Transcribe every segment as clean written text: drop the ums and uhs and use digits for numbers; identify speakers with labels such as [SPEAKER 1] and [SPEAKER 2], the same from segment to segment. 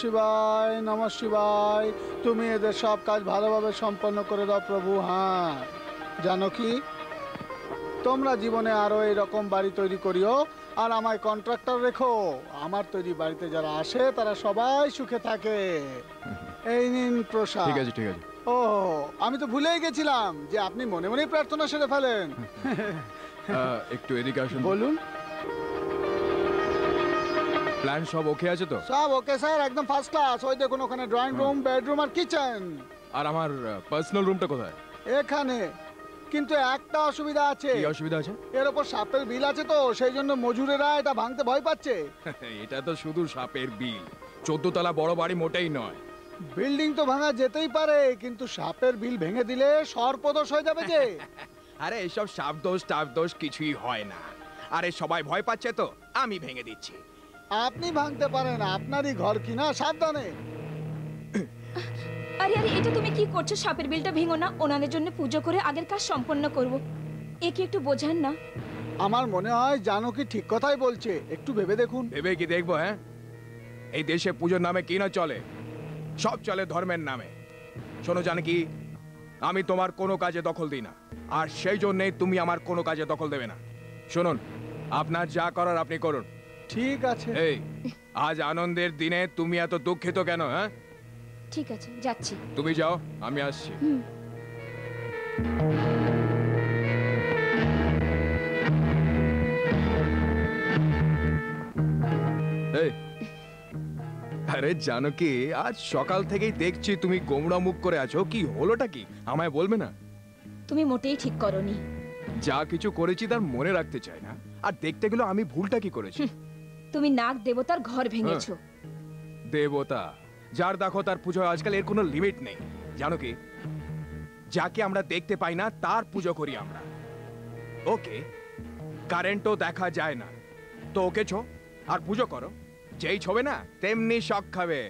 [SPEAKER 1] শিবায় নমঃ শিবায়। তুমি এদের সব কাজ ভালোভাবে সম্পন্ন করে দাও প্রভু। হ্যাঁ জানো কি, তোমরা জীবনে আরো এইরকম বাড়ি তৈরি করিও আর আমায় কন্ট্রাক্টর রেখো। আমার তৈরি বাড়িতে যারা আসে তারা সবাই সুখে থাকে। এই নিন প্রসাদ।
[SPEAKER 2] ঠিক আছে ঠিক আছে।
[SPEAKER 1] ও আমি তো ভুলেই গেছিলাম যে আপনি মনে মনেই প্রার্থনা সেরে ফেলেন।
[SPEAKER 2] একটু এদিকে আসুন।
[SPEAKER 1] বলুন।
[SPEAKER 2] প্ল্যান সব ওকে আছে তো?
[SPEAKER 1] সব ওকে স্যার, একদম ফার্স্ট ক্লাস। ওই দেখুন ওখানে ড্রয়িং রুম, বেডরুম আর কিচেন।
[SPEAKER 2] আর আমার পার্সোনাল রুমটা কোথায়?
[SPEAKER 1] এখানে। কিন্তু একটা অসুবিধা আছে।
[SPEAKER 2] কি অসুবিধা আছে?
[SPEAKER 1] এর উপর সাপের বিল আছে তো, সেই জন্য মজুরেরা এটা ভাঙতে ভয় পাচ্ছে।
[SPEAKER 2] এটা তো শুধু সাপের বিল, 14 তলা বড় বাড়ি মোটেই নয়।
[SPEAKER 1] বিল্ডিং তো ভাঙা যেতেই পারে, কিন্তু সাপের বিল ভেঙে দিলে সর্পদোষ হয়ে যাবে যে।
[SPEAKER 2] আরে এসব সাপ দোষ টাপ দোষ কিছুই হয় না। আরে সবাই ভয় পাচ্ছে তো আমি ভেঙে দিচ্ছি।
[SPEAKER 1] আপনি ভাঙতে পারেন, আপনারই ঘর কিনা, সাবধানে।
[SPEAKER 3] আরে আরে এটা তুমি কি করছো? সাপের বিলটা ভেঙো না, ওনাদের জন্য পুজো করে আগের কাজ সম্পন্ন করব। একে একটু বোঝান না।
[SPEAKER 1] আমার মনে হয় জানো কি ঠিক কথাই বলছে, একটু ভেবে দেখুন।
[SPEAKER 2] ভেবে কি দেখবো? হ্যাঁ, এই দেশে পুজোর নামে কি না চলে? সব চলে ধর্মের নামে। শোনো জানকী, আমি তোমার কোনো কাজে দখল দিই না, আর সেই জন্যই তুমি আমার কোনো কাজে দখল দেবে না। শুনুন, আপনার যা করার আপনি করুন।
[SPEAKER 1] ঠিক আছে।
[SPEAKER 2] এই আজ আনন্দের দিনে তুমি এত দুঃখিত কেন? হ্যাঁ
[SPEAKER 3] ঠিক আছে, যাচ্ছি।
[SPEAKER 2] তুমি যাও, আমি আসছি। এই আরে জানো কি, আজ সকাল থেকেই দেখছি তুমি গোমড়া মুখ করে আছো। কি হলোটা কি আমায় বলবে না?
[SPEAKER 3] তুমি মোটেই ঠিক করনি।
[SPEAKER 2] যা কিছু করেছি তার মনে রাখতে চাই না, আর দেখতে গেলে আমি ভুলটা কি করেছি?
[SPEAKER 3] তুমি নাগ দেবতার ঘর ভেঙেছো।
[SPEAKER 2] দেবতা যার দেখো তার পুজো, আজকাল এর কোনো লিমিট নেই। জানো কি, যাকে আমরা দেখতে পাই না তার পুজো করি আমরা। ওকে কারেন্টও দেখা যায় না, তো ওকে ছো আর পুজো করো। যেই ছবে না তেমনি শখ খাবে,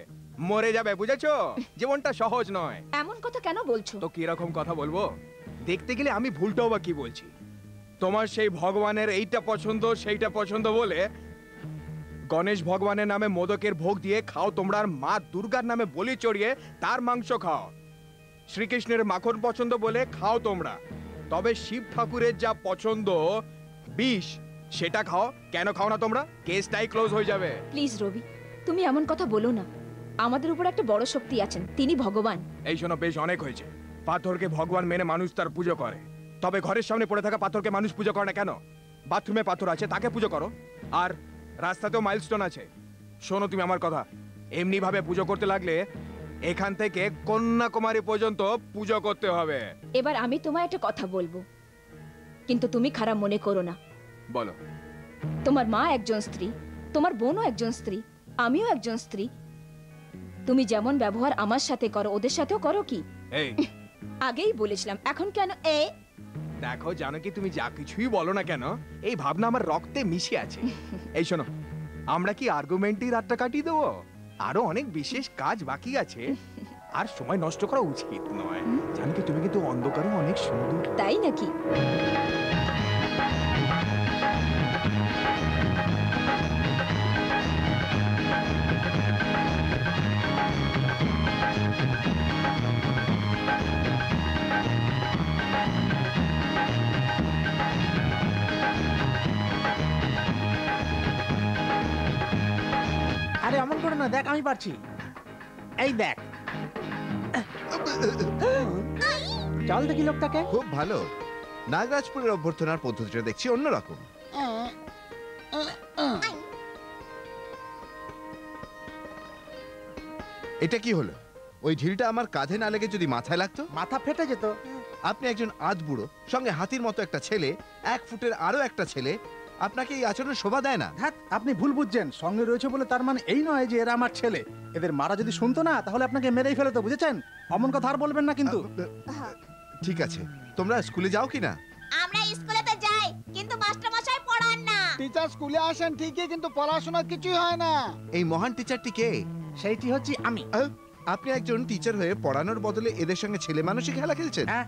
[SPEAKER 2] মরে যাবে। বুঝেছো? জীবনটা সহজ নয়।
[SPEAKER 3] এমন কথা কেন বলছো?
[SPEAKER 2] তো কি রকম কথা বলবো? দেখতে গেলে আমি ভুলটাও বা কি বলছি? তোমার সেই ভগবানের এইটা পছন্দ সেইটা পছন্দ বলে গণেশ ভগবানের নামে মোদকের ভোগ দিয়ে খাও তোমরা, আর মা দুর্গার নামে বলি চড়িয়ে তার মাংস খাও। শ্রীকৃষ্ণের মাখন পছন্দ বলে খাও তোমরা, তবে শিব ঠাকুরের যা পছন্দ বিষ সেটা খাও। কেন খাও না তোমরা? কেসটাই ক্লোজ হয়ে যাবে।
[SPEAKER 3] প্লিজ রবি, তুমি এমন কথা বলো না। আমাদের উপর একটা বড় শক্তি আছেন, তিনি ভগবান।
[SPEAKER 2] এই শোনো, বেশ অনেক হয়েছে। পাথরকে ভগবান মেনে মানুষ তার পুজো করে, তবে ঘরের সামনে পড়ে থাকা পাথরকে মানুষ পুজো করে না কেন? বাথরুমে পাথর আছে, তাকে পুজো করো। আর রাস্তাতেও মাইলস্টোন আছে। শোনো তুমি আমার কথা, এমনি ভাবে পুজো করতে লাগলে এখান থেকে কন্যাকুমারী পর্যন্ত পুজো করতে হবে।
[SPEAKER 3] এবার আমি তোমায় একটা কথা বলবো, কিন্তু তুমি খারাপ মনে করো না।
[SPEAKER 2] বলো।
[SPEAKER 3] তোমার মা একজন স্ত্রী, তোমার বোনও একজন স্ত্রী, আমিও একজন স্ত্রী। তুমি যেমন ব্যবহার আমার সাথে করো ওদের সাথেও করো কি?
[SPEAKER 2] এই
[SPEAKER 3] আগেই বলেছিলাম, এখন কেন?
[SPEAKER 2] দেখো জানো কি, তুমি যা কিছুই বলো না কেন, এই ভাবনা আমার রক্তে মিশে আছে। এই শোনো, আমরা কি আর্গুমেন্টেই রাতটা কাটিয়ে দেবো? আরো অনেক বিশেষ কাজ বাকি আছে, আর সময় নষ্ট করা উচিত নয়। জানো কি, তুমি কিন্তু অন্ধকারে অনেক সুন্দর।
[SPEAKER 3] তাই নাকি?
[SPEAKER 4] আরে এমন করে না, দেখ আমি পারছি। এই দেখ, চল দেখি লোকটাকে।
[SPEAKER 5] খুব ভালো। নাগরাজপুরের অভ্যর্থনার পদ্ধতিটা দেখছি অন্যরকম। এটা কি হলো? ওই ঢিলটা আমার কাঁধে না লেগে যদি মাথায় লাগতো?
[SPEAKER 4] মাথা ফেটে যেত।
[SPEAKER 5] আপনি একজন আধবুড়ো, সঙ্গে হাতির মতো একটা ছেলে, 1 ফুটের আরো একটা ছেলে, আপনাকে এই আচরণ শোভা দেয় না।
[SPEAKER 4] হ্যাঁ, আপনি ভুল বুঝছেন। সঙ্গে রয়েছে বলে তার মানে এই নয় যে এরা আমার ছেলে। এদের মারা যদি শুনতো না তাহলে আপনাকে মেরেই ফেলতো, বুঝেছেন? অমন কথা আর বলবেন না কিন্তু।
[SPEAKER 5] ঠিক আছে, তোমরা স্কুলে যাও কি না?
[SPEAKER 6] আমরা স্কুলেতে যাই, কিন্তু মাস্টার মশাই পড়ান না।
[SPEAKER 1] টিচার স্কুলে আসেন ঠিকই, কিন্তু পড়াশোনা কিছুই হয় না।
[SPEAKER 5] এই মহান টিচারটি কে?
[SPEAKER 4] সেইটি হচ্ছে আমি।
[SPEAKER 5] আপনি একজন টিচার হয়ে পড়ানোর বদলে এদের সঙ্গে ছেলে মানুষই খেলা খেলছেন।
[SPEAKER 4] হ্যাঁ,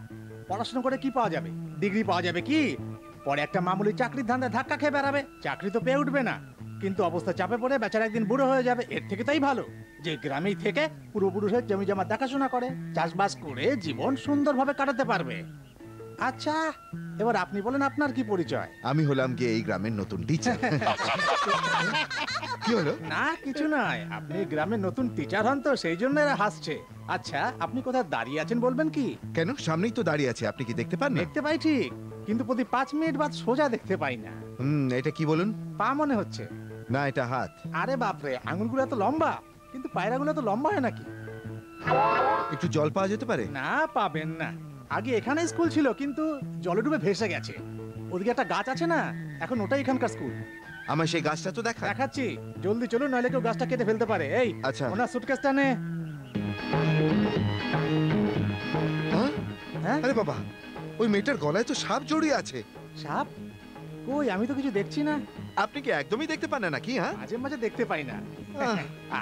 [SPEAKER 4] পড়াশোনা করে কি পাওয়া যাবে? ডিগ্রি পাওয়া যাবে কি? পরে একটা মামুলি চাকরির ধান্দায় ধাক্কা খেয়ে বেড়াবে, চাকরি তো পেয়ে উঠবে না, কিন্তু অবস্থা চাপে পড়ে বেচারা একদিন বুড়ো হয়ে যাবে। এর থেকে তাই ভালো যে গ্রামেই থেকে পূর্বপুরুষের জমি জমা দেখাশোনা করে চাষবাস করে জীবন সুন্দরভাবে কাটাতে পারবে। আচ্ছা, এবার আপনি বলেন আপনার কি পরিচয়?
[SPEAKER 5] আমি হলাম গিয়ে এই গ্রামের নতুন টিচার। কি হলো?
[SPEAKER 4] না, কিছু নয়। আপনি গ্রামের নতুন টিচার হন তো সেই জন্য এরা হাসছে। আচ্ছা, আপনি কোথায় দাঁড়িয়ে আছেন বলবেন কি?
[SPEAKER 5] কেন, সামনেই তো দাঁড়িয়ে আছে, আপনি কি দেখতে পান না?
[SPEAKER 4] দেখতে পাই ঠিক, কিন্তু প্রতি 5 মিনিট বাদ সোজা দেখতে পাই না।
[SPEAKER 5] এটা কি বলুন?
[SPEAKER 4] পা মনে হচ্ছে।
[SPEAKER 5] না, এটা হাত।
[SPEAKER 4] আরে বাপরে, আঙুলগুলো এত লম্বা, কিন্তু পায়রাগুলো তো লম্বা হয় নাকি?
[SPEAKER 5] একটু জল পাওয়া যেতে পারে?
[SPEAKER 4] না, পাবেন না। আগে এখানে স্কুল ছিল, কিন্তু জলে ডুবে ভেসে গেছে। ওদিকে একটা গাছ আছে না, এখন ওটাই এখানকার স্কুল।
[SPEAKER 5] আমার সেই গাছটা তো দেখা।
[SPEAKER 4] দেখাচ্ছি, জলদি চলুন, নইলে কেউ গাছটা কেটে ফেলতে পারে। এই
[SPEAKER 5] আচ্ছা।
[SPEAKER 4] ওনার সুটকেসটা নে।
[SPEAKER 5] হ্যাঁ?
[SPEAKER 4] হ্যাঁ,
[SPEAKER 5] আরে বাবা, ওই মেয়েটার গলায় তো সাপ জড়িয়ে আছে।
[SPEAKER 4] সাপ? কই, আমি তো কিছু দেখছি না।
[SPEAKER 5] আপনি কি একদমই দেখতে পান না নাকি? হ্যাঁ,
[SPEAKER 4] মাঝে মাঝে দেখতে পাই না।
[SPEAKER 5] আহ।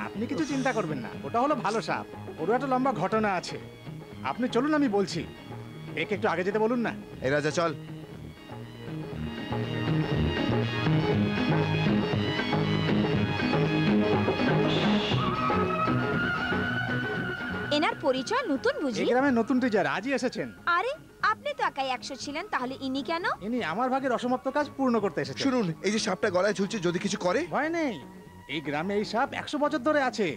[SPEAKER 4] আপনি কিছু চিন্তা করবেন না, ওটা হলো ভালো সাপ। ওরও একটা লম্বা ঘটনা আছে। আপনি চলুন, আমি বলছি। একে একটু আগে যেতে বলুন না।
[SPEAKER 5] এই রাজা, চল।
[SPEAKER 3] এনার পরিচয় নতুন
[SPEAKER 4] এই
[SPEAKER 3] বুঝি?
[SPEAKER 4] গ্রামের নতুন টিচার আজই এসেছেন।
[SPEAKER 3] আরে আপনি তো একাই 100 ছিলেন, তাহলে ইনি কেন?
[SPEAKER 4] ইনি আমার ভাগের অসমাপ্ত কাজ পূর্ণ করতে এসেছেন।
[SPEAKER 5] শুনুন, এই যে সাপটা গলায় ঝুলছে, যদি কিছু করে?
[SPEAKER 4] ভয় নেই, এই গ্রামে এই সাপ 100 বছর ধরে আছে।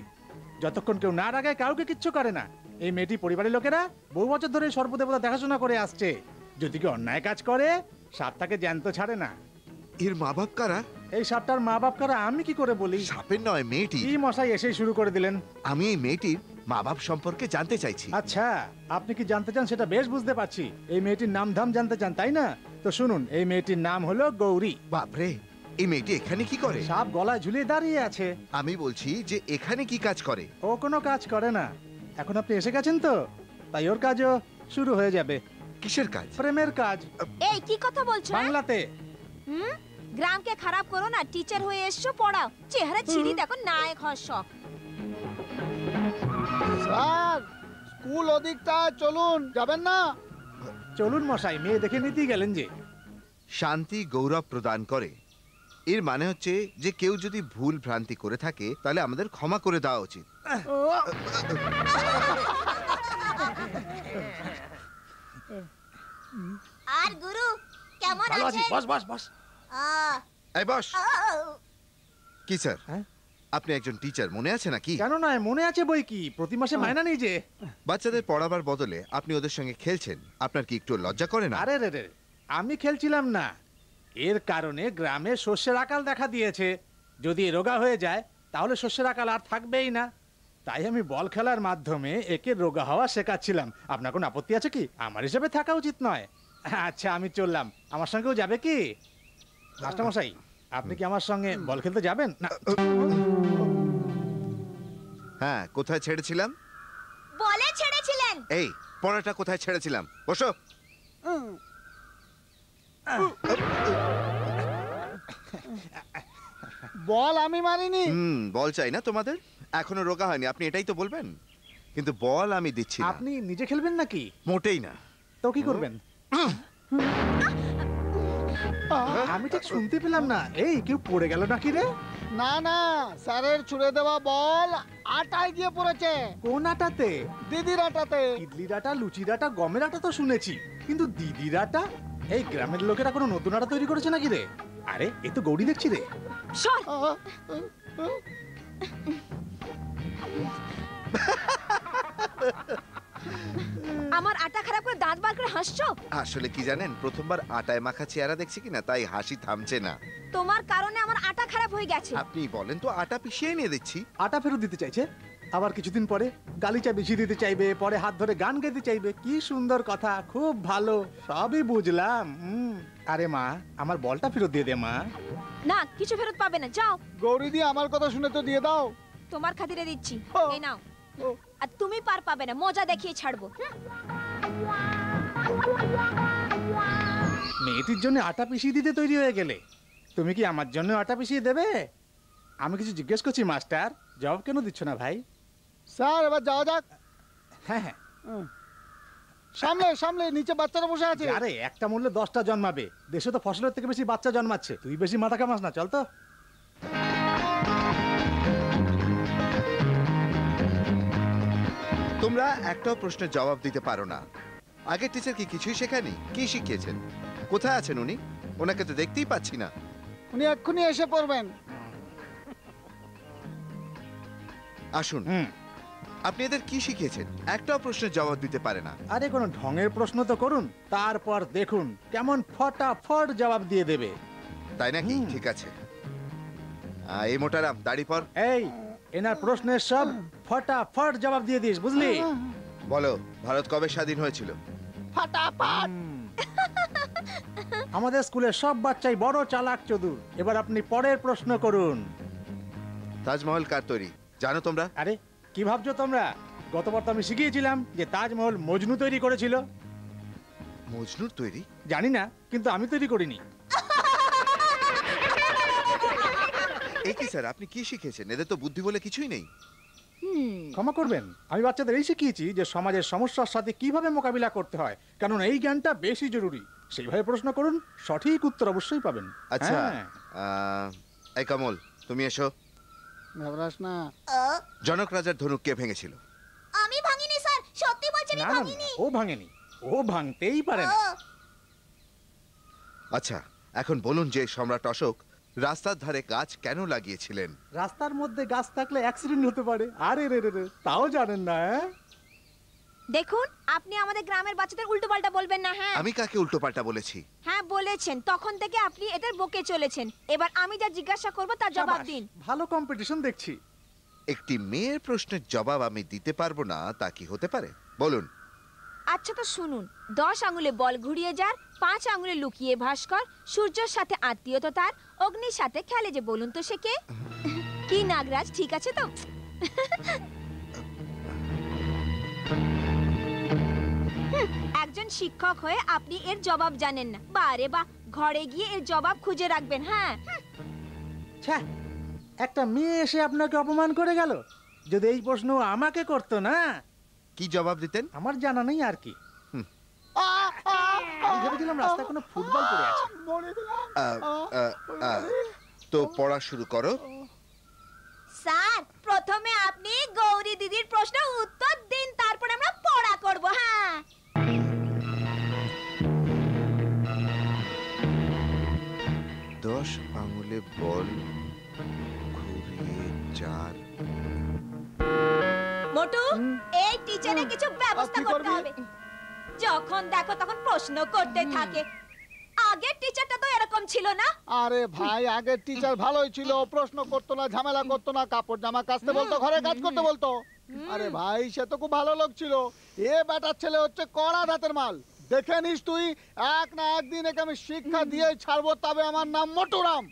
[SPEAKER 4] যতক্ষণ কেউ না রাগায় কাউকে কিচ্ছু করে না। এই মেয়েটি পরিবারের লোকেরা বহু বছর ধরে সর্বদেবতা দেখাশোনা করে আসছে। যদি কেউ অন্যায় কাজ করে, সাপ তাকে জ্যান্ত ছাড়ে না।
[SPEAKER 5] এর মা বাপ কারা?
[SPEAKER 4] এই সাপটার মা বাপ কারা আমি কি করে বলি?
[SPEAKER 5] সাপের নয়, মেয়েটি।
[SPEAKER 4] কি মশাই এসেই শুরু করে দিলেন।
[SPEAKER 5] আমি এই মেয়েটির মা বাপ সম্পর্কে জানতে চাইছি।
[SPEAKER 4] আচ্ছা, আপনি কি জানতে চান সেটা বেশ বুঝতে পারছি। এই মেয়েটির নাম ধাম জানতে চান, তাই না? তো শুনুন, এই মেয়েটির নাম হলো গৌরী।
[SPEAKER 5] বাপরে, এই মেয়েটি এখানে কি করে?
[SPEAKER 4] সাপ গলায় ঝুলিয়ে দাঁড়িয়ে আছে।
[SPEAKER 5] আমি বলছি যে এখানে কি কাজ করে?
[SPEAKER 4] ও কোনো কাজ করে না। এখন আপনি এসে গেছেন তো, তাই ওর কাজও শুরু হয়ে যাবে।
[SPEAKER 5] কিসের কাজ?
[SPEAKER 4] প্রেমের কাজ।
[SPEAKER 3] এই কি কথা বলছো? হ্যাঁ?
[SPEAKER 4] বাংলাতে।
[SPEAKER 3] হুম, গ্রামকে খারাপ করো না, টিচার হয়ে এসছো, পড়াও। চেহারা ছিঁড়ি দেখো, নায়ক হওয়ার শখ।
[SPEAKER 1] স্যার, স্কুল ওদিকটা, চলুন। যাবেন না?
[SPEAKER 4] চলুন মশাই, মেয়ে দেখে নিতেই গেলেন যে।
[SPEAKER 5] শান্তি গৌরব প্রদান করে, এর মানে হচ্ছে যে কেউ যদি ভুল ভ্রান্তি করে থাকে তাহলে আমাদের ক্ষমা করে দেওয়া উচিত।
[SPEAKER 6] আর গুরু কেমন
[SPEAKER 4] ভালো আছি,
[SPEAKER 6] আছেন?
[SPEAKER 4] বস বস বস।
[SPEAKER 6] আহ,
[SPEAKER 5] এই বস।
[SPEAKER 6] আহ,
[SPEAKER 5] কি স্যার,
[SPEAKER 4] হ্যাঁ?
[SPEAKER 5] আপনি একজন টিচার, মনে আছে নাকি?
[SPEAKER 4] কেন নয়, মনে আছে বই কি, প্রতি মাসে মাইনা নেই যে।
[SPEAKER 5] বাচ্চাদের পড়াবার বদলে আপনি ওদের সঙ্গে খেলছেন, আপনার কি একটু লজ্জা করে না?
[SPEAKER 4] আরে রে রে, আমি খেলছিলাম না। এর কারণে গ্রামে শস্যের আকাল দেখা দিয়েছে। যদি এ রোগা হয়ে যায় তাহলে শস্যের আকাল আর থাকবেই না। তাই আমি বল খেলার মাধ্যমে একে রোগা হওয়া শেখাচ্ছিলাম। আপনার কোনো আপত্তি আছে কি? আমার হিসেবে থাকা উচিত নয়। আচ্ছা, আমি চললাম। আমার সঙ্গেও যাবে কি? মাস্টারমশাই, আপনি কি আমার সঙ্গে বল খেলতে যাবেন না?
[SPEAKER 5] হ্যাঁ, কোথায় ছেড়েছিলাম?
[SPEAKER 6] বলে ছেড়েছিলেন।
[SPEAKER 5] এই পড়াটা কোথায় ছেড়েছিলাম? বসো।
[SPEAKER 1] বল আমি মারিনি।
[SPEAKER 5] বল চাই না তোমাদের? এখনো রোগা হয়নি, আপনি এটাই তো বলবেন। কিন্তু বল আমি দিচ্ছি না।
[SPEAKER 4] আপনি নিজে খেলবেন নাকি?
[SPEAKER 5] মোটেই না।
[SPEAKER 4] তো কি করবেন? আমি ঠিক শুনতে পেলাম না। এই কেউ পড়ে গেল নাকি রে?
[SPEAKER 1] না না, স্যারের ছুড়ে দেওয়া বল আটায় গিয়ে পড়েছে।
[SPEAKER 4] কোন আটাতে?
[SPEAKER 1] দিদির আটাতে।
[SPEAKER 4] ইডলির আটা, লুচির আটা, গমের আটা তো শুনেছি, কিন্তু দিদির আটা? এই গ্রামের লোকেরা কোনো নতুন আটা তৈরি করেছে নাকি রে? আরে, এ তো গৌরী দেখছি রে।
[SPEAKER 3] সর। আমার আটা খারাপ করে দাঁত বার করে হাসছো?
[SPEAKER 5] আসলে কি জানেন, প্রথমবার আটায় মাখা চেহারা দেখছি কিনা, তাই হাসি থামছে না।
[SPEAKER 3] তোমার কারণে আমার আটা খারাপ হয়ে গেছে।
[SPEAKER 5] আপনি বলেন তো, আটা পিষিয়ে নিয়ে দিচ্ছি।
[SPEAKER 4] আটা ফেরত দিতে চাইছে? আবার কিছুদিন পরে গালিচা বিছিয়ে দিতে চাইবে, পরে হাত ধরে গান গাইতে চাইবে। কি সুন্দর কথা, খুব ভালো, সবই বুঝলাম। আরে মা, আমার বলটা ফেরত দিয়ে দে মা।
[SPEAKER 3] না, কিছু ফেরত পাবে না, যাও।
[SPEAKER 1] গৌরী দি, আমার কথা শুনে তো দিয়ে দাও।
[SPEAKER 3] তোমার খাতিরে দিচ্ছি,
[SPEAKER 1] ও।
[SPEAKER 3] এই নাও।
[SPEAKER 1] ও,
[SPEAKER 3] আর তুমি পার পাবে না, মজা দেখিয়ে ছাড়বো।
[SPEAKER 4] মেয়েটির জন্য আটা পিষিয়ে দিতে তৈরি হয়ে গেলে, তুমি কি আমার জন্য আটা পিষিয়ে দেবে? আমি কিছু জিজ্ঞেস করছি মাস্টার, জবাব কেন দিচ্ছ না ভাই?
[SPEAKER 1] স্যার এবার যাওয়া যাক।
[SPEAKER 4] হ্যাঁ হ্যাঁ,
[SPEAKER 1] সামনে সামনে, নিচে বাচ্চারা বসে আছে।
[SPEAKER 4] আরে একটা মূল্যে 10টা জন্মাবে, দেশে তো ফসলের থেকে বেশি বাচ্চা জন্মাচ্ছে। তুই বেশি মাথা কামাস না, চল তো।
[SPEAKER 5] তোমরা একটাও প্রশ্নের জবাব দিতে পারো না। আগের টিচার কি কিছুই শেখায়নি? কি শিখিয়েছেন? কোথায় আছেন উনি? ওনাকে তো দেখতেই পাচ্ছি না।
[SPEAKER 1] উনি এক্ষুনি এসে পড়বেন।
[SPEAKER 5] আসুন,
[SPEAKER 4] হুম,
[SPEAKER 5] আপনি এদের কি শিখিয়েছেন? একটাও প্রশ্নের জবাব দিতে পারে না।
[SPEAKER 4] আরে কোনো ঢঙের প্রশ্ন তো করুন, তারপর দেখুন কেমন ফটাফট জবাব দিয়ে দেবে।
[SPEAKER 5] তাই নাকি?
[SPEAKER 4] হুম।
[SPEAKER 5] ঠিক আছে। এই মোটারাম, দাড়ি পর।
[SPEAKER 4] এই, এনার প্রশ্নের সব ফটাফট জবাব দিয়ে দিস, বুঝলি?
[SPEAKER 5] বলো, ভারত কবে স্বাধীন হয়েছিল?
[SPEAKER 1] ফাটাফাট।
[SPEAKER 4] আমাদের স্কুলের সব বাচ্চাই বড় চালাক চতুর। এবার আপনি পরের প্রশ্ন করুন।
[SPEAKER 5] তাজমহল কার তৈরি জানো তোমরা?
[SPEAKER 4] আরে কি ভাবছো তোমরা? গতবার তো আমি শিখিয়েছিলাম যে তাজমহল মজনু তৈরি করেছিল।
[SPEAKER 5] মজনুর তৈরি?
[SPEAKER 4] জানি না, কিন্তু আমি তৈরি করিনি।
[SPEAKER 5] এই কি স্যার, আপনি কি শিখিয়েছেন? এদের তো বুদ্ধি বলে কিছুই নেই।
[SPEAKER 4] ক্ষমা করবেন, আমি বাচ্চাদের এই শিখিয়েছি যে সমাজের সমস্যার সাথে কিভাবে মোকাবিলা করতে হয়, কারণ এই জ্ঞানটা বেশি জরুরি। সেইভাবে প্রশ্ন করুন, সঠিক উত্তর অবশ্যই পাবেন।
[SPEAKER 5] আচ্ছা,
[SPEAKER 4] হ্যাঁ।
[SPEAKER 5] এই কমল, তুমি এসো।
[SPEAKER 1] ঘাবড়াস না।
[SPEAKER 5] জনক রাজার ধনুক কে ভেঙেছিল?
[SPEAKER 6] আমি ভাঙিনি স্যার, সত্যি বলছি আমি
[SPEAKER 4] না না না,
[SPEAKER 6] ভাঙিনি।
[SPEAKER 4] ও ভাঙেনি, ও ভাঙতেই পারে না।
[SPEAKER 6] ও,
[SPEAKER 5] আচ্ছা, এখন বলুন যে সম্রাট অশোক রাস্তার ধারে গাছ কেন লাগিয়েছিলেন?
[SPEAKER 4] রাস্তার মধ্যে গাছ থাকলে অ্যাক্সিডেন্ট হতে পারে। আরে রে রে রে, তাও জানেন না? হ্যাঁ,
[SPEAKER 3] দেখুন, আপনি আমাদের গ্রামের বাচ্চাদের উল্টোপাল্টা বলবেন না। হ্যাঁ
[SPEAKER 5] আমি কাকে উল্টোপাল্টা বলেছি?
[SPEAKER 3] হ্যাঁ বলেছেন, তখন থেকে আপনি এদের বকে চলেছেন। এবার আমি যা জিজ্ঞাসা করব তার জবাব
[SPEAKER 4] শাবাশ,
[SPEAKER 3] দিন।
[SPEAKER 4] ভালো কম্পিটিশন দেখছি।
[SPEAKER 5] একটি মেয়ের প্রশ্নের জবাব আমি দিতে পারবো না, তা কি হতে পারে? বলুন।
[SPEAKER 3] আচ্ছা তো শুনুন, 10 আঙুলে বল ঘুরিয়ে যার, 5 আঙুলে লুকিয়ে ভাস্কর, সূর্যের সাথে আত্মীয়তা তার, অগ্নির সাথে খেলে যে, বলুন তো সে কে? কি নাগরাজ, ঠিক আছে তো? একজন শিক্ষক হয়ে আপনি এর জবাব জানেন না। বারে বা, ঘরে গিয়ে এর জবাব খুঁজে রাখবেন। হ্যাঁ,
[SPEAKER 4] ছ্যা, একটা মেয়ে এসে আপনাকে অপমান করে গেল। যদি এই প্রশ্ন আমাকে করতো না,
[SPEAKER 5] কি জবাব দিতেন?
[SPEAKER 4] আমার জানা নেই আর কি।
[SPEAKER 1] আ, আ,
[SPEAKER 4] আমি ভেবেছিলাম রাস্তায় কোনো ফুটবল পড়ে আছে।
[SPEAKER 1] মরে দিলাম।
[SPEAKER 5] আহ, আহ, আহ, তো পড়া শুরু করো।
[SPEAKER 6] স্যার প্রথমে আপনি গৌরী দিদির প্রশ্ন উত্তর দিন, তারপর আমরা পড়া করব। হ্যাঁ,
[SPEAKER 5] 10 আঙুলে বল ঘুরিয়ে চার।
[SPEAKER 6] মোটু, এই টিচারে কিছু ব্যবস্থা
[SPEAKER 1] কি
[SPEAKER 6] করতে
[SPEAKER 1] করবি?
[SPEAKER 6] হবে। যখন দেখো তখন প্রশ্ন করতে থাকে। আগের টিচারটা তো এরকম ছিল না।
[SPEAKER 1] আরে ভাই, আগের টিচার ভালোই ছিল, প্রশ্ন করতো না, ঝামেলা করতো না, কাপড় জামা কাচতে বলতো, ঘরে কাজ করতে বলতো। আরে ভাই, সে তো খুব ভালো লোক ছিল। এ বেটার ছেলে হচ্ছে কড়া ধাতের মাল। দেখে নিস তুই, এক না একদিন একে আমি শিক্ষা দিয়ে ছাড়বো, তবে আমার নাম মোটুরাম।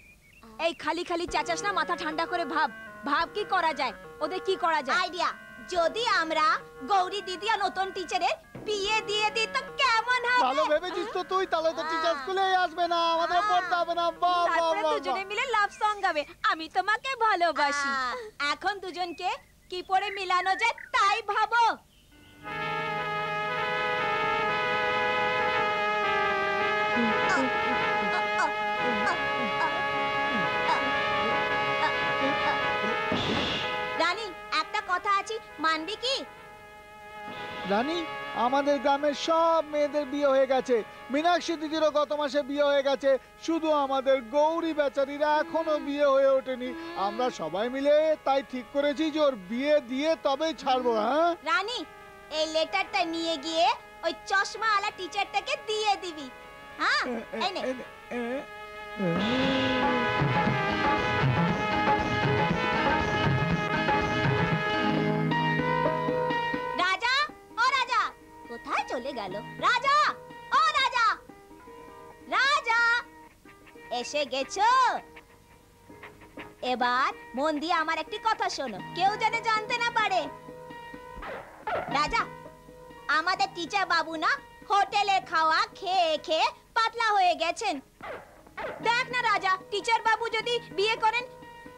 [SPEAKER 3] এই খালি খালি চেঁচাস না, মাথা ঠান্ডা করে ভাব। ভাব কি করা যায়, ওদের কি করা যায়।
[SPEAKER 6] আইডিয়া, যদি আমরা গৌরী দিদি আর নতুন টিচারের বিয়ে দিয়ে দিই তো কেমন
[SPEAKER 1] ভালো
[SPEAKER 6] হবে?
[SPEAKER 1] ভেবেছিস তো তুই? তাহলে তো টিচার স্কুলেই আসবে না, আমাদের পড়তে হবে না। বাহ বাহ
[SPEAKER 3] তারপরে
[SPEAKER 1] বাহ
[SPEAKER 3] দুজনে
[SPEAKER 1] বাহ।
[SPEAKER 3] মিলে লাভ সং গাবে, আমি তোমাকে ভালোবাসি।
[SPEAKER 6] এখন দুজনকে কি করে মিলানো যায় তাই ভাবো। রানী, একটা কথা আছে, মানবি কি?
[SPEAKER 1] জানি, আমাদের গ্রামের সব মেয়েদের বিয়ে হয়ে গেছে। মীনাক্ষী দিদিরও গত মাসে বিয়ে হয়ে গেছে। শুধু আমাদের গৌরী বেচারিরা এখনো বিয়ে হয়ে ওঠেনি। আমরা সবাই মিলে তাই ঠিক করেছি যে ওর বিয়ে দিয়ে তবেই ছাড়বো। হ্যাঁ,
[SPEAKER 6] রানী, এই লেটারটা নিয়ে গিয়ে ওই চশমা আলা টিচারটাকে দিয়ে দিবি। হ্যাঁ, এই নে। এসে গেছো? এবার মন দিয়ে আমার একটি কথা শোনো, কেউ যেন জানতে না পারে। রাজা, আমাদের টিচার বাবু না হোটেলে খাওয়া খেয়ে খেয়ে পাতলা হয়ে গেছেন। দেখ না রাজা, টিচার বাবু যদি বিয়ে করেন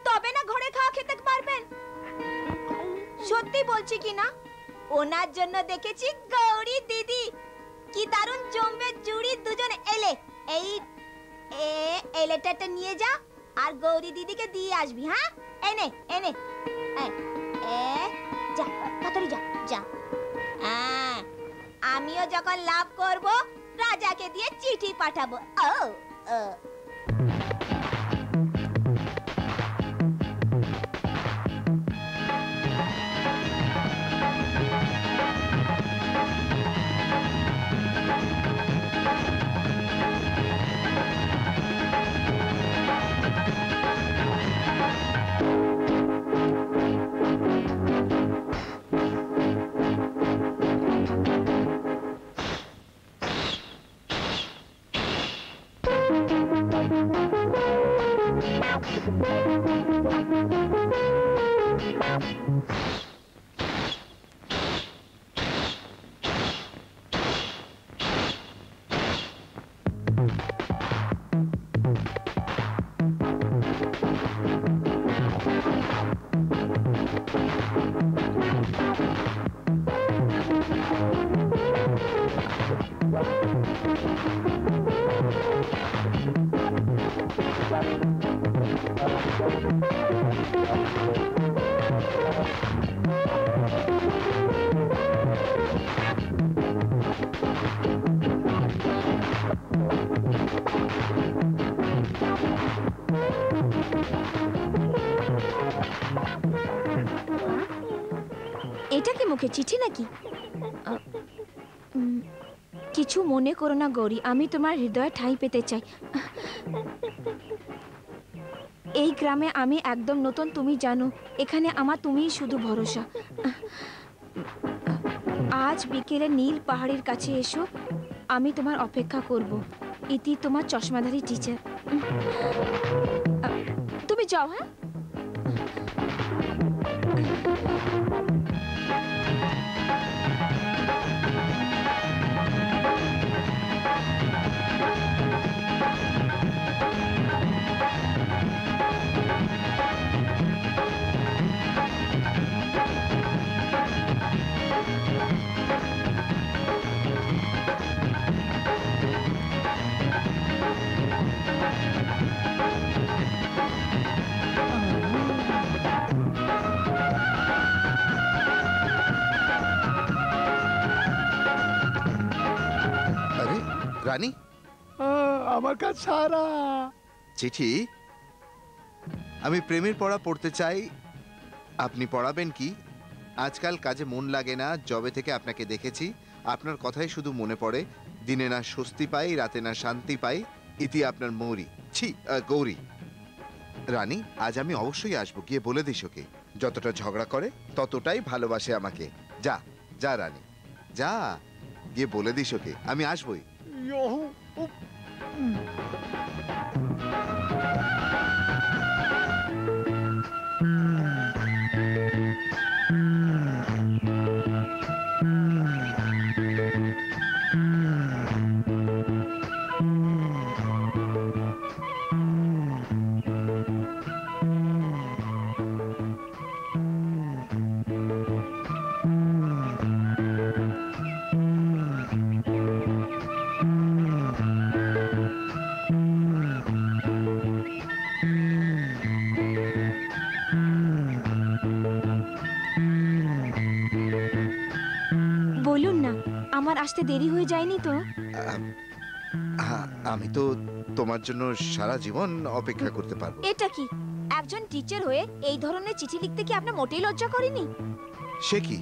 [SPEAKER 6] তবে না ঘরে খাওয়া খেতে পারবেন। সত্যি বলছি কি না, ওনার জন্য দেখেছি গৌরী দিদি কি দারুণ জমবে জুড়ি দুজন এলে। এই এলেটাটা নিয়ে যা আর গৌরী দিদিকে দিয়ে আসবি। হ্যাঁ, এনে এনে যা, তাড়াতাড়ি যা যা। হ্যাঁ, আমিও যখন লাভ করব রাজাকে দিয়ে চিঠি পাঠাবো। ও
[SPEAKER 3] এটা কি মুখে চিঠি নাকি? কিছু মনে করো না গৌরী, আমি তোমার হৃদয়ে ঠাঁই পেতে চাই। এই গ্রামে আমি একদম নতুন, তুমি জানো। এখানে আমার তুমিই শুধু ভরসা। আজ বিকেলে নীল পাহাড়ের কাছে এসো, আমি তোমার অপেক্ষা করব। ইতি, তোমার চশমাধারী টিচার। তুমি যাও। হ্যাঁ,
[SPEAKER 5] আরে রানী,
[SPEAKER 1] আমার কাছে সারা
[SPEAKER 5] চিঠি। আমি প্রেমের পড়া পড়তে চাই, আপনি পড়াবেন কি? আজকাল কাজে মন লাগে না, জবে থেকে আপনাকে দেখেছি আপনার কথাই শুধু মনে পড়ে। দিনে না স্বস্তি পাই, রাতে না শান্তি পাই। ইতি আপনার মৌরি, ছি গৌরী। রানী, আজ আমি অবশ্যই আসবো, গিয়ে বলে দিস ওকে যতটা ঝগড়া করে ততটাই ভালোবাসে আমাকে। যা যা রানী, যা গিয়ে বলে দিস ওকে আমি আসবই।
[SPEAKER 3] বলুন না, আমার আসতে দেরি হয়ে যায়নি তো?
[SPEAKER 5] আমি তো তোমার জন্য সারা জীবন অপেক্ষা করতে পারবো।
[SPEAKER 3] এটা কি, একজন টিচার হয়ে এই ধরনের চিঠি লিখতে কি আপনার মোটেই লজ্জা করেনি?
[SPEAKER 5] সে কি,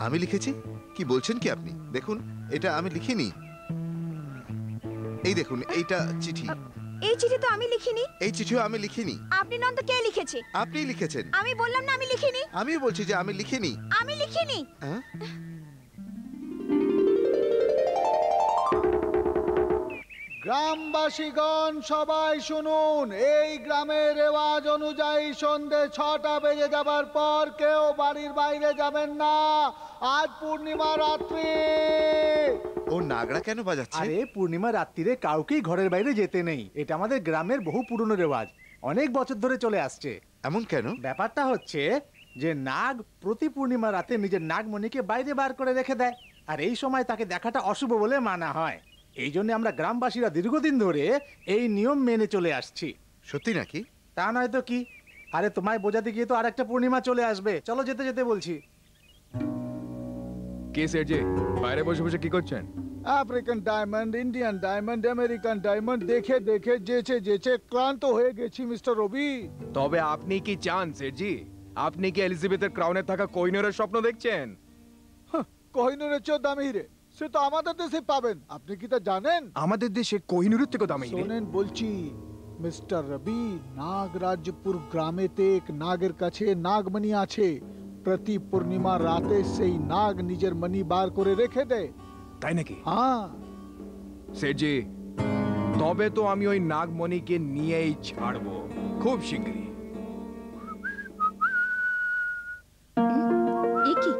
[SPEAKER 5] আমি লিখেছি? কি বলছেন কি আপনি? দেখুন, এটা আমি লিখিনি। এই দেখুন, এইটা চিঠি।
[SPEAKER 3] এই চিঠি তো আমি লিখিনি।
[SPEAKER 5] এই চিঠিও আমি লিখিনি।
[SPEAKER 3] আপনি নন তো কে লিখেছে?
[SPEAKER 5] আপনি লিখেছেন।
[SPEAKER 3] আমি বললাম না আমি লিখিনি।
[SPEAKER 5] আমি বলছি যে আমি লিখিনি।
[SPEAKER 3] আমি লিখিনি।
[SPEAKER 1] গ্রামবাসীগণ সবাই শুনুন, এই গ্রামের রেওয়াজ অনুযায়ী সন্ধে 6টা বেজে যাবার পর কেউ বাড়ির বাইরে যাবেন না। আজ পূর্ণিমা রাত্রি।
[SPEAKER 5] ও নাগড়া কেন বাজাচ্ছে?
[SPEAKER 4] আরে পূর্ণিমা রাত্রিরে কাউকেই ঘরের বাইরে যেতে নেই, এটা আমাদের গ্রামের বহু পুরনো রেওয়াজ, অনেক বছর ধরে চলে আসছে।
[SPEAKER 5] এমন কেন?
[SPEAKER 4] ব্যাপারটা হচ্ছে যে নাগ প্রতি পূর্ণিমা রাতে নিজের নাগমণিকে বাইরে বার করে রেখে দেয়, আর এই সময় তাকে দেখাটা অশুভ বলে মানা হয়। এই জন্য আমরা গ্রামবাসীরা দীর্ঘদিন ধরে এই নিয়ম মেনে চলে আসছি।
[SPEAKER 5] সত্যি নাকি?
[SPEAKER 4] তা নয় তো কি। আরে তোমায় বোঝাতে গিয়ে তো আরেকটা পূর্ণিমা চলে আসবে, চলো যেতে যেতে বলছি।
[SPEAKER 2] কে সেটজি, বাইরে বসে বসে কি করছেন?
[SPEAKER 1] African diamond, Indian diamond, American diamond দেখে দেখে যেচে যেচে ক্লান্ত হয়ে গেছি মিস্টার রবি।
[SPEAKER 2] তবে আপনি কি চান সেটজি? আপনি কি এলিজাবেথের ক্রাউনে থাকা কোহিনূরের স্বপ্ন দেখছেন?
[SPEAKER 1] কোহিনূরের চেয়েও দামি হিরে সে তো আমাদের দেশে পাবেন, আপনি কি তা জানেন?
[SPEAKER 2] আমাদের দেশে কোহিনূরের থেকে দামি হিরে।
[SPEAKER 1] শোনেন বলছি মিস্টার রবি, নাগরাজপুর গ্রামেতে এক নাগের কাছে নাগমণি আছে। প্রতি পূর্ণিমা রাতে সেই নাগ নিজের মণি বার করে রেখে দেয়।
[SPEAKER 2] তাই নাকি?
[SPEAKER 1] হ্যাঁ,
[SPEAKER 2] সেটজি, তবে তো আমি ওই নাগমণিকে নিয়েই ছাড়বো খুব শীঘ্রই।
[SPEAKER 3] এ কি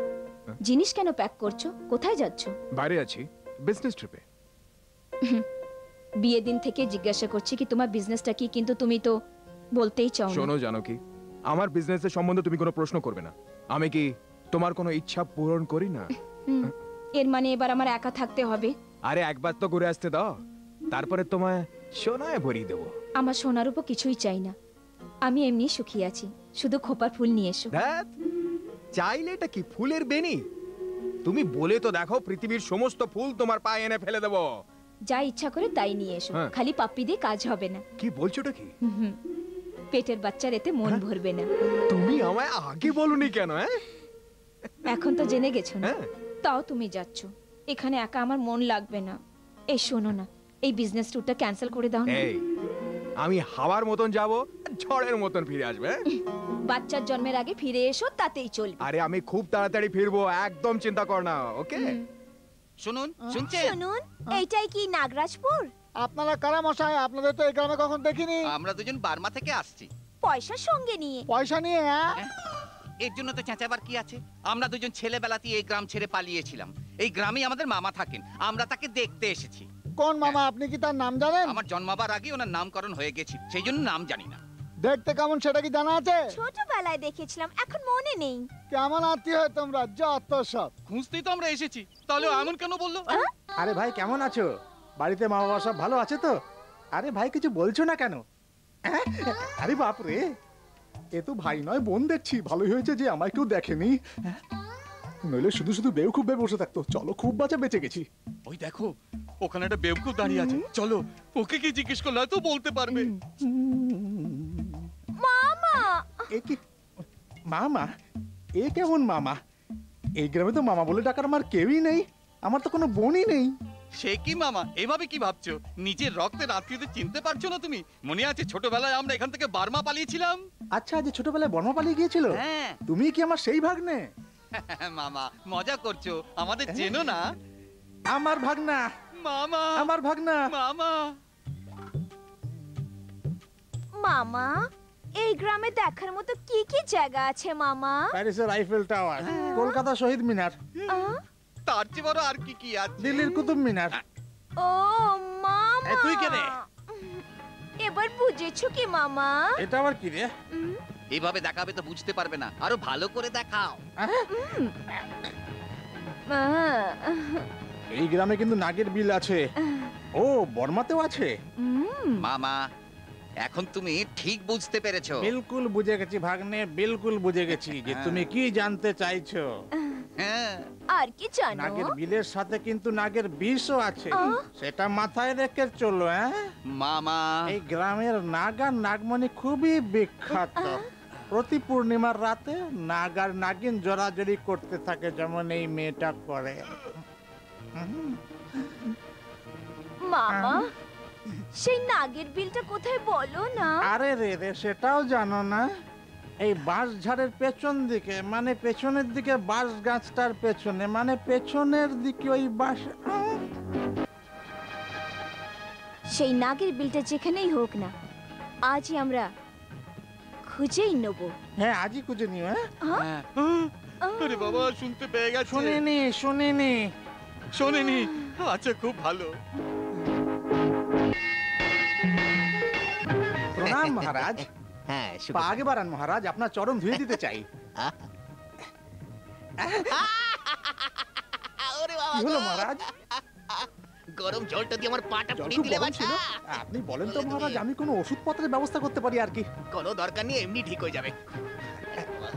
[SPEAKER 3] জিনিস কেন প্যাক করছো? কোথায় যাচ্ছ?
[SPEAKER 2] বাইরে আছি, বিজনেস ট্রিপে।
[SPEAKER 3] বিয়ে দিন থেকে জিজ্ঞাসা করছি কি তোমার বিজনেসটা কি, কিন্তু তুমি তো বলতেই চাও না।
[SPEAKER 2] শোনো জানো কি, আমার বিজনেসের সম্বন্ধে তুমি কোনো প্রশ্ন করবে না। আমি কি তোমার কোনো ইচ্ছা পূরণ করি না?
[SPEAKER 3] হুম, এর মানে এবার আমার একা থাকতে হবে?
[SPEAKER 2] আরে একবার তো ঘুরে আসতে দাও, তারপরে তোমায় সোনায় ভরিয়ে দেবো।
[SPEAKER 3] আমার সোনার উপর কিছুই চাই না, আমি এমনি সুখী আছি। শুধু খোপার ফুল নিয়ে এসো।
[SPEAKER 2] ধ্যাৎ, চাইলে এটা কি ফুলের বেনি? তুমি বলে তো দেখো, পৃথিবীর সমস্ত ফুল তোমার পায়ে এনে ফেলে দেবো।
[SPEAKER 3] যা ইচ্ছা করে তাই নিয়ে এসো,
[SPEAKER 2] হ্যাঁ।
[SPEAKER 3] খালি পাপ্পি দিয়ে কাজ হবে না।
[SPEAKER 2] কি বলছোটা কি?
[SPEAKER 3] হুম, পেটের বাচ্চার এতে মন ভরবে না।
[SPEAKER 2] তুমি আমায় আগে বলনি কেন?
[SPEAKER 3] এখন তো জেনে গেছো না?
[SPEAKER 2] হ্যাঁ।
[SPEAKER 3] তাও তুমি যাচ্ছ, এখানে একা আমার মন লাগবে না। এই শোনো না, এই বিজনেস ট্যুরটা ক্যান্সেল করে দাও না।
[SPEAKER 2] এই, আমি হাওয়ার মতন যাব, ঝড়ের মতন ফিরে আসবে।
[SPEAKER 3] বাচ্চার জন্মের আগে ফিরে এসো, তাতেই চলবে।
[SPEAKER 2] আরে আমি খুব তাড়াতাড়ি ফিরবো, একদম চিন্তা কর না। ওকে?
[SPEAKER 7] শুনুন, শুনছেন?
[SPEAKER 6] শুনুন, এইটাই কি নাগরাজপুর?
[SPEAKER 1] আপনারা কারা মশাই? আপনাদের তো এই গ্রামে কখন দেখিনি।
[SPEAKER 7] আমরা দুজন বার্মা থেকে আসছি।
[SPEAKER 6] পয়সা সঙ্গে নিয়ে।
[SPEAKER 1] পয়সা নিয়ে? হ্যাঁ,
[SPEAKER 7] এর জন্য তো চেঁচাবার কি আছে? আমরা দুজন ছেলেবেলাতেই এই গ্রাম ছেড়ে পালিয়েছিলাম। এই গ্রামেই আমাদের মামা থাকেন, আমরা তাকে দেখতে এসেছি।
[SPEAKER 1] কোন মামা? আপনি কি তার নাম জানেন?
[SPEAKER 7] আমার জন্মাবার আগে ওনার নামকরণ হয়ে গেছে, সেই জন্য নাম জানি না।
[SPEAKER 1] দেখতে কেমন সেটা কি জানা আছে?
[SPEAKER 6] ছোটবেলায় দেখেছিলাম, এখন মনে নেই।
[SPEAKER 1] কেমন আত্মীয় হয় তোমরা? যত সব।
[SPEAKER 7] খুঁজতেই তো আমরা এসেছি, তাহলে এমন কেন বললো?
[SPEAKER 4] আরে ভাই কেমন আছো? বাড়িতে মা বাবা সব ভালো আছে তো? আরে ভাই কিছু বলছো না কেন? আরে বাপরে, এ তো ভাই নয় বোন দেখছি। ভালোই হয়েছে যে আমায় কেউ দেখেনি, নইলে শুধু শুধু বেউকুব ভেবে বসে থাকতো। চলো, খুব বাঁচা বেঁচে গেছি।
[SPEAKER 7] ওই দেখো, ওখানে একটা বেবকুব দাঁড়িয়ে আছে, চলো ওকে কি জিজ্ঞেস করলে তো বলতে পারবে।
[SPEAKER 6] মামা,
[SPEAKER 4] এ কি মামা? এ কেমন মামা? এই গ্রামে তো মামা বলে ডাকার আমার কেউই নেই, আমার তো কোনো বোনই নেই।
[SPEAKER 7] সে কি মামা, এভাবে কি ভাবছো? নিজের রক্তের আত্মীয়দের চিনতে পারছো না তুমি? মনে আছে ছোটবেলায় আমরা এখান থেকে বার্মা পালিয়েছিলাম?
[SPEAKER 4] আচ্ছা, যে ছোটবেলায় বর্মা পালিয়ে গিয়েছিল,
[SPEAKER 7] হ্যাঁ।
[SPEAKER 4] তুমি কি আমার সেই ভাগ্নে?
[SPEAKER 7] মামা মজা করছো, আমাদের চেনো না?
[SPEAKER 4] আমার ভাগনা,
[SPEAKER 7] মামা,
[SPEAKER 4] আমার ভাগনা।
[SPEAKER 7] মামা।
[SPEAKER 6] মামা, এই গ্রামে দেখার মতো কি কি জায়গা আছে মামা?
[SPEAKER 4] প্যারিসের আইফেল টাওয়ার, কলকাতা শহীদ মিনার,
[SPEAKER 6] আহ,
[SPEAKER 7] তার চেয়ে বড় আর কি কি আছে?
[SPEAKER 4] দিল্লির কুতুব মিনার।
[SPEAKER 6] ও মামা,
[SPEAKER 4] তুই কে রে?
[SPEAKER 6] এবার বুঝেছো কি মামা?
[SPEAKER 4] এটা আবার কি রে?
[SPEAKER 7] এইভাবে দেখাবে তো বুঝতে পারবে না, আরো ভালো করে দেখাও।
[SPEAKER 4] এই গ্রামে কিন্তু নাগের বিল আছে। ও, বর্মাতেও আছে।
[SPEAKER 7] মামা, এখন তুমি ঠিক বুঝতে পেরেছো।
[SPEAKER 4] বিলকুল বুঝে গেছি ভাগ্নে, বিলকুল বুঝে গেছি যে তুমি কি জানতে চাইছো।
[SPEAKER 7] হ্যাঁ,
[SPEAKER 6] আর কি জানো?
[SPEAKER 4] নাগের বিলের সাথে কিন্তু নাগের বিষও আছে, সেটা মাথায় রেখে চলো।
[SPEAKER 7] মামা।
[SPEAKER 4] এই গ্রামের নাগ আর নাগমণি খুবই বিখ্যাত। প্রতি পূর্ণিমার রাতে নাগ আর নাগিন জোরাজোরি করতে থাকে, যেমন এই মেয়েটা করে।
[SPEAKER 6] মামা, সেই নাগের বিলটা কোথায় বলো না?
[SPEAKER 4] আরে রে রে, সেটাও জানো না? এই বাঁশ ঝাড়ের পেছন দিকে, মানে পেছনের দিকে বাঁশ গাছটার পেছনে, মানে পেছনের দিকে ওই বাঁশ।
[SPEAKER 3] সেই নাগের বিলটা যেখানেই হোক না, আজই আমরা খুঁজেই নেব।
[SPEAKER 4] হ্যাঁ, আজই খুঁজে নিও। হ্যাঁ,
[SPEAKER 7] আরে বাবা, শুনতে পেয়ে গেছে।
[SPEAKER 4] শোনেনি।
[SPEAKER 7] শোনেনি? আচ্ছা, খুব ভালো।
[SPEAKER 4] প্রণাম মহারাজ।
[SPEAKER 7] হ্যাঁ,
[SPEAKER 4] পা আগে বাড়ান মহারাজ, আপনার চরণ ধুয়ে দিতে চাই।
[SPEAKER 7] ওরে বাবা,
[SPEAKER 4] কি হলো মহারাজ?
[SPEAKER 7] গরম জলটা দিয়ে আমার পাটা
[SPEAKER 4] জল
[SPEAKER 7] পুড়িয়ে
[SPEAKER 4] খুব
[SPEAKER 7] দিলে
[SPEAKER 4] গরম
[SPEAKER 7] বাছা।
[SPEAKER 4] ছিল। আপনি বলেন তো মহারাজ, আমি কোনো ওষুধপত্রের ব্যবস্থা করতে পারি আর কি?
[SPEAKER 7] কোনো দরকার নেই, এমনি ঠিক হয়ে যাবে।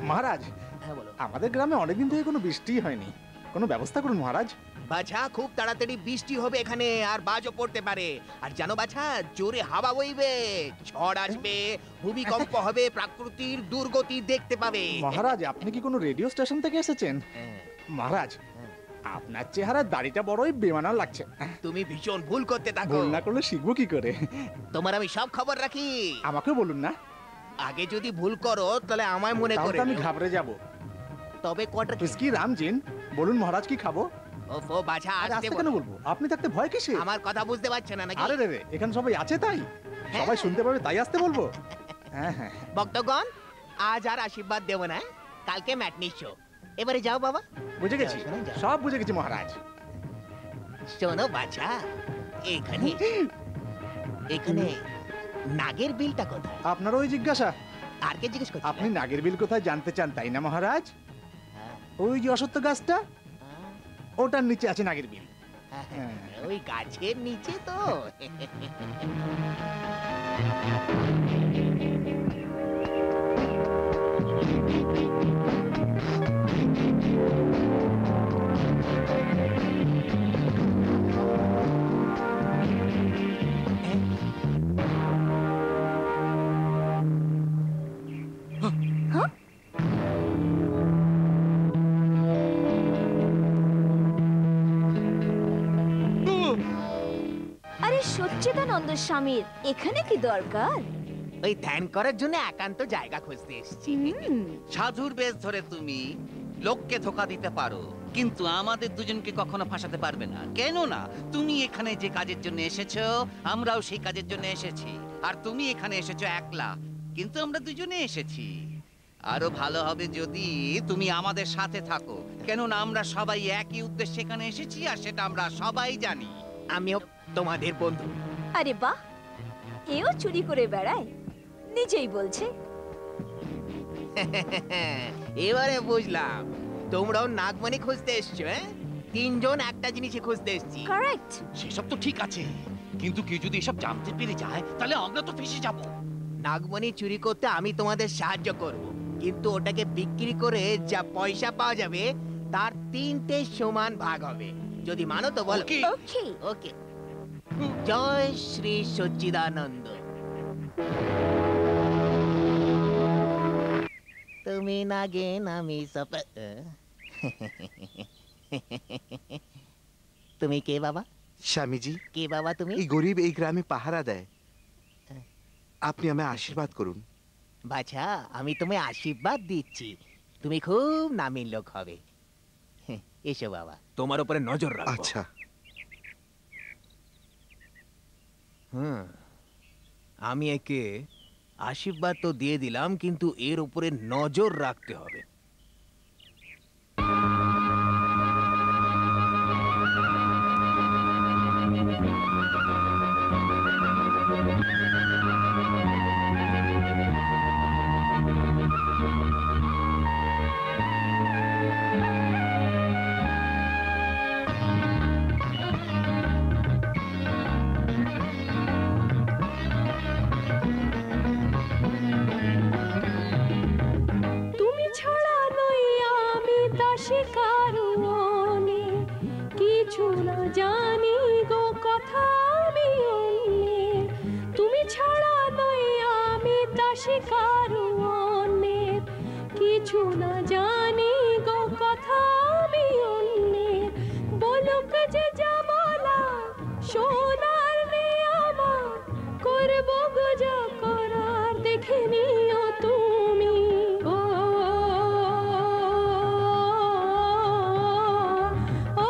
[SPEAKER 4] মহারাজ,
[SPEAKER 7] হ্যাঁ, বলো।
[SPEAKER 4] আমাদের গ্রামে অনেকদিন থেকে কোনো বৃষ্টি হয়নি, কোনো ব্যবস্থা করুন মহারাজ।
[SPEAKER 8] বাছা, খুব তাড়াতাড়ি বৃষ্টি হবে এখানে, আর বাজও পড়তে পারে। আর জানো বাছা, জোরে হাওয়া বইবে, ঝড় আসবে, ভূমিকম্প হবে, প্রাকৃতির দুর্গতি দেখতে পাবে।
[SPEAKER 4] মহারাজ, আপনি কি কোনো রেডিও স্টেশন থেকে এসেছেন? মহারাজ, আপনার চেহারা দাড়িটা বড়ই বেমানান লাগছে।
[SPEAKER 8] তুমি ভীষণ ভুল করতে থাকো।
[SPEAKER 4] ভুল না করলে শিখবো কি করে?
[SPEAKER 8] তোমার আমি সব খবর রাখি।
[SPEAKER 4] আমাকেও বলুন না।
[SPEAKER 8] আগে যদি ভুল করো তাহলে আমায় মনে
[SPEAKER 4] তাহলে
[SPEAKER 8] করে
[SPEAKER 4] তো আমি
[SPEAKER 8] নিও।
[SPEAKER 4] ঘাবড়ে যাব।
[SPEAKER 8] তবে কটা
[SPEAKER 4] হুইস্কি রামজিন, বলুন মহারাজ কি খাবো?
[SPEAKER 8] ওফো বাছা,
[SPEAKER 4] আরে
[SPEAKER 8] আসতে
[SPEAKER 4] আস্তে কেন
[SPEAKER 8] বলো।
[SPEAKER 4] বলবো? আপনি থাকতে ভয় কিসে?
[SPEAKER 8] আমার কথা বুঝতে পারছো না নাকি?
[SPEAKER 4] আরে রে রে, এখানে সবাই আছে তাই সবাই শুনতে পাবে, তাই আসতে বলবো। হ্যাঁ হ্যাঁ,
[SPEAKER 8] ভক্তগণ, আজ আর আশীর্বাদ দেব না, কালকে ম্যাটনি শো। এবারে যাও বাবা।
[SPEAKER 4] বুঝে গেছি,
[SPEAKER 8] যাও।
[SPEAKER 4] সব বুঝে গেছি মহারাজ।
[SPEAKER 8] শোনো বাছা, এখানে এখানে নাগের বিলটা কোথায়?
[SPEAKER 4] আপনার ওই জিজ্ঞাসা,
[SPEAKER 8] আর কে জিজ্ঞেস করছে?
[SPEAKER 4] আপনি নাগের বিল কোথায় জানতে চান তাই না মহারাজ? ওই যে অসত্য গাছটা, ওটার নিচে আছে নাগের বিল।
[SPEAKER 8] ওই গাছের নিচে তো।
[SPEAKER 3] আরে সচ্চিদানন্দ স্বামীর এখানে কি দরকার?
[SPEAKER 8] ওই ধ্যান করার জন্য একান্ত জায়গা খুঁজতে এসেছি।
[SPEAKER 7] সাধুর বেশ ধরে তুমি লোককে ধোকা দিতে পারো, কিন্তু আমাদের দুজনকে কখনো ফাঁসাতে পারবে না। কেন না, তুমি এখানে যে কাজের জন্য এসেছো, আমরাও সেই কাজের জন্য এসেছি। আর তুমি এখানে এসেছো একলা, কিন্তু আমরা দুজনে এসেছি। আরো ভালো হবে যদি তুমি আমাদের সাথে থাকো, কেননা আমরা সবাই একই উদ্দেশ্যে এখানে এসেছি, আর সেটা আমরা সবাই জানি।
[SPEAKER 8] আমিও তোমাদের বন্ধু।
[SPEAKER 3] আরে বাহ, এও চুরি করে বেড়ায়, নিজেই বলছে।
[SPEAKER 8] এবারে বুঝলাম, তোমরাও নাগমণি খুঁজতে এসছো। তিনজন একটা জিনিসই খুঁজতে এসছি।
[SPEAKER 3] কারেক্ট।
[SPEAKER 7] সেসব তো ঠিক আছে, কিন্তু কেউ যদি এসব জানতে পেরে যায় তাহলে আমরা তো ফেঁসে যাব।
[SPEAKER 8] নাগমণি চুরি করতে আমি তোমাদের সাহায্য করব, কিন্তু ওটাকে বিক্রি করে যা পয়সা পাওয়া যাবে তার 3টে সমান ভাগ হবে। যদি মানো তো বলো।
[SPEAKER 7] Okay.
[SPEAKER 3] ওকে।
[SPEAKER 8] ওকে। জয় শ্রী সচ্চিদানন্দ। তুমি নাগেন, আমি তুমি কে বাবা?
[SPEAKER 5] স্বামীজি,
[SPEAKER 8] কে বাবা তুমি?
[SPEAKER 5] এই গরিব এই গ্রামে পাহারা দেয়, আপনি আমায় আশীর্বাদ করুন।
[SPEAKER 8] বাছা, আমি তোমায় আশীর্বাদ দিচ্ছি, তুমি খুব নামী লোক হবে। এসো বাবা।
[SPEAKER 2] তোমার উপরে নজর রাখবো।
[SPEAKER 5] আচ্ছা,
[SPEAKER 8] আমি একে আশীর্বাদ তো দিয়ে দিলাম, কিন্তু এর উপরে নজর রাখতে হবে।
[SPEAKER 9] তুমি ছাড়া নই আমি দাসী কারণে, কিছু না জানি গো কথা আমি অন্যের। তুমি ছাড়া নই আমি দাসী কারণে, কিছু না জানি গো কথা আমি অন্যের। বলুক যে যা বলা শোনার নেই আমার, করবো গো যা করার দেখে নিও তুমি। ও ও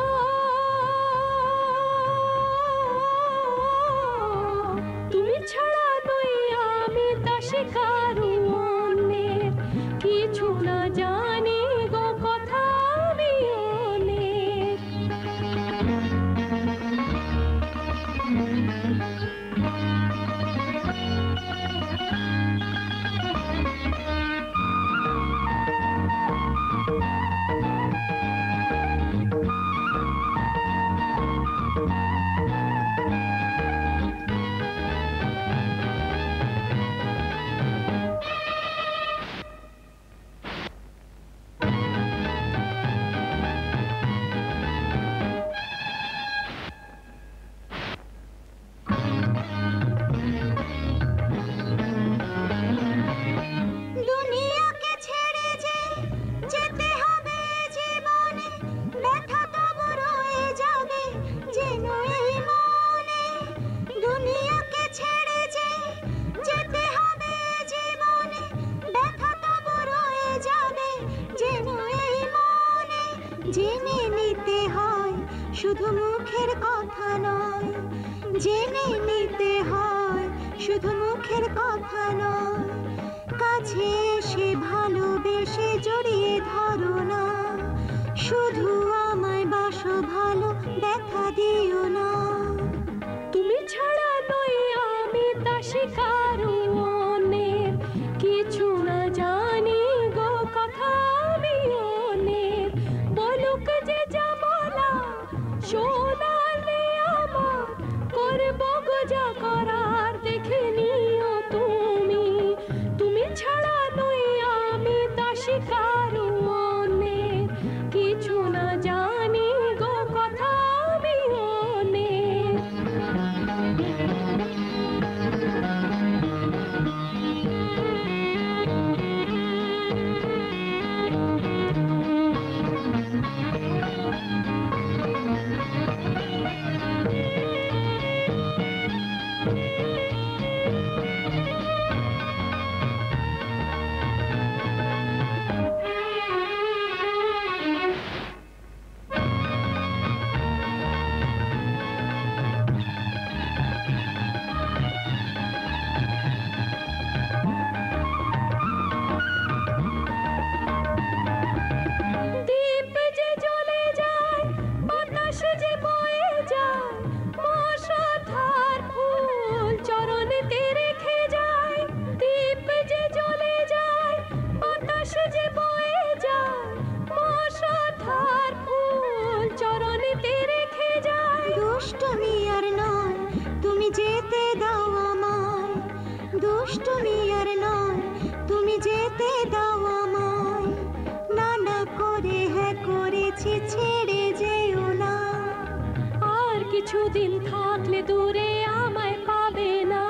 [SPEAKER 9] না জানি গো কথা আমি অনেক।
[SPEAKER 6] দুনিয়াকে ছেড়ে যে যেতে হবে জীবনে, ব্যথা তবু রয়ে যাবে যেন এই মনে। দুনিয়াকে ছেড়ে যে যেতে হবে জীবনে, ব্যথা তবু রয়ে যাবে যেন এই মনে। জেনে নিতে হয় শুধু মুখের কথা নয়, জেনে নিতে হয় শুধু মুখের কথা নয়। কাছে এসে ভালোবেসে জড়িয়ে ধরো না, শুধু আমায় বাসো ভালো, ব্যথা দিও না।
[SPEAKER 9] তুমি ছাড়া নই আমি দাসী কারো অনেক, কিছু না জানি গো কথা আমি অনেক। বলুক যে যা বলা শোনার নেই আমার, করবো গো যা করার দেখে নিও তুমি। তুমি ছাড়া নই আমি দাসী কারো অনেক, কিছু না জানি গো কথা আমি অনেক। দীপ যে জ্বলে যায়, বাতাস যে বয়ে যায়, মশাধার ফুল চরণেতে রেখে যায়। দীপ যে জ্বলে যায়, বাতাস যে বয়ে যায়, মশাধার ফুল চরণেতে রেখে যায়।
[SPEAKER 6] দুষ্টুমি আর নয় তুমি যেতে দাও আমায়, দুষ্টুমি আর নয় তুমি যেতে দাও আমায়। নানা করে হ্যাঁ করেছি ছেড়ে যেও না।
[SPEAKER 9] আর কিছুদিন থাকলে দূরে আমায় পাবে না।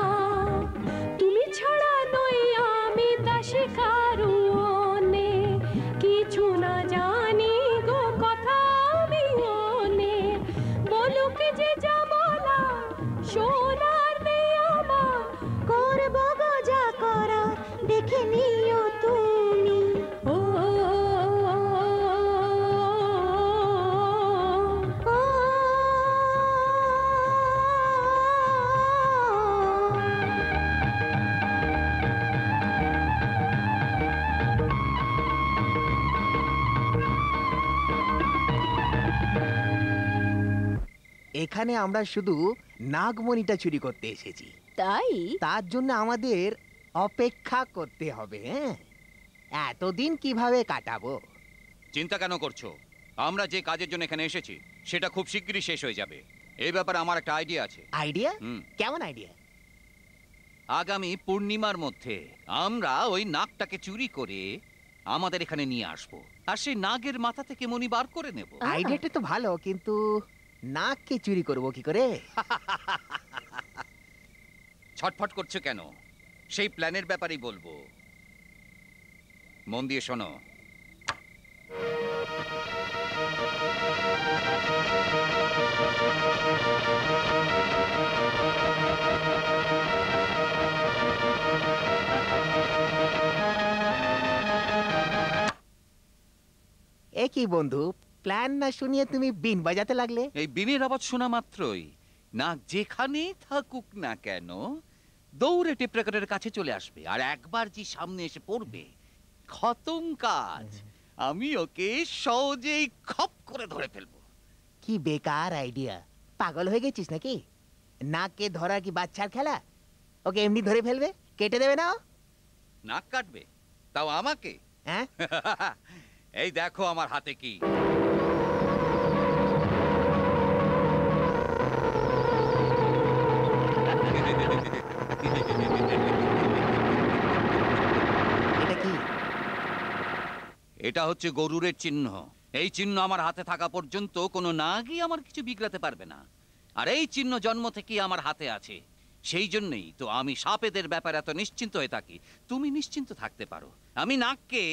[SPEAKER 9] তুমি ছাড়া নই আমি দাসী কারো অনেক, কিছু না জানি গো কথা আমি অনেক। বলুক যে যা বলা শোনার নেই আমার,
[SPEAKER 6] করবো গো যা করার দেখে নিও তুমি।
[SPEAKER 9] ও
[SPEAKER 8] এখানে আমরা শুধু নাগমণিটা চুরি করতে এসেছি,
[SPEAKER 3] তাই
[SPEAKER 8] তার জন্য আমাদের অপেক্ষা করতে হবে। হ্যাঁ, এতদিন কিভাবে কাটাবো?
[SPEAKER 7] চিন্তা কেন করছো? আমরা যে কাজের জন্য এখানে এসেছি সেটা খুব শিগগিরই শেষ হয়ে যাবে। এই ব্যাপারে আমার একটা আইডিয়া আছে।
[SPEAKER 8] আইডিয়া?
[SPEAKER 7] হুম।
[SPEAKER 8] কেমন আইডিয়া?
[SPEAKER 7] আগামী পূর্ণিমার মধ্যে আমরা ওই নাগটাকে চুরি করে আমাদের এখানে নিয়ে আসবো, আর সেই নাগের মাথা থেকে মণি বার করে নেব।
[SPEAKER 8] আইডিয়াটা তো ভালো, কিন্তু নাগকে চুরি করবো কি করে?
[SPEAKER 7] ছটফট করছো কেন? সেই প্ল্যানের ব্যাপারেই বলবো, মন দিয়ে শোনো।
[SPEAKER 8] এ কি বন্ধু, প্ল্যান না শুনিয়ে তুমি বিন বাজাতে লাগলে?
[SPEAKER 7] এই বিনের আওয়াজ শোনা মাত্রই নাগ যেখানে থাকুক না কেন দৌড়ে টেপ রেকর্ডের কাছে চলে আসবে, আর একবার যে সামনে এসে পড়বে খতম কাজ। আমি ওকে সহজেই খপ করে ধরে ফেলবো।
[SPEAKER 8] কি বেকার আইডিয়া, পাগল হয়ে গেছিস নাকি? নাককে ধরা কি বাচ্চার খেলা? ওকে এমনি ধরে ফেলবে, কেটে দেবে না ও?
[SPEAKER 7] নাক কাটবে, তাও আমাকে?
[SPEAKER 8] হ্যাঁ
[SPEAKER 7] এই দেখো আমার হাতে কি।
[SPEAKER 8] এটা কি?
[SPEAKER 7] এটা হচ্ছে গরুরের চিহ্ন। এই চিহ্ন আমার হাতে থাকা পর্যন্ত কোনো নাগই আমার কিছু বিগড়াতে পারবে না। আর এই চিহ্ন জন্ম থেকেই আমার হাতে আছে। সেই জন্যই তো আমি সাপেদের ব্যাপারে এত নিশ্চিন্ত হয়ে থাকি। তুমি নিশ্চিন্ত থাকতে পারো, আমি নাগকে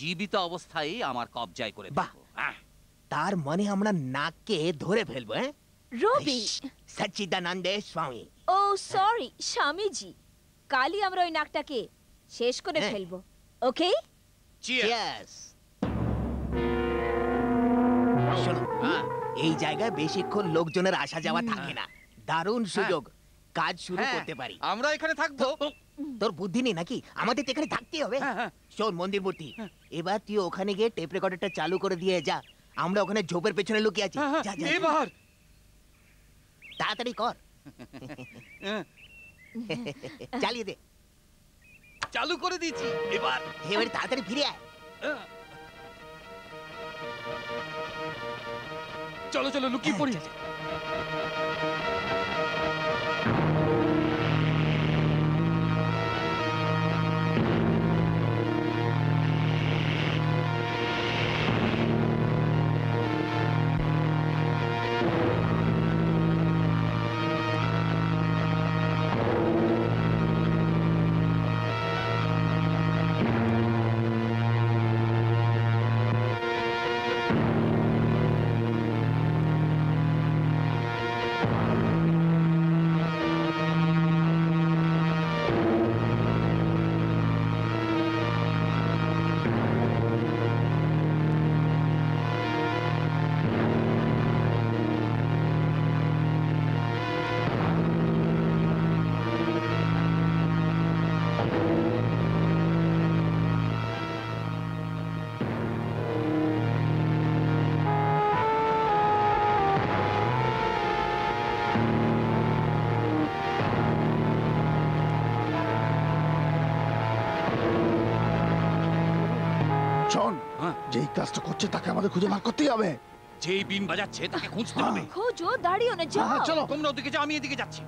[SPEAKER 7] জীবিত অবস্থায় আমার কবজায় করে
[SPEAKER 8] বাহ।
[SPEAKER 7] দেবো।
[SPEAKER 8] তার মানে আমরা নাককে ধরে ফেলবো? হ্যাঁ
[SPEAKER 3] রবি,
[SPEAKER 8] সচ্চিদানন্দে স্বামী।
[SPEAKER 3] ও সরি স্বামীজি, কালই আমরা ওই নাকটাকে শেষ করে
[SPEAKER 8] হ্যাঁ।
[SPEAKER 3] ফেলবো। ওকে?
[SPEAKER 8] Cheers! শোনো, এই জায়গায় বেশিক্ষণ লোকজনের আসা যাওয়া থাকে না। দারুণ সুযোগ, কাজ শুরু
[SPEAKER 7] হ্যাঁ,
[SPEAKER 8] করতে পারি।
[SPEAKER 7] আমরা এখানে থাকবো।
[SPEAKER 8] তোর বুদ্ধি নেই নাকি? আমাদের তো এখানে থাকতেই হবে।
[SPEAKER 7] হ্যাঁ, হ্যাঁ।
[SPEAKER 8] শোন মন্দির মূর্তি, এবার তুই ওখানে গিয়ে টেপ রেকর্ডারটা চালু করে দিয়ে যা। আমরা ওখানে ঝোপের পেছনে লুকিয়ে আছি। যা, যা, যা।
[SPEAKER 7] এবার
[SPEAKER 8] তাড়াতাড়ি কর। চালিয়ে দে।
[SPEAKER 7] চালু করে দিয়েছি। এবার
[SPEAKER 8] এবারে তাড়াতাড়ি ফিরে আয়।
[SPEAKER 7] চলো চলো লুকিয়ে পড়ি।
[SPEAKER 1] শোন, যেই কাজটা করছে তাকে আমাদের খুঁজে বার করতেই হবে।
[SPEAKER 7] যেই বিন বাজাচ্ছে তাকে খুঁজতে হবে।
[SPEAKER 3] খোঁজো, দাঁড়িও না, যাও।
[SPEAKER 1] চলো।
[SPEAKER 7] তোমরা ওদিকে যাও, আমি এদিকে যাচ্ছি।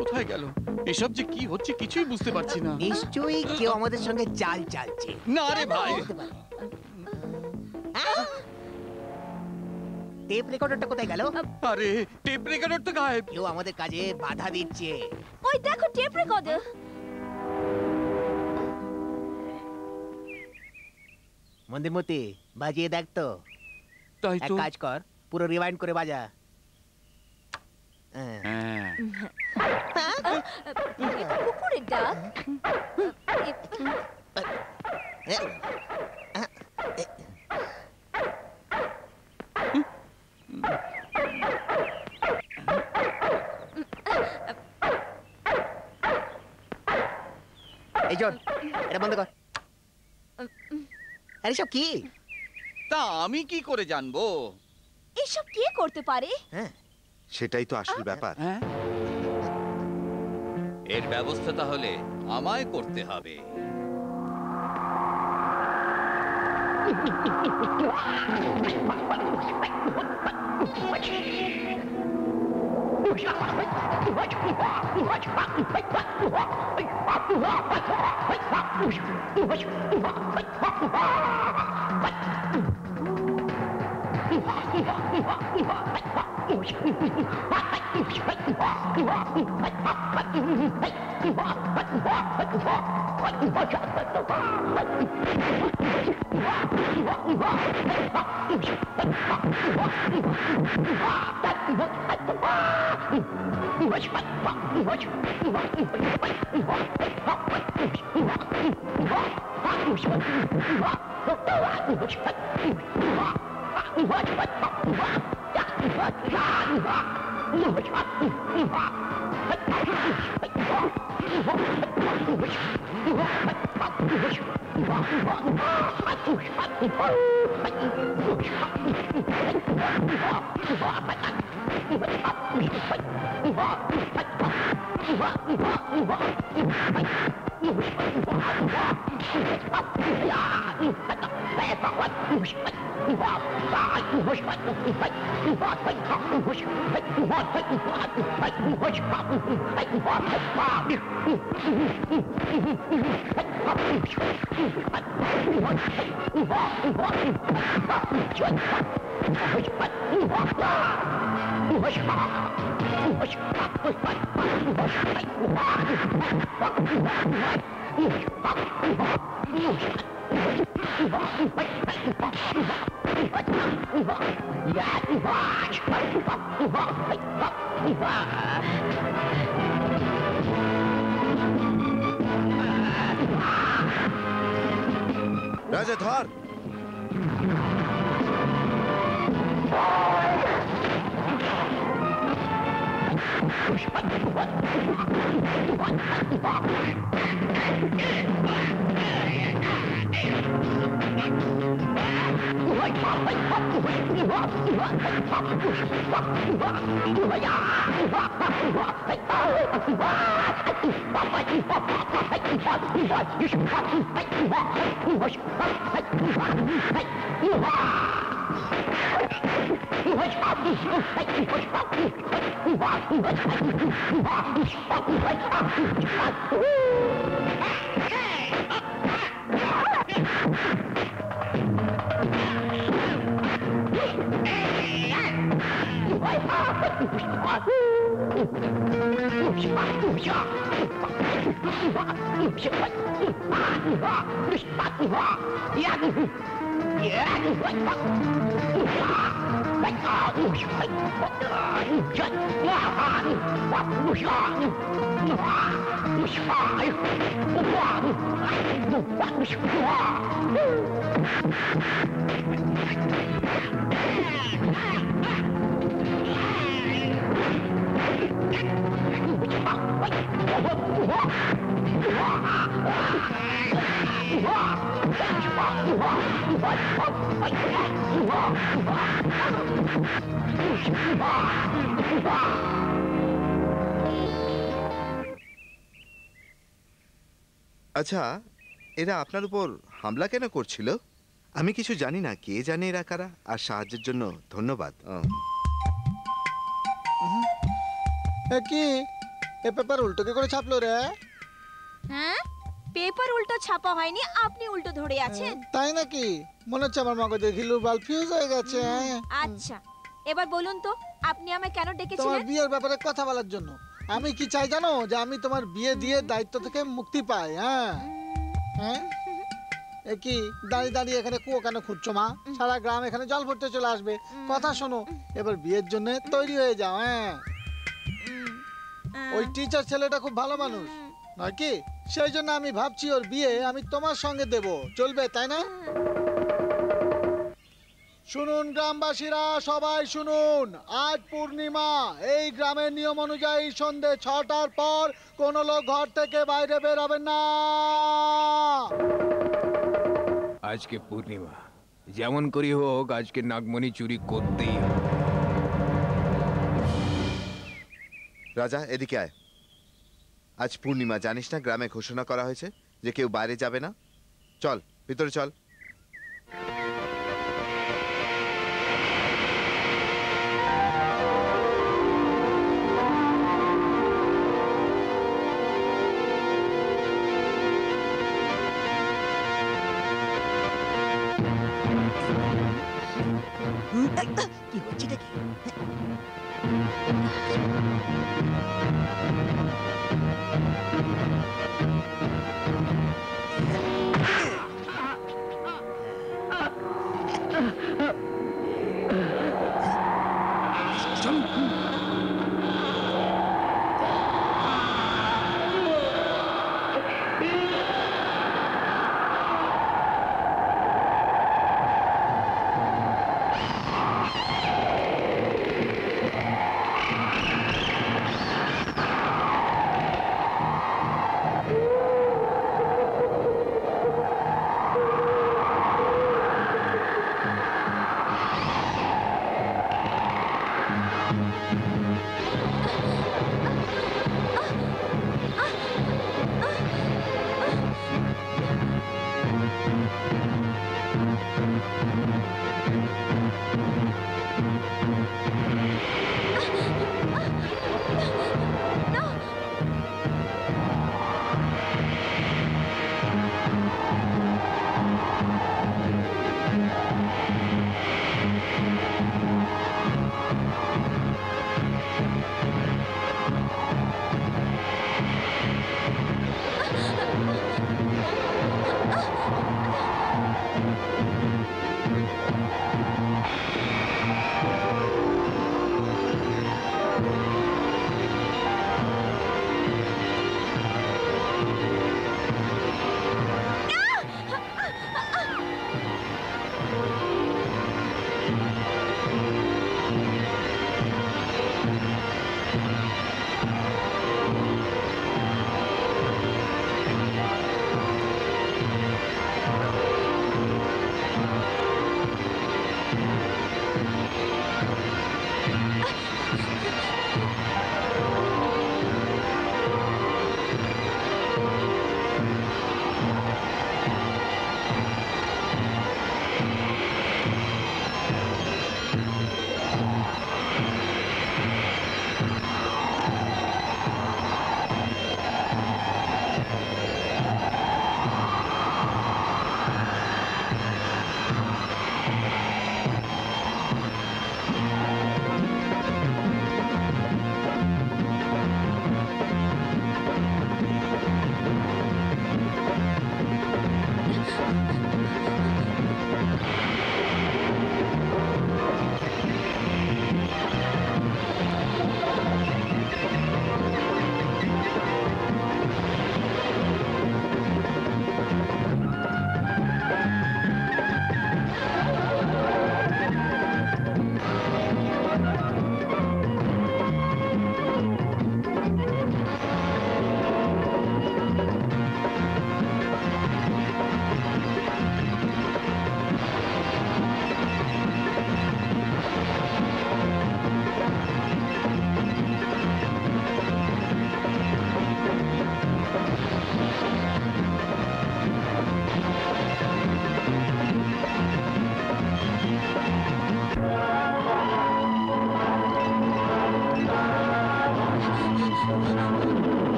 [SPEAKER 10] কোথায় গেল? এসব যে কি হচ্ছে কিছুই বুঝতে পারছি না।
[SPEAKER 8] নিশ্চয়ই কেউ আমাদের সঙ্গে চাল চালছে।
[SPEAKER 10] না রে ভাই,
[SPEAKER 8] টেপ রেকর্ডারটা কোথায় গেল?
[SPEAKER 10] আরে টেপ রেকর্ডার তো গায়েব।
[SPEAKER 8] কেউ আমাদের কাজে বাধা দিচ্ছে।
[SPEAKER 3] ওই দেখো টেপ রেকর্ডার।
[SPEAKER 8] মন্দিরমতি, বাজিয়ে দেখ তো।
[SPEAKER 10] তাই
[SPEAKER 8] এক
[SPEAKER 10] তো।
[SPEAKER 8] কাজ কর, পুরো রিওয়াইন্ড করে বাজা। হ্যাঁ।
[SPEAKER 10] হ্যাঁ।
[SPEAKER 3] এটা কুকুরের ডাক।
[SPEAKER 8] এই জন, এটা বন্ধ কর। আরে সব কি?
[SPEAKER 10] তা আমি কি করে জানবো?
[SPEAKER 3] এসব কে করতে পারে?
[SPEAKER 8] হ্যাঁ,
[SPEAKER 5] সেটাই তো আসল ব্যাপার।
[SPEAKER 10] হ্যাঁ,
[SPEAKER 7] এর ব্যবস্থা তাহলে আমায় করতে হবে।
[SPEAKER 5] রাজা ধর। আচ্ছা, এরা আপনার উপর হামলা কেন করছিল? আমি কিছু জানি না, কে জানে এরা কারা। আর সাহায্যের জন্য ধন্যবাদ।
[SPEAKER 1] এ কি এ পেপার উল্টো কি করে ছাপলো রে?
[SPEAKER 3] হ্যাঁ, পেপার উল্টো ছাপা হয়নি, আপনি উল্টো ধরে আছেন।
[SPEAKER 1] তাই নাকি? মনে হচ্ছে আমার মগজে ঘিলু বাল ফিউজ হয়ে গেছে।
[SPEAKER 3] আচ্ছা, এবার বলুন তো আপনি আমায় কেন
[SPEAKER 1] তোমার
[SPEAKER 3] ডেকেছিলেন?
[SPEAKER 1] বিয়ের ব্যাপারে কথা বলার জন্য। আমি কি চাই জানো? যে আমি তোমার বিয়ে দিয়ে দায়িত্ব থেকে মুক্তি পাই। হ্যাঁ হ্যাঁ, এ কি দাঁড়িয়ে দাঁড়িয়ে এখানে কুয়ো কেন খুঁজছো মা? সারা গ্রাম এখানে জল ভরতে চলে আসবে। কথা শোনো, এবার বিয়ের জন্য তৈরি হয়ে যাও। হ্যাঁ, ওই টিচার ছেলেটা খুব ভালো মানুষ নয় কি? সেই জন্য আমি ভাবছি ওর বিয়ে আমি তোমার সঙ্গে দেব। চলবে তাই না? শুনুন গ্রামবাসীরা, সবাই শুনুন, আজ পূর্ণিমা। এই গ্রামের নিয়ম অনুযায়ী সন্ধে 6টার পর কোনো লোক ঘর থেকে বাইরে বের হবেন না।
[SPEAKER 2] আজকে পূর্ণিমা, যেমন করি হোক আজকে নাগমণি চুরি করতেই হবে।
[SPEAKER 5] রাজা এদিকে আয়। আজ পূর্ণিমা, জানিস না গ্রামে ঘোষণা করা হয়েছে যে কেউ বাইরে যাবে না। চল ভিতরে চল।
[SPEAKER 8] কি হচ্ছে এটা কি?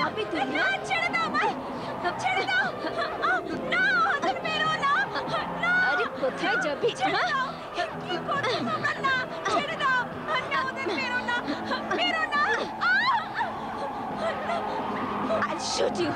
[SPEAKER 3] যাবি তুই না? ছেড়ে দাও আমায়, ছেড়ে দাও। না, ওদের মেরো না। আরে কোথায় যাবি? ছেড়ে দাও। কি করছো তোমরা? না, ছেড়ে দাও। না, ওদের মেরো না, মেরো না। I'll shoot you.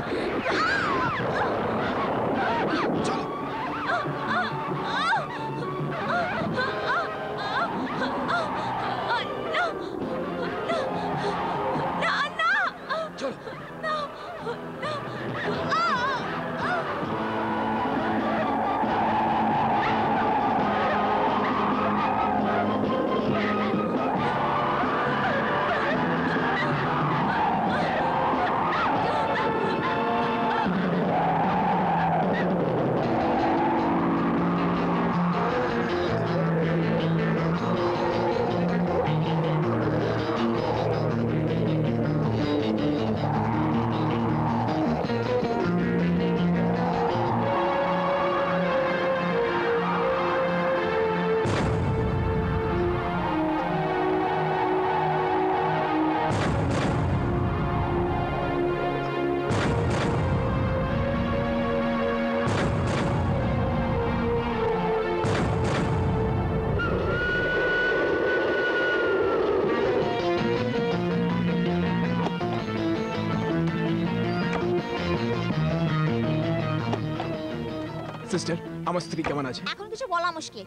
[SPEAKER 2] সিস্টার, আমার স্ত্রী কেমন আছে?
[SPEAKER 6] এখন কিছু বলা মুশকিল।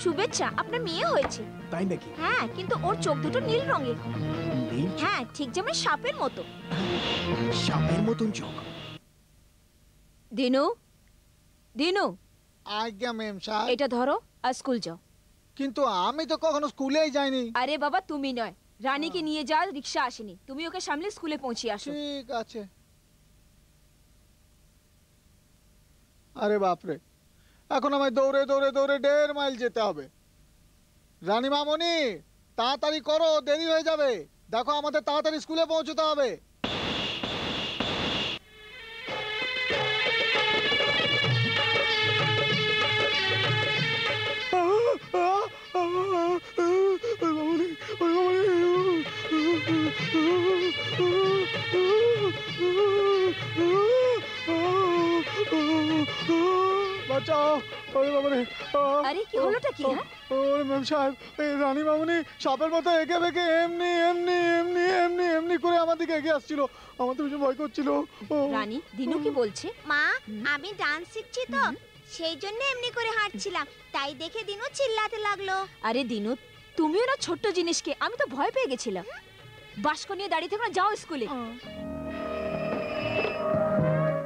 [SPEAKER 3] শুভেচ্ছা, আপনার মেয়ে হয়েছে।
[SPEAKER 2] তাই নাকি?
[SPEAKER 3] হ্যাঁ, কিন্তু ওর চোখ দুটো নীল রঙের।
[SPEAKER 2] নীল?
[SPEAKER 3] হ্যাঁ, ঠিক যেমন সাপের মতো।
[SPEAKER 2] সাপের মতন চোখ?
[SPEAKER 3] দিনু, দিনু,
[SPEAKER 1] আজ্ঞা ম্যাম সাহেব।
[SPEAKER 3] এটা ধরো আর স্কুল যাও।
[SPEAKER 1] কিন্তু আমি তো কখনো স্কুলেই যাইনি।
[SPEAKER 3] আরে বাবা, তুমি নয়, রানীকে নিয়ে যাও, রিক্সা আসেনি। তুমি ওকে সামলে স্কুলে পৌঁছে আসো।
[SPEAKER 1] ঠিক আছে। আরে বাপরে, এখন আমায় দৌড়ে দৌড়ে দৌড়ে 1.5 মাইল যেতে হবে। রানী মামনি, তাড়াতাড়ি করো, দেরি হয়ে যাবে। দেখো, আমাদের তাড়াতাড়ি স্কুলে পৌঁছতে হবে। বাঁচাও, ওরে বাবা রে।
[SPEAKER 3] আরে কি হলোটা কি? হ্যাঁ,
[SPEAKER 1] ওরে ম্যাম সাহেব, এই রানী মামুনি সাপের মতো এঁকে বেঁকে এমনি এমনি এমনি এমনি এমনি করে আমার দিকে এগিয়ে আসছিল। আমার তো ভীষণ ভয় করছিল।
[SPEAKER 3] রানী, দিনু কি বলছে?
[SPEAKER 6] মা, আমি ডান্স শিখছি তো, সেই জন্য এমনি করে হাঁটছিলাম, তাই দেখে দিনু চিল্লাতে লাগলো।
[SPEAKER 3] আরে দিনু, তুমিও না ছোট্ট জিনিসকে, আমি তো ভয় পেয়ে গেছিলাম। বাস্ক নিয়ে দাঁড়িয়ে থেকো না, যাও স্কুলে।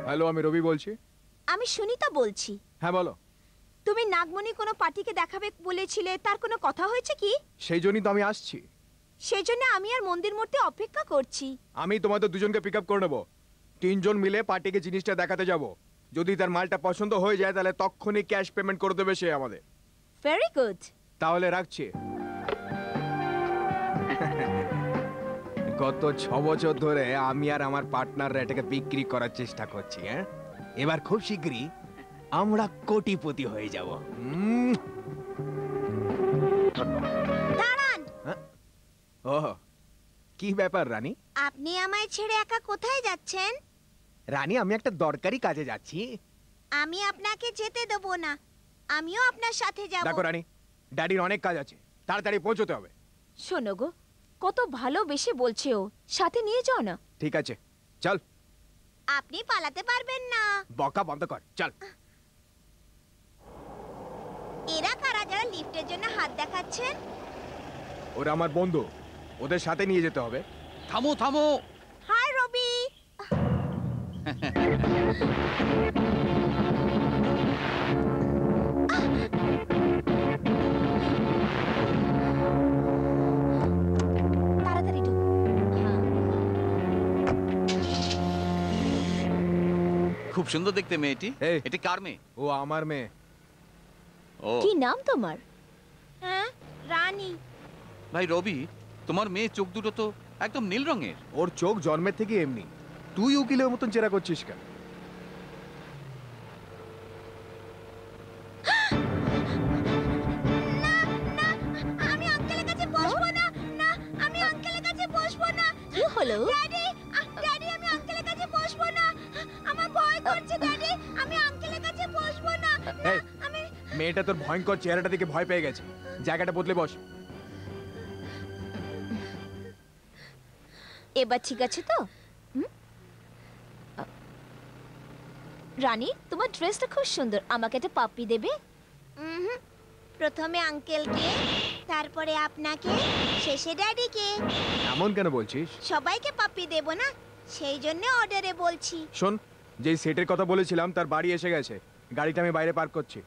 [SPEAKER 2] হ্যালো, আমি রবি বলছি।
[SPEAKER 6] আমি সুনিতা বলছি।
[SPEAKER 2] হ্যাঁ বলো।
[SPEAKER 6] তুমি নাগমণি কোনো পার্টিকে দেখাবে বলেছিলে, তার কোনো কথা হয়েছে কি?
[SPEAKER 2] সেই জন্যই তো আমি আসছি।
[SPEAKER 6] সেই জন্য আমি আর মন্দির মূর্তি অপেক্ষা করছি।
[SPEAKER 2] আমি তোমাদের দুজনকে পিক আপ করে নেবো। 3 জন মিলে পার্টিকে জিনিসটা দেখাতে যাব। যদি তার মালটা পছন্দ হয়ে যায় তাহলে তখনই ক্যাশ পেমেন্ট করে দেবে সে আমাদের।
[SPEAKER 3] Very good.
[SPEAKER 2] তাহলে রাখছি। গত 6 বছর ধরে আমি আর আমার পার্টনাররা এটাকে বিক্রি করার চেষ্টা করছি। হ্যাঁ, এবার খুব শীঘ্রই আমরা কোটিপতি হয়ে যাব।
[SPEAKER 6] দাঁড়ান।
[SPEAKER 2] ওহ, কি ব্যাপার রানী?
[SPEAKER 6] আপনি আমায় ছেড়ে একা কোথায় যাচ্ছেন?
[SPEAKER 2] রানী, আমি একটা দরকারি কাজে যাচ্ছি।
[SPEAKER 6] আমি আপনাকে যেতে দেব না, আমিও আপনার সাথে যাব।
[SPEAKER 2] দেখো রানী, ড্যাডির অনেক কাজ আছে, তাড়াতাড়ি পৌঁছতে হবে।
[SPEAKER 3] শোনো গো, কত ভালোবেসে বলছে ও, সাথে নিয়ে যাও না।
[SPEAKER 2] ঠিক আছে, চল।
[SPEAKER 6] আপনি পালাতে পারবেন না।
[SPEAKER 2] বকা বন্ধ কর, চল।
[SPEAKER 6] এরা কারা যারা লিফটের জন্য হাত দেখাচ্ছেন?
[SPEAKER 2] ওরা আমার বন্ধু, ওদের সাথে নিয়ে যেতে হবে।
[SPEAKER 10] থামো থামো।
[SPEAKER 6] হাই রবি।
[SPEAKER 3] তাড়াতাড়ি ঢুক।
[SPEAKER 10] খুব সুন্দর দেখতে মেয়েটি।
[SPEAKER 2] এই।
[SPEAKER 10] এটা কার মেয়ে?
[SPEAKER 2] ও আমার মেয়ে।
[SPEAKER 10] ও
[SPEAKER 3] কি নাম তোমার?
[SPEAKER 6] হ্যাঁ, রানী।
[SPEAKER 10] ভাই রবি, তোমার মেয়ে চোখ দুটো তো একদম নীল রঙের।
[SPEAKER 2] ওর চোখ জন্মের থেকে এমনি। তুই উকিলের মতন চেরা করছিস কেন?
[SPEAKER 3] হ্যালো
[SPEAKER 6] ড্যাডি ড্যাডি আমি আঙ্কেলের কাছে বসবো না, আমার ভয় করছে ড্যাডি, আমি আঙ্কেলের কাছে বসবো না।
[SPEAKER 2] এই,
[SPEAKER 6] আমি
[SPEAKER 2] মেয়েটা তোর ভয়ঙ্কর চেহারাটা দেখে ভয় পেয়ে গেছে, জায়গাটা বদলে বস।
[SPEAKER 3] এবার ঠিক আছে তো? রানী, তোমার ড্রেসটা খুব সুন্দর, আমাকে একটা পাপ্পি দেবে?
[SPEAKER 6] প্রথমে আঙ্কেলকে, তারপরে আপনাকে, শেষে ড্যাডিকে।
[SPEAKER 2] এমন কেন বলছিস?
[SPEAKER 6] সবাইকে পাপ্পি দেব না, সেই জন্য অর্ডারে বলছি।
[SPEAKER 2] শোন, যেই সেটের কথা বলেছিলাম তার বাড়ি এসে গেছে, গাড়িটা আমি বাইরে পার্ক করছি।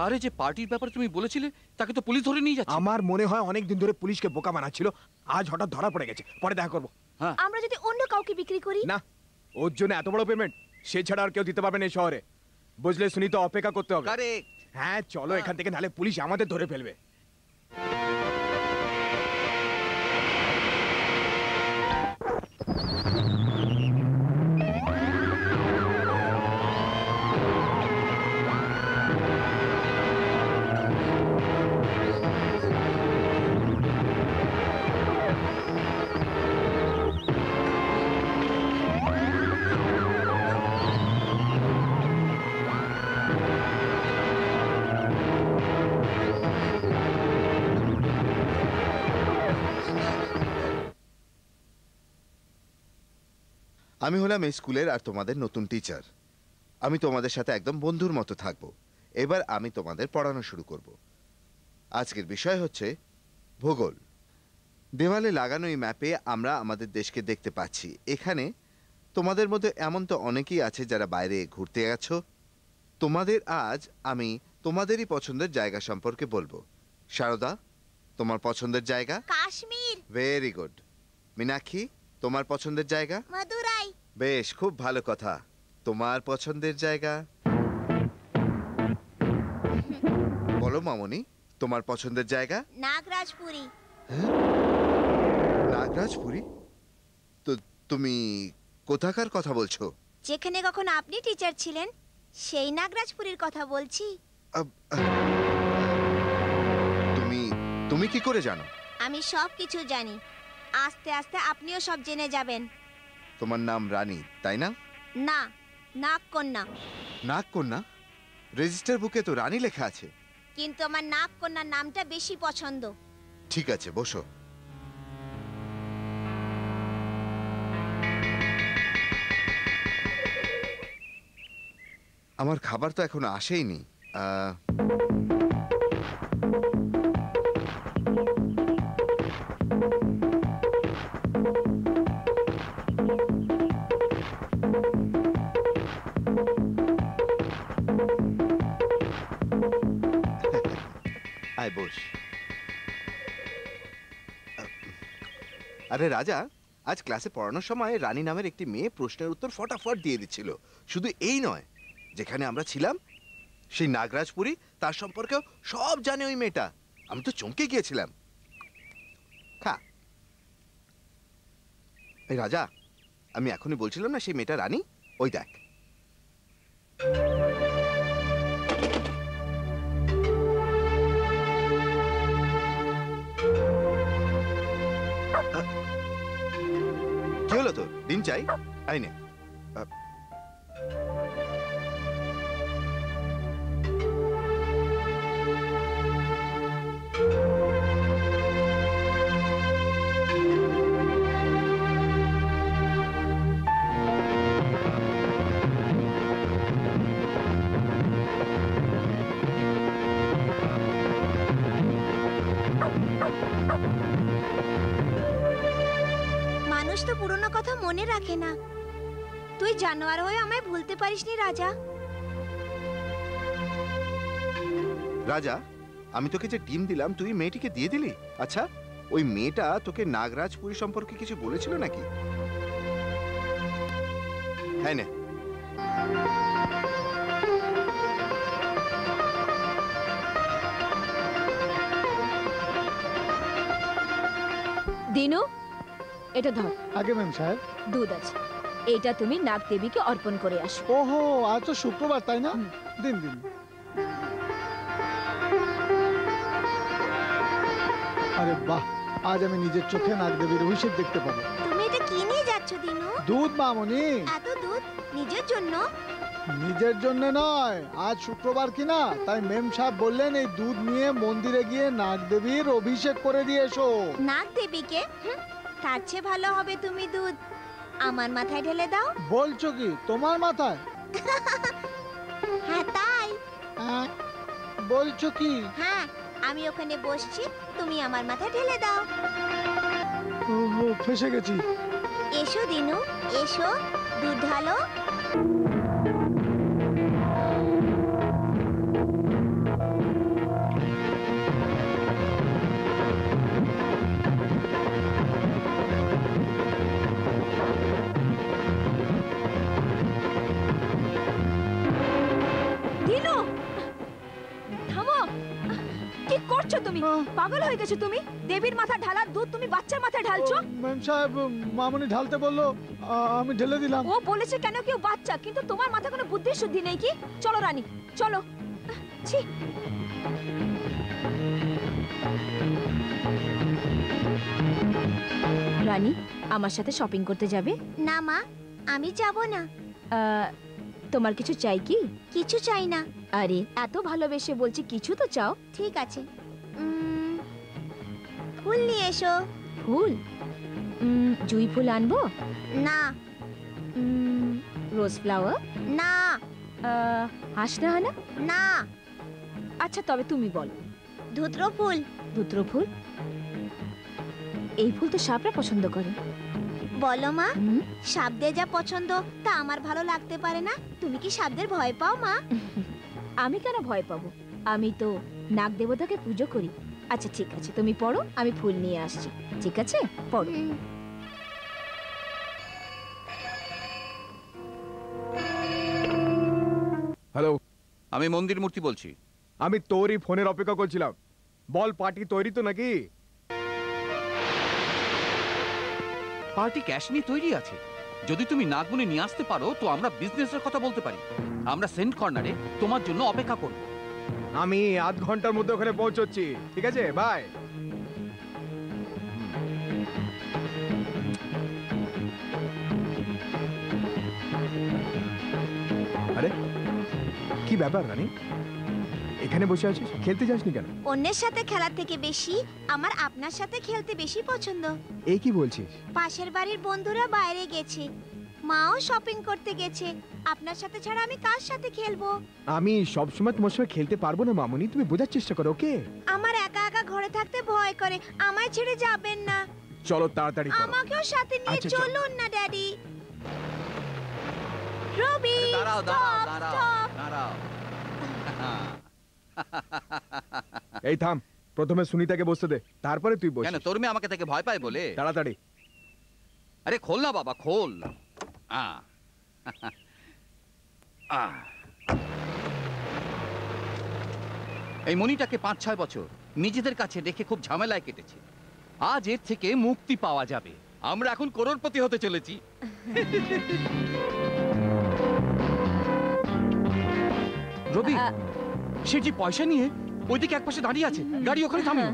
[SPEAKER 10] আরে যে পার্টির ব্যাপারে তুমি বলেছিলে তাকে তো পুলিশ ধরে নিয়ে যাচ্ছে।
[SPEAKER 2] আমার মনে হয় অনেক দিন ধরে পুলিশকে বোকা বানাচ্ছিল, আজ হঠাৎ ধরা পড়ে গেছে। পরে দেখা করবো।
[SPEAKER 3] আমরা যদি অন্য কাউকে বিক্রি করি?
[SPEAKER 2] না, ওর জন্য এত বড় পেমেন্ট সে ছাড়া আর কেউ দিতে পারবে না এই শহরে, বুঝলে? শুনি তো অপেক্ষা করতে হবে।
[SPEAKER 7] কারেক্ট।
[SPEAKER 2] হ্যাঁ চলো এখান থেকে, নাহলে পুলিশ আমাদের ধরে ফেলবে।
[SPEAKER 5] আমি হলাম এই স্কুলের আর তোমাদের নতুন টিচার। আমি তোমাদের সাথে একদম বন্ধুর মতো থাকব। এবার আমি তোমাদের পড়ানো শুরু করব। আজকের বিষয় হচ্ছে ভূগোল। দেওয়ালে লাগানো এই ম্যাপে আমরা আমাদের দেশকে দেখতে পাচ্ছি। এখানে তোমাদের মধ্যে এমন তো অনেকেই আছে যারা বাইরে ঘুরতে গেছো। তোমাদের আজ আমি তোমাদেরই পছন্দের জায়গা সম্পর্কে বলবো। শারদা, তোমার পছন্দের জায়গা?
[SPEAKER 6] কাশ্মীর।
[SPEAKER 5] Very good. মীনাক্ষী, তোমার পছন্দের জায়গা?
[SPEAKER 6] মাদুরাই।
[SPEAKER 5] বেশ, খুব ভালো কথা। তোমার পছন্দের জায়গা? বলো মামনি, তোমার পছন্দের জায়গা?
[SPEAKER 6] নাগরাজপুরি।
[SPEAKER 5] নাগরাজপুরি? তো তুমি কোথাকার কথা বলছো?
[SPEAKER 6] যেখানে কখন আপনি টিচার ছিলেন, সেই নাগরাজপুরীর কথা বলছি।
[SPEAKER 5] তুমি তুমি কি করে জানো?
[SPEAKER 6] আমি সব কিছু জানি, আস্তে আস্তে আপনিও সব জেনে যাবেন।
[SPEAKER 5] তোমার নাম রানী, তাই না?
[SPEAKER 6] না, নাগকন্যা।
[SPEAKER 5] নাগকন্যা? রেজিস্টার বুকে তো রানী লেখা আছে।
[SPEAKER 6] কিন্তু আমার নাগকন্যার নামটা বেশি পছন্দ।
[SPEAKER 5] ঠিক আছে, বসো। আমার খাবার তো এখনো আসেইনি। আয় বস। আরে রাজা, আজ ক্লাসে পড়ানোর সময় রানী নামের একটি মেয়ে প্রশ্নের উত্তর ফটাফট দিয়ে দিচ্ছিল। শুধু এই নয়, যেখানে আমরা ছিলাম সেই নাগরাজপুরী, তার সম্পর্কেও সব জানে ওই মেয়েটা। আমি তো চমকে গিয়েছিলাম। খা। এই রাজা, আমি এখনই বলছিলাম না সেই মেয়েটা রানী? ওই দেখ। কি হলো তোর? ডিম চাই? আই নে।
[SPEAKER 6] মানুষ তো পুরনো কথা মনে রাখে না। তুই জানোয়ার হয়ে আমায় ভুলতে পারিসনি রাজা।
[SPEAKER 5] রাজা, আমি তোকে যে ডিম দিলাম তুই মেয়েটিকে দিয়ে দিলি? আচ্ছা, ওই মেয়েটা তোকে নাগরাজপুরী সম্পর্কে কিছু বলেছিল নাকি? হ্যাঁ নে।
[SPEAKER 3] দিনু, এটা ধর,
[SPEAKER 1] আগে ম্যাম সাহেব।
[SPEAKER 3] দুধ আছে, এইটা তুমি নাগ দেবীকে অর্পণ করে আসো।
[SPEAKER 1] ওহো, আজ তো শুক্রবার, তাই না?
[SPEAKER 3] হুম।
[SPEAKER 1] দিন দিন। আরে বাহ, আজ আমি নিজের চোখে নাগদেবীর অভিষেক দেখতে পাবো।
[SPEAKER 6] তুমি এটা কি নিয়ে যাচ্ছ দিনু?
[SPEAKER 1] দুধ মামনি।
[SPEAKER 6] এত দুধ নিজের জন্য?
[SPEAKER 1] নিজের জন্য নয়, আজ শুক্রবার কিনা, তাই মেম সাহেব বললেন এই দুধ নিয়ে মন্দিরে গিয়ে নাগদেবীর অভিষেক করে দিয়ে এসো।
[SPEAKER 6] নাগ দেবীকে? তার চেয়ে ভালো হবে তুমি দুধ আমার মাথায় ঢেলে দাও।
[SPEAKER 1] বলছো কি, তোমার মাথায়?
[SPEAKER 6] হ্যাঁ তাই।
[SPEAKER 1] হ্যাঁ, বলছো কি?
[SPEAKER 6] হ্যাঁ, আমি ওখানে বসছি, তুমি আমার মাথায় ঢেলে দাও।
[SPEAKER 1] ওহো, ফেসে গেছি।
[SPEAKER 6] এসো দিনু, এসো, দুধ ঢালো।
[SPEAKER 3] দিনু, থামো। কি করছো তুমি? পাগল হয়ে গেছো তুমি? দেবীর মাথা ঢালার দুধ তুমি বাচ্চার মাথায় ঢালছো?
[SPEAKER 1] মেম সাহেব মামনি ঢালতে বললো, আমি ঢেলে দিলাম।
[SPEAKER 3] ও বলেছে কেন কেউ বাচ্চা, কিন্তু তোমার মাথায় কোনো বুদ্ধি শুদ্ধি নেই কি? চলো রানী, চলো। ছি। রানী, আমার সাথে শপিং করতে যাবে?
[SPEAKER 6] না মা, আমি যাব না।
[SPEAKER 3] তোমার কিছু চাই কি?
[SPEAKER 6] কিছু চাই না।
[SPEAKER 3] আরে এত ভালোবেসে বলছি, কিছু তো চাও।
[SPEAKER 6] ঠিক আছে, ফুল নিয়ে এসো।
[SPEAKER 3] ফুল? জুঁই ফুল আনবো?
[SPEAKER 6] না।
[SPEAKER 3] রোজ ফ্লাওয়ার?
[SPEAKER 6] না।
[SPEAKER 3] হাসনাহানা?
[SPEAKER 6] না।
[SPEAKER 3] আচ্ছা তবে তুমি বলো।
[SPEAKER 6] ধুত্র ফুল।
[SPEAKER 3] ধুত্র ফুল? এই ফুল তো সাপরা পছন্দ করে।
[SPEAKER 6] বলো মা,
[SPEAKER 3] হুম?
[SPEAKER 6] সাপদের যা পছন্দ তা আমার ভালো লাগতে পারে না। তুমি কি সাপদের ভয় পাও মা?
[SPEAKER 3] আমি কেন ভয় পাবো? আমি তো নাগ দেবতাকে পুজো করি। আচ্ছা ঠিক আছে, তুমি পড়ো, আমি ফুল নিয়ে আসছি। ঠিক আছে, পড়ো।
[SPEAKER 2] হ্যালো,
[SPEAKER 10] আমি মন্দির মূর্তি বলছি।
[SPEAKER 2] আমি তোরই ফোনের অপেক্ষা করছিলাম। বল, পার্টি তৈরি তো নাকি?
[SPEAKER 10] পার্টি ক্যাশ নিয়ে তৈরি আছে। যদি তুমি নাগমণি নিয়ে আসতে পারো তো আমরা বিজনেসের কথা বলতে পারি। আমরা সেন্ট কর্নারে তোমার জন্য অপেক্ষা করব।
[SPEAKER 2] আমি আধ ঘন্টার মধ্যে ওখানে পৌঁছচ্ছি। ঠিক আছে, বাই। আরে কি ব্যাপার রানী, এখানে বসে আছিস? খেলতে যাসনি কেন?
[SPEAKER 6] অন্যের সাথে খেলার থেকে বেশি আমার আপনার সাথে খেলতে বেশি পছন্দ।
[SPEAKER 2] এই কি বলছিস?
[SPEAKER 6] পাশের বাড়ির বন্ধুরা বাইরে গেছে, মাও শপিং করতে গেছে, আপনার সাথে ছাড়া আমি কার সাথে খেলবো?
[SPEAKER 2] আমি সবসময় তোমার সঙ্গে খেলতে পারবো না মামুনি, তুমি বোঝার চেষ্টা করো। ওকে,
[SPEAKER 6] আমার একা একা ঘরে থাকতে ভয় করে, আমায় ছেড়ে যাবেন না।
[SPEAKER 2] চলো তাড়াতাড়ি করো।
[SPEAKER 6] আমাকেও সাথে নিয়ে
[SPEAKER 2] আচ্ছা,
[SPEAKER 6] চলুন না ড্যাডি। রবি,
[SPEAKER 7] দাঁড়াও দাঁড়াও
[SPEAKER 6] stop,
[SPEAKER 7] দাঁড়াও
[SPEAKER 6] stop.
[SPEAKER 7] দাঁড়াও।
[SPEAKER 2] এই থাম, প্রথমে সুনিতাকে বসতে দে, তারপরে তুই বস।
[SPEAKER 7] কেন, তোর মেয়ে আমাকে থেকে ভয় পায় বলে?
[SPEAKER 2] তাড়াতাড়ি।
[SPEAKER 7] আরে খোল না বাবা, খোল। এই মণিটাকে 5-6 বছর নিজেদের কাছে রেখে খুব ঝামেলায় কেটেছে। আজ এর থেকে মুক্তি পাওয়া যাবে। আমরা এখন করোড়পতি হতে চলেছি।
[SPEAKER 10] রবি, সে যে পয়সা নিয়ে ওইদিকে একপাশে দাঁড়িয়ে আছে, গাড়ি ওখানে থামিও।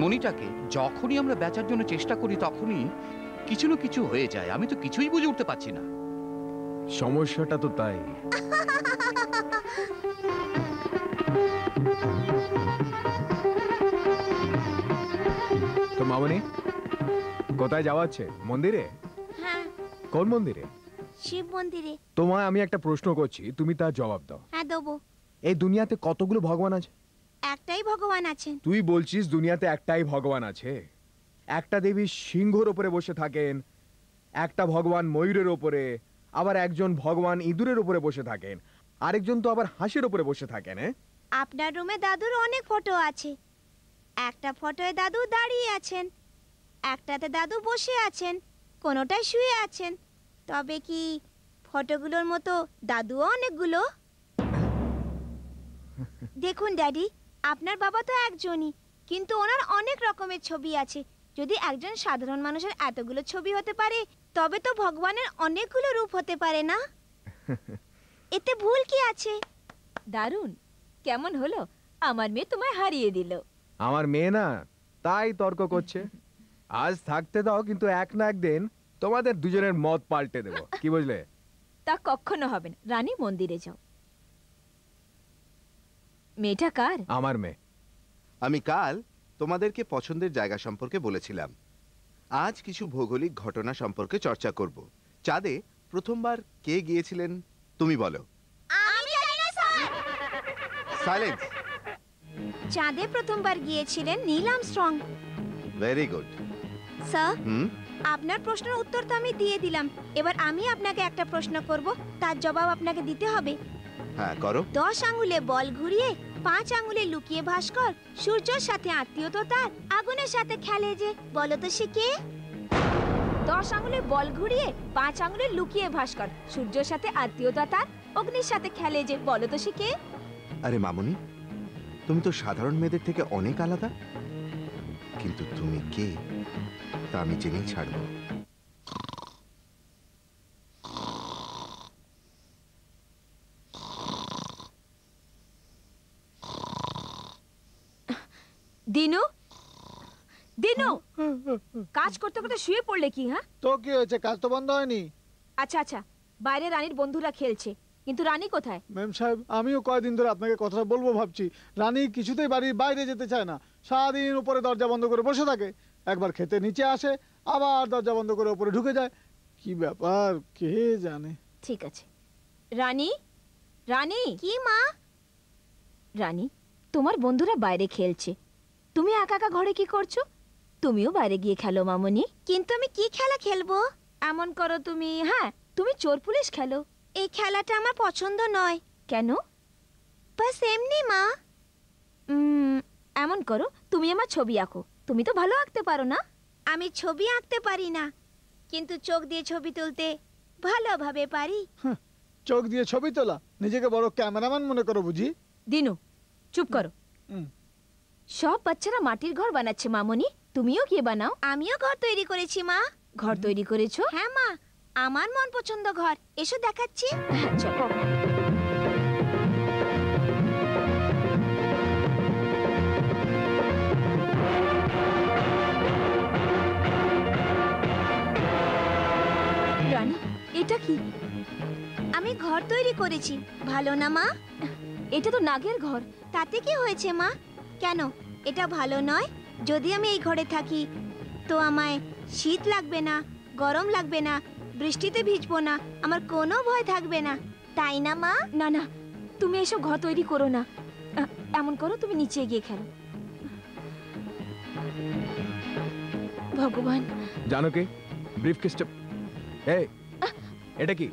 [SPEAKER 10] মণিটাকে যখনই আমরা বেচার জন্য চেষ্টা করি তখনই কিছু না কিছু হয়ে যায়। আমি তো কিছুই বুঝে উঠতে পারছি না।
[SPEAKER 2] সমস্যাটা তো তাই। তো মামনি, কোথায় যাওয়া আছে? মন্দিরে?
[SPEAKER 6] হ্যাঁ,
[SPEAKER 2] কোন মন্দিরে?
[SPEAKER 6] শিব মন্দিরে।
[SPEAKER 2] তোমায় আমি একটা প্রশ্ন করছি, তুমি তার জবাব দাও।
[SPEAKER 6] হ্যাঁ দেবো।
[SPEAKER 2] এই দুনিয়াতে কতগুলো ভগবান আছে?
[SPEAKER 6] একটাই ভগবান আছেন।
[SPEAKER 2] তুই বলছিস দুনিয়াতে একটাই ভগবান আছে? একটা দেবী সিংহর ওপরে বসে থাকেন, একটা ভগবান ময়ূরের ওপরে, আবার একজন ভগবান ইঁদুরের উপরে বসে থাকেন, আরেকজন তো আবার হাঁসের উপরে বসে থাকেন।
[SPEAKER 6] আপনার রুমে দাদুর অনেক ফটো আছে। একটা ফটোয় দাদু দাঁড়িয়ে আছেন, একটাতে দাদু বসে আছেন, কোনোটায় শুয়ে আছেন। তবে কি ফটোগুলোর মতো দাদুও অনেকগুলো? দেখুন ড্যাডি, আপনার বাবা তো একজনই, কিন্তু ওনার অনেক রকমের ছবি আছে। যদি একজন সাধারণ মানুষের এতগুলো ছবি হতে পারে, তবে তো ভগবানের অনেকগুলো রূপ হতে পারে না? এতে ভুল কি আছে?
[SPEAKER 3] দারুণ, কেমন হলো? আমার মেয়ে তোমায় হারিয়ে দিল।
[SPEAKER 2] আমার মেয়ে না, তাই তর্ক করছে। আজ থাকতে দাও, কিন্তু এক না একদিন তোমাদের দুজনের মত পাল্টে দেবো, কি বুঝলে?
[SPEAKER 3] তা কখনো হবে না। রানী, মন্দিরে যাও। মেয়েটা কার?
[SPEAKER 2] আমার মেয়ে।
[SPEAKER 5] আমি কাল তোমাদেরকে পছন্দের জায়গা সম্পর্কে বলেছিলাম। আজ কিছু ভৌগোলিক ঘটনা সম্পর্কে চর্চা করব। চাঁদে প্রথমবার কে গিয়েছিলেন তুমি বলো।
[SPEAKER 6] আমি জানি না স্যার।
[SPEAKER 5] সাইলেন্স।
[SPEAKER 6] চাঁদে প্রথমবার গিয়েছিলেন Neil Armstrong.
[SPEAKER 5] Very good.
[SPEAKER 6] Sir,
[SPEAKER 5] hmm,
[SPEAKER 6] আপনার প্রশ্নের উত্তর তো আমি দিয়ে দিলাম। এবার আমি আপনাকে একটা প্রশ্ন করব, তার জবাব আপনাকে দিতে হবে।
[SPEAKER 5] হ্যাঁ করো।
[SPEAKER 6] 10 আঙ্গুলে বল ঘুরিয়ে 5 আঙ্গুলে লুকিয়ে ভাস্কর, সূর্যের সাথে আত্মীয়তা তার, আগুনের সাথে খেলে যে, বলো তো সে কে?
[SPEAKER 3] 10 আঙুলে বল ঘুরিয়ে 5 আঙুলে লুকিয়ে ভাস্কর, সূর্যের সাথে আত্মীয়তা তার, অগ্নির সাথে খেলে যে, বলো তো সে কে?
[SPEAKER 5] আরে মামুনি, তুমি তো সাধারণ মেয়েদের থেকে অনেক আলাদা। কিন্তু তুমি কে তা আমি জেনেই ছাড়বো।
[SPEAKER 3] দিনু, দিনু, কাজ করতে করতে শুয়ে পড়লে কি? হ্যাঁ,
[SPEAKER 1] তো কি হয়েছে? কাজ তো বন্ধ হয়নি।
[SPEAKER 3] আচ্ছা আচ্ছা, বাইরে রানীর বন্ধুরা খেলছে, কিন্তু রানী কোথায়?
[SPEAKER 1] ম্যাম সাহেব, আমিও কয়েকদিন ধরে আপনাকে কথাটা বলবো ভাবছি। রানী কিছুতেই বাড়ির বাইরে যেতে চায় না। সারাদিন উপরে দরজা বন্ধ করে বসে থাকে। একবার খেতে নিচে আসে, আবার দরজা বন্ধ করে উপরে ঢুকে যায়। কি ব্যাপার কে জানে।
[SPEAKER 3] ঠিক আছে। রানী, রানী।
[SPEAKER 6] কি মা?
[SPEAKER 3] রানী, তোমার বন্ধুরা বাইরে খেলছে, তুমি একা একা ঘরে কি করছো? তুমিও বাইরে গিয়ে খেলো মামনি।
[SPEAKER 6] কিন্তু আমি কি খেলা খেলবো?
[SPEAKER 3] এমন করো তুমি, হ্যাঁ, তুমি চোর পুলিশ খেলো।
[SPEAKER 6] এই খেলাটা আমার পছন্দ নয়।
[SPEAKER 3] কেন?
[SPEAKER 6] বাস এমনি মা।
[SPEAKER 3] এমন করো, তুমি আমার ছবি আঁকো। তুমি তো ভালো আঁকতে পারো না?
[SPEAKER 6] আমি ছবি আঁকতে পারি না, কিন্তু চোখ দিয়ে ছবি তুলতে ভালোভাবে পারি।
[SPEAKER 1] চোখ দিয়ে ছবি তোলা? নিজেকে বড় ক্যামেরাম্যান মনে করো বুঝি?
[SPEAKER 3] দিনু, চুপ করো। সব বাচ্চারা মাটির ঘর বানাচ্ছে মামনি, তুমিও কি বানাও?
[SPEAKER 6] আমিও ঘর তৈরি করেছি মা।
[SPEAKER 3] ঘর তৈরি করেছো?
[SPEAKER 6] হ্যাঁ মা, আমার মন পছন্দ ঘর। এসো দেখাচ্ছি।
[SPEAKER 3] চলো। রানী, এটা কি?
[SPEAKER 6] আমি ঘর তৈরি করেছি। ভালো না মা?
[SPEAKER 3] এটা তো নাগের ঘর।
[SPEAKER 6] তাতে কি হয়েছে মা? কেন এটা ভালো নয়? যদি আমি এই ঘরে থাকি তো আমায় শীত লাগবে না, গরম লাগবে না, বৃষ্টিতে ভিজবো না, আমার কোনো ভয় থাকবে না, তাই না মা?
[SPEAKER 3] না না, তুমি এসব ঘর তৈরি করো না। এমন করো, তুমি নিচে গিয়ে খেলো। ভগবান।
[SPEAKER 2] জানো কি ব্রিফকেসটা? এই, এটা কি?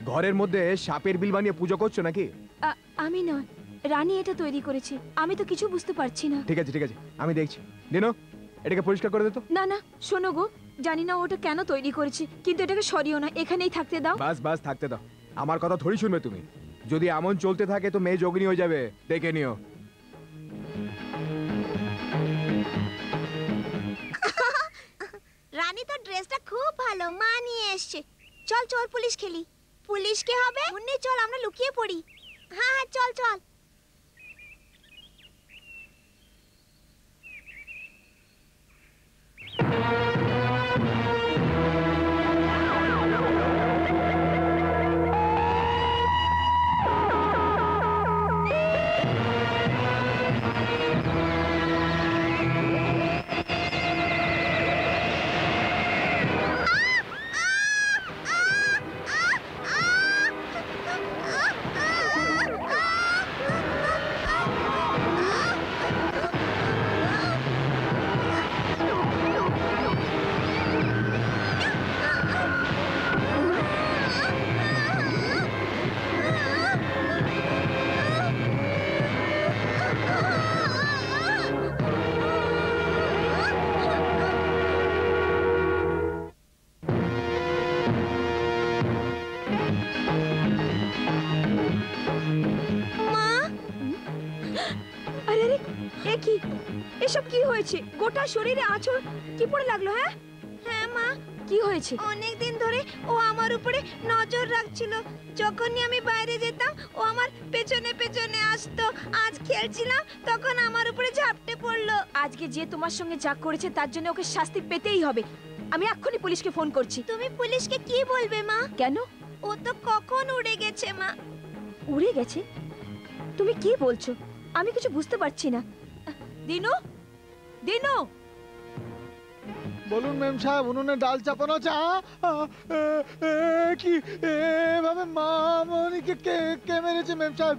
[SPEAKER 2] ঘরের মধ্যে সাপের বিল বানিয়ে পুজো করছো নাকি?
[SPEAKER 3] আমি নয়, রানী এটা তৈরি করেছে। আমি তো কিছু বুঝতে পারছি না।
[SPEAKER 2] ঠিক আছে ঠিক আছে, আমি দেখছি। দিনো, এটাকে পরিষ্কার করে দে তো।
[SPEAKER 3] না না, শোনো গো, জানি না ওটা কেন তৈরি করেছে, কিন্তু এটাকে সরিও না, এখানেই থাকতে দাও।
[SPEAKER 2] বাস বাস, থাকতে দাও। আমার কথা থোড়ি শুনবে তুমি। যদি এমন চলতে থাকে তো মেয়ে যোগিনী হয়ে যাবে, দেখে নিও।
[SPEAKER 6] রানী তো ড্রেসটা খুব ভালো মানিয়ে এসছে। চল চল পুলিশ খেলি। পুলিশ কে হবে? মুন্নি চল আমরা লুকিয়ে পড়ি। হ্যাঁ হ্যাঁ চল চল।
[SPEAKER 3] হয়েছে? গোটা শরীরে আঁচড় কি পড়ে লাগলো? হ্যাঁ
[SPEAKER 6] হ্যাঁ মা,
[SPEAKER 3] কি হয়েছে?
[SPEAKER 6] অনেক দিন ধরে ও আমার উপরে নজর রাখছিল। যখনই আমি বাইরে যেতাম ও আমার পেছনে পেছনে আসতো। আজ খেলছিলাম তখন আমার উপরে ঝাপটে পড়লো।
[SPEAKER 3] আজকে যে তোমার সঙ্গে যা করেছে তার জন্য ওকে শাস্তি পেতেই হবে। আমি এক্ষুনি পুলিশকে ফোন করছি।
[SPEAKER 6] তুমি পুলিশকে কি বলবে মা?
[SPEAKER 3] কেন?
[SPEAKER 6] ও তো কখন উড়ে গেছে মা।
[SPEAKER 3] উড়ে গেছে? তুমি কি বলছো? আমি কিছু বুঝতে পারছি না। দিনু, দিনু,
[SPEAKER 1] বলুন মেম সাহেব, উনুনে ডাল চাপানো চা। কি এভাবে মামনিকে কে কে মেরেছে মেম সাহেব?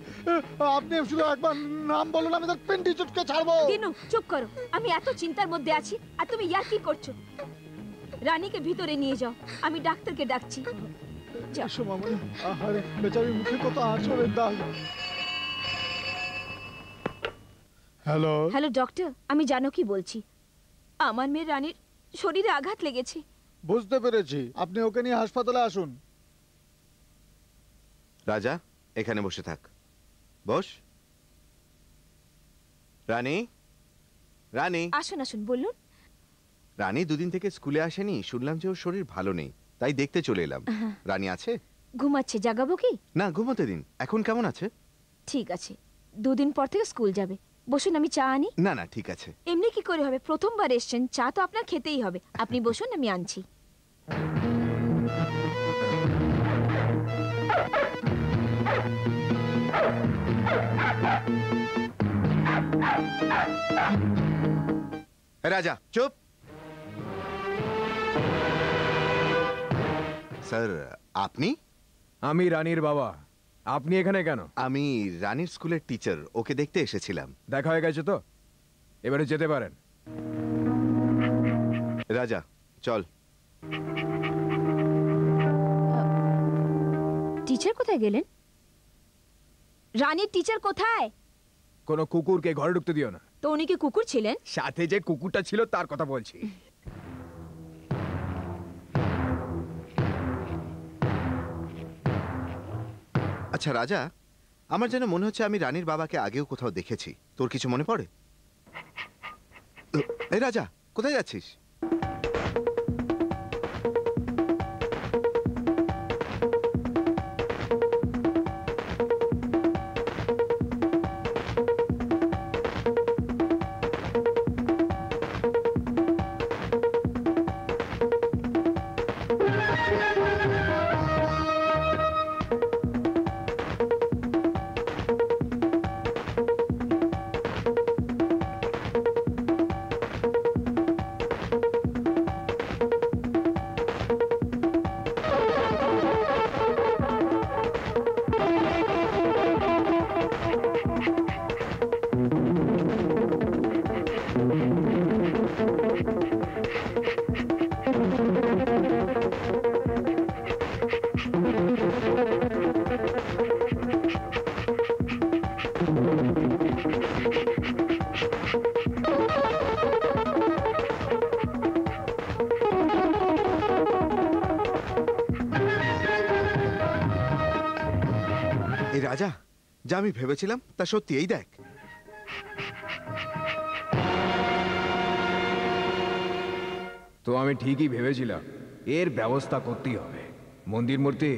[SPEAKER 1] আপনি শুধু একবার নাম বলুন, আমি তার পেন্টি চটকে ছাড়বো।
[SPEAKER 3] দিনু চুপ করো। আমি এত চিন্তার মধ্যে আছি আর তুমি ইয়ার কি করছো? রানীকে ভিতরে নিয়ে যাও, আমি ডাক্তারকে ডাকছি। যাও।
[SPEAKER 1] এসো মামনি। আহারে বেচারি মুখে কত আঁচড়ের দাগ। হ্যালো
[SPEAKER 3] হ্যালো ডক্টর, আমি জানকী বলছি। আমার মেয়ে রানীর শরীরে আঘাত লেগেছে।
[SPEAKER 1] বুঝতে পেরেছি, আপনি ওকে নিয়ে হাসপাতালে আসুন।
[SPEAKER 5] রাজা, এখানে বসে থাক। বস। রানী, রানী।
[SPEAKER 3] আসুন আসুন, বলুন।
[SPEAKER 5] রানী দুদিন থেকে স্কুলে আসেনি, শুনলাম যে ওর শরীর ভালো নেই, তাই দেখতে চলে এলাম। রানী আছে?
[SPEAKER 3] ঘুমাচ্ছে, জাগাবো কি?
[SPEAKER 5] না, ঘুমোতে দিন। এখন কেমন আছে?
[SPEAKER 3] ঠিক আছে, দুদিন পর থেকে স্কুল যাবে। বসুন, আমি চা আনি।
[SPEAKER 5] না না, ঠিক আছে।
[SPEAKER 3] এমনি কি করে হবে? প্রথমবার এসেছেন, চা তো আপনার খেতেই হবে। আপনি বসুন, আমি আনছি।
[SPEAKER 5] রাজা চুপ। স্যার, আপনি?
[SPEAKER 2] আমি রানীর বাবা। আপনি এখানে কেন?
[SPEAKER 5] আমি রানীর স্কুলের টিচার, ওকে দেখতে এসেছিলাম।
[SPEAKER 2] দেখা হয়ে গেছে তো, এবারে যেতে পারেন।
[SPEAKER 5] রাজা চল।
[SPEAKER 3] টিচার কোথায় গেলেন? রানীর টিচার কোথায়?
[SPEAKER 2] কোনো কুকুরকে ঘরে ঢুকতে দিও না।
[SPEAKER 3] তো উনি কি কুকুর ছিলেন?
[SPEAKER 2] সাথে যে কুকুরটা ছিল তার কথা বলছি।
[SPEAKER 5] আচ্ছা রাজা, আমার যেন মনে হচ্ছে আমি রানীর বাবাকে আগেও কোথাও দেখেছি। তোর কিছু মনে পড়ে? এই রাজা, কোথায় যাচ্ছিস? এই রাজা, যা আমি ভেবেছিলাম তা সত্যি। এই দেখ।
[SPEAKER 2] তো আমি ঠিকই ভেবেছিলাম, এর ব্যবস্থা করতেই হবে। মন্দির মূর্তি।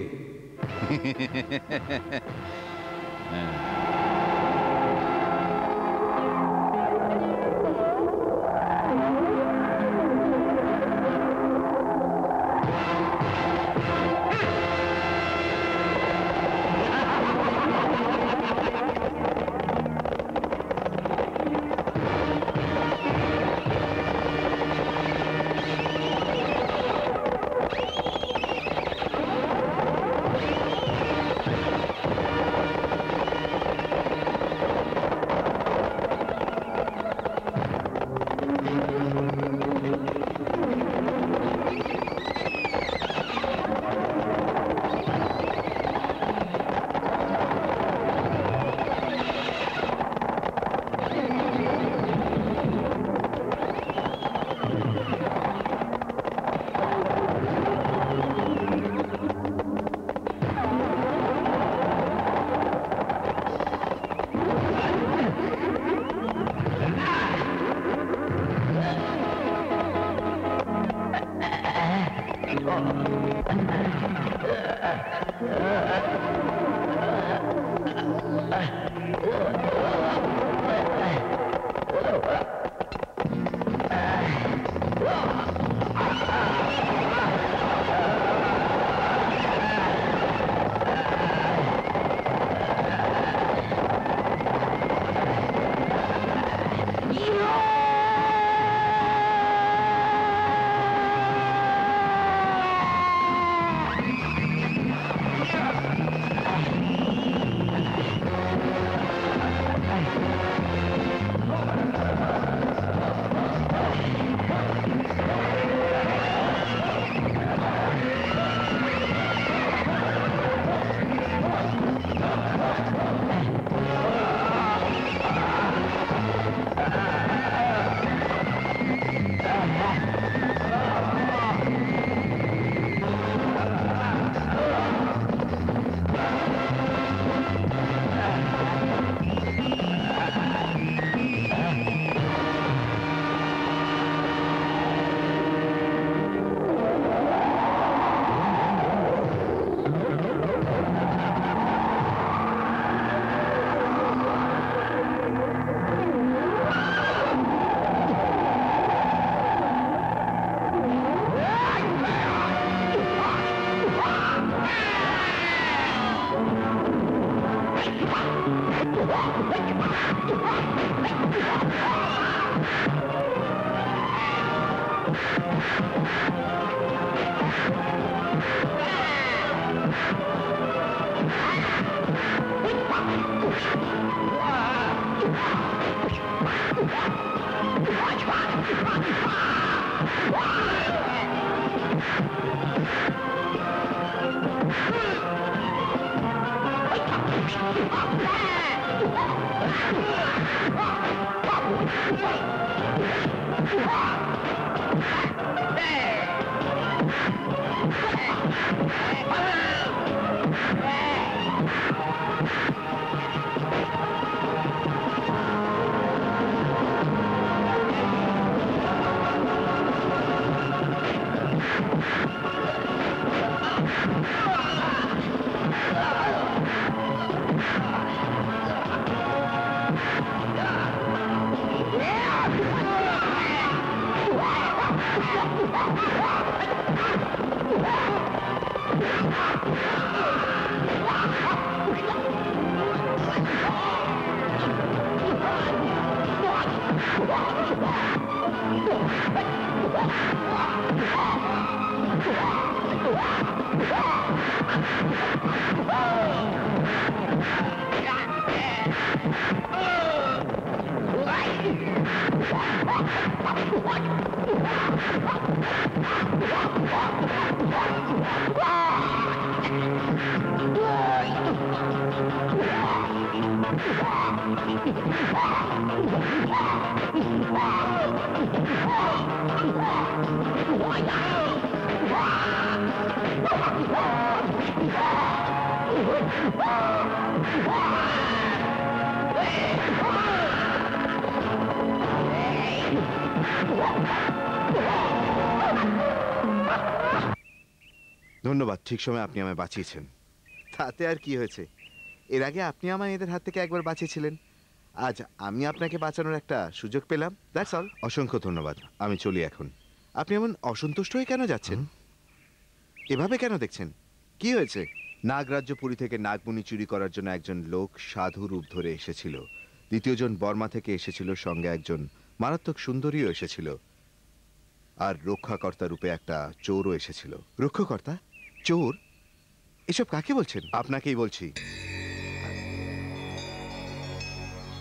[SPEAKER 5] ধন্যবাদ, ঠিক সময় আপনি আমায় বাঁচিয়েছেন। তাতে আর কি হয়েছে, এর আগে আপনি আমায় এদের হাত থেকে একবার বাঁচিয়েছিলেন, আজ আমি আপনাকে বাঁচানোর একটা সুযোগ পেলাম, দ্যাটস অল। অসংখ্য ধন্যবাদ, আমি চলি এখন। আপনি এমন অসন্তুষ্ট হয়ে কেন যাচ্ছেন? এভাবে কেন দেখছেন? কি হয়েছে? নাগরাজ্যপুরী থেকে নাগমণি চুরি করার জন্য একজন লোক সাধু রূপ ধরে এসেছিল, দ্বিতীয়জন বর্মা থেকে এসেছিল, সঙ্গে একজন মারাত্মক সুন্দরীও এসেছিল, আর রক্ষাকর্তা রূপে একটা চোরও এসেছিল। রক্ষাকর্তা? চোর? এসব কাকে বলছেন? আপনাকেই বলছি।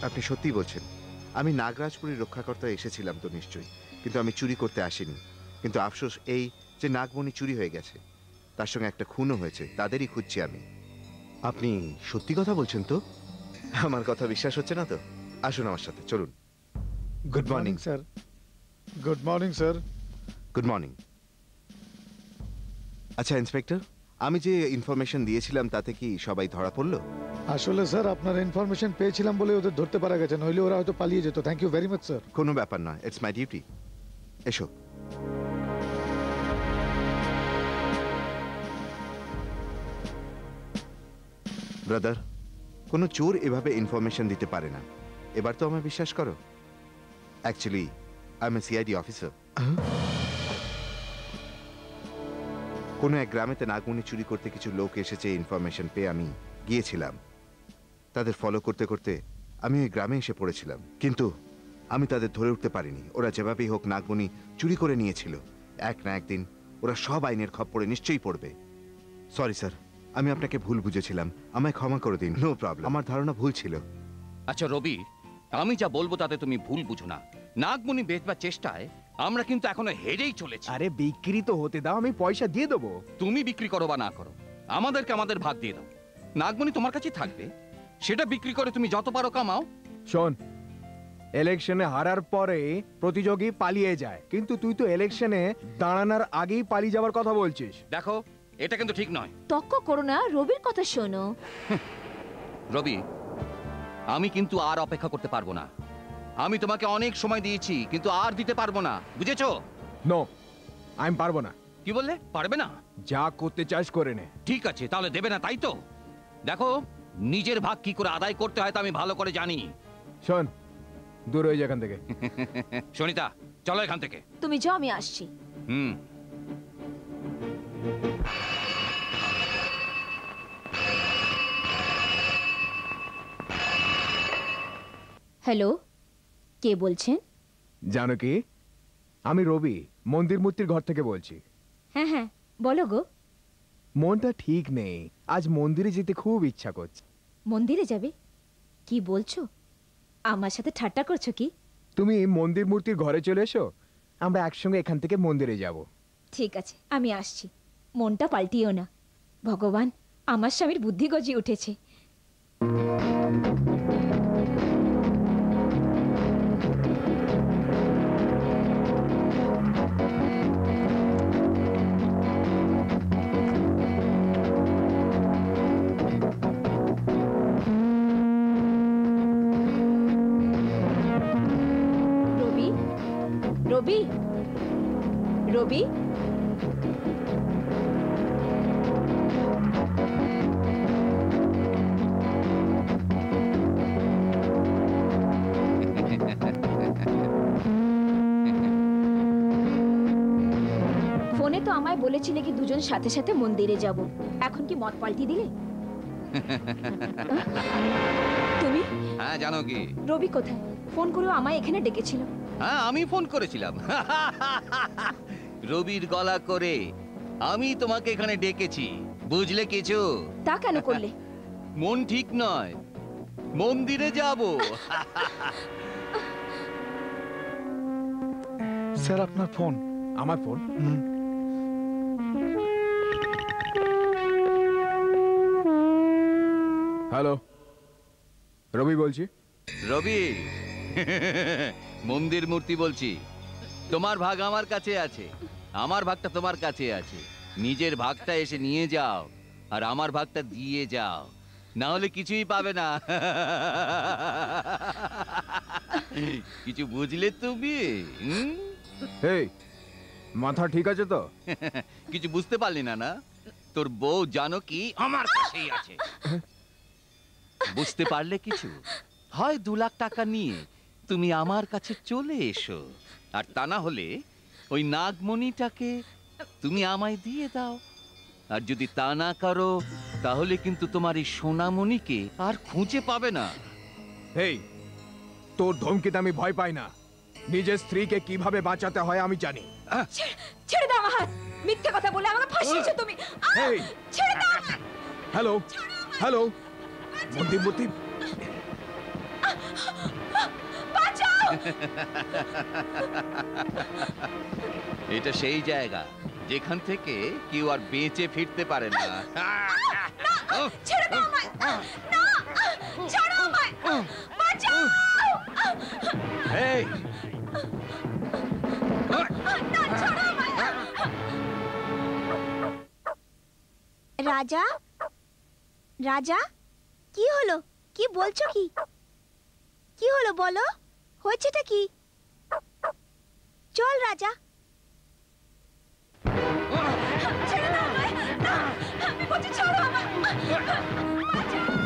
[SPEAKER 5] আপনি সত্যি বলছেন? আমি নাগরাজপুরীর রক্ষাকর্তা এসেছিলাম তো নিশ্চয়ই, কিন্তু আমি চুরি করতে আসিনি। কিন্তু আফসোস এই যে নাগমণি চুরি হয়ে গেছে, তার সঙ্গে একটা খুনও হয়েছে, তাদেরই খুঁজছি আমি। আপনি সত্যি কথা বলছেন তো? আমার কথা বিশ্বাস হচ্ছে না তো? আসুন আমার সাথে, চলুন। Good morning
[SPEAKER 1] sir. Good morning sir.
[SPEAKER 5] Good morning. আচ্ছা ইন্সপেক্টর, আমি যে ইনফরমেশন দিয়েছিলাম তাতে কি সবাই ধরা পড়লো?
[SPEAKER 1] আসলে স্যার আপনার ইনফরমেশন পেয়েছিলাম বলে ওদের ধরতে পারা গেছে, নইলে ওরা হয়তো পালিয়ে যেত। Thank you very much sir.
[SPEAKER 5] কোনো ব্যাপার নয়, ইটস মাই ডিউটি। এসো। ব্রাদার, কোনো চোর এভাবে ইনফরমেশন দিতে পারে না। এবার তো আমায় বিশ্বাস করো। Actually I M A CID officer. কোনো এক গ্রামেতে নাগমণি চুরি করতে কিছু লোক এসেছে ইনফরমেশন পেয়ে আমি গিয়েছিলাম। তাদের ফলো করতে করতে আমি ওই গ্রামে এসে পড়েছিলাম, কিন্তু আমি তাদের ধরে উঠতে পারিনি। ওরা যেভাবেই হোক নাগমণি চুরি করে নিয়েছিল। এক না একদিন ওরা সব আইনের খপ্পরে নিশ্চয়ই পড়বে। সরি স্যার, আমি আপনাকে ভুল বুঝেছিলাম, আমায় ক্ষমা করে দিন। নো প্রবলেম, আমার ধারণা ভুল ছিল।
[SPEAKER 10] আচ্ছা রবি, আমি যা বলবো তাতে তুমি ভুল বুঝো না। নাগমণি বেচবার চেষ্টায় আমরা কিন্তু এখনো হেরেই চলেছি।
[SPEAKER 2] আরে বিক্রি তো হতে দাও, আমি পয়সা দিয়ে দেবো।
[SPEAKER 10] তুমি বিক্রি করো বা না করো, আমাদেরকে আমাদের ভাগ দিয়ে দাও। নাগমণি তোমার কাছেই থাকবে, সেটা বিক্রি করে তুমি যত পারো কামাও।
[SPEAKER 2] শোন, ইলেকশনে হারার পরে প্রতিযোগী পালিয়ে যায়, কিন্তু তুই তো ইলেকশনে দাঁড়ানোর আগেই পালিয়ে যাওয়ার কথা বলছিস।
[SPEAKER 10] দেখো, এটা কিন্তু ঠিক নয়।
[SPEAKER 3] তক্ক করো না, রবির কথা শোনো।
[SPEAKER 10] রবি, আমি কিন্তু আর অপেক্ষা করতে পারবো না। আমি তোমাকে অনেক সময় দিয়েছি, কিন্তু আর দিতে পারবো না, বুঝেছো?
[SPEAKER 2] নো, আমি পারবো না।
[SPEAKER 10] কি বললে? পারবে না?
[SPEAKER 2] যা করতে চাস করে নে।
[SPEAKER 10] ঠিক আছে, তাহলে দেবে না, তাই তো? দেখো, নিজের ভাগ কি করে আদায় করতে হয় তা আমি ভালো করে জানি।
[SPEAKER 2] শোন, দূর হয়ে যা এখান থেকে।
[SPEAKER 10] সুনিতা, চলো এখান থেকে।
[SPEAKER 3] তুমি যাও, আমি আসছি।
[SPEAKER 10] হুম।
[SPEAKER 3] হ্যালো, কে বলছেন?
[SPEAKER 2] জানো কি, আমি রবি মন্দির মূর্তির ঘর থেকে বলছি।
[SPEAKER 3] হ্যাঁ হ্যাঁ, বলো গো।
[SPEAKER 2] মনটা ঠিক নেই, আজ মন্দিরে যেতে খুব ইচ্ছা করছে।
[SPEAKER 3] মন্দিরে যাবে? কি বলছো? আমার সাথে ঠাট্টা করছো কি?
[SPEAKER 2] তুমি মন্দির মূর্তির ঘরে চলে এসো, আমরা একসঙ্গে এখান থেকে মন্দিরে যাব।
[SPEAKER 3] ঠিক আছে, আমি আসছি। মনটা পাল্টিও না। ভগবান, আমার স্বামীর বুদ্ধি গজিয়ে উঠেছে। রবি, রবি, রবি, ফোনে তো আমায় বলেছিলে কি দুজন সাথে সাথে মন্দিরে যাব। এখন কি মত পাল্টি দিলে? তুমি?
[SPEAKER 10] হ্যাঁ, জানো কি,
[SPEAKER 3] রবি কোথায়? ফোন করেও আমায় এখানে ডেকেছিল।
[SPEAKER 10] হ্যাঁ, আমি ফোন করেছিলাম। রবির গলা করে আমি তোমাকে এখানে ডেকেছি, বুঝলে কিছু?
[SPEAKER 3] তা কেন করলে?
[SPEAKER 10] মন ঠিক নয়, মন্দিরে যাব।
[SPEAKER 1] স্যার, আপনার ফোন।
[SPEAKER 2] আমার ফোন? হ্যালো, রবি বলছি।
[SPEAKER 10] রবি, মন্দির মূর্তি বলছি। তোমার ভাগ আমার কাছে আছে, আমার ভাগটা তোমার কাছে আছে। নিজের ভাগটা এসে নিয়ে যাও, আর আমার ভাগটা দিয়ে যাও, না হলে কিছুই পাবে না। কিছু বুঝলে তুমি?
[SPEAKER 2] এই, মাথা ঠিক আছে তো?
[SPEAKER 10] কিছু বুঝতে পারলি না? না, তোর বউ জানো কি আমার কাছেই আছে। বুঝতে পারলে কিছু? হয় 2 লাখ টাকা নিয়ে তুমি আমার কাছে চলে এসো, আর তা না হলে ওই নাগমণিটাকে তুমি আমায় দিয়ে দাও। আর যদি তা না করো, তাহলে কিন্তু তোমার এই সোনামণিকে আর খুঁজে পাবে না।
[SPEAKER 2] এই, তোর ধমকিতে আমি ভয় পাই না। নিজের স্ত্রীকে কিভাবে বাঁচাতে হয় আমি জানি।
[SPEAKER 3] ছেড়ে দাও আমার হাত। মিথ্যে কথা বলে আমাকে ফাঁসিয়েছো তুমি।
[SPEAKER 2] এই,
[SPEAKER 3] ছেড়ে দাও আমায়।
[SPEAKER 2] হ্যালো, হ্যালো, মন্দির মূর্তি,
[SPEAKER 3] বাঁচাও।
[SPEAKER 10] এটা সেই জায়গা যেখান থেকে কেউ আর বেঁচে ফিরতে পারে না।
[SPEAKER 3] ছেড়ে দাও আমায়। না, ছাড়ো আমায়। বাঁচাও।
[SPEAKER 10] এই,
[SPEAKER 3] না, ছাড়ো আমায়।
[SPEAKER 6] রাজা, রাজা, কি হলো? কি বলছো? কি কি হলো বলো? হয়েছেটা কি? চল রাজা।
[SPEAKER 3] ছেড়ে দাও আমায়। না, আমি বলছি ছাড়ো আমায়। বাঁচাও।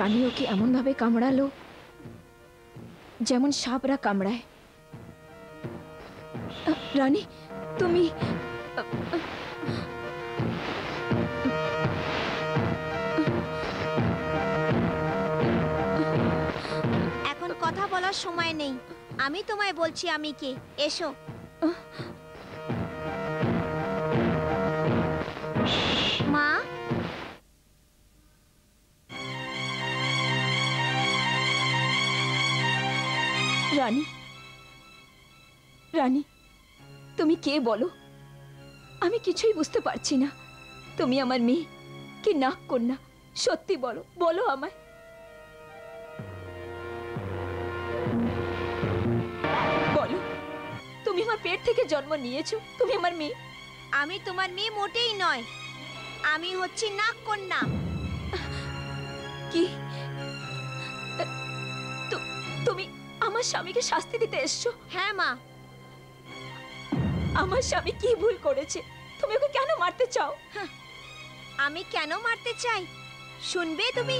[SPEAKER 3] রানী ওকে এমন ভাবে কামড়ালো যেমন সাপরা কামড়ায়। রানী তুমি
[SPEAKER 6] এখন কথা বলার সময় নেই। আমি তোমায় বলছি আমি কে। এসো। মা,
[SPEAKER 3] রানী রানী তুমি কে বলো? আমি কিছুই বুঝতে পারছি না। তুমি আমার মেয়ে কি নাক কন্যা? সত্যি বলো, বলো আমায়। বলো, তুমি আমার পেট থেকে জন্ম নিয়েছো, তুমি আমার মেয়ে।
[SPEAKER 6] আমি তোমার মেয়ে মোটেই নয়। আমি হচ্ছি নাগ কন্যা।
[SPEAKER 3] কি? তুমি আমার স্বামীকে শাস্তি দিতে এসছো?
[SPEAKER 6] হ্যাঁ মা।
[SPEAKER 3] আমার স্বামী কি ভুল করেছে? তুমি ওকে কেন মারতে চাও?
[SPEAKER 6] আমি কেন মারতে চাই শুনবে তুমি?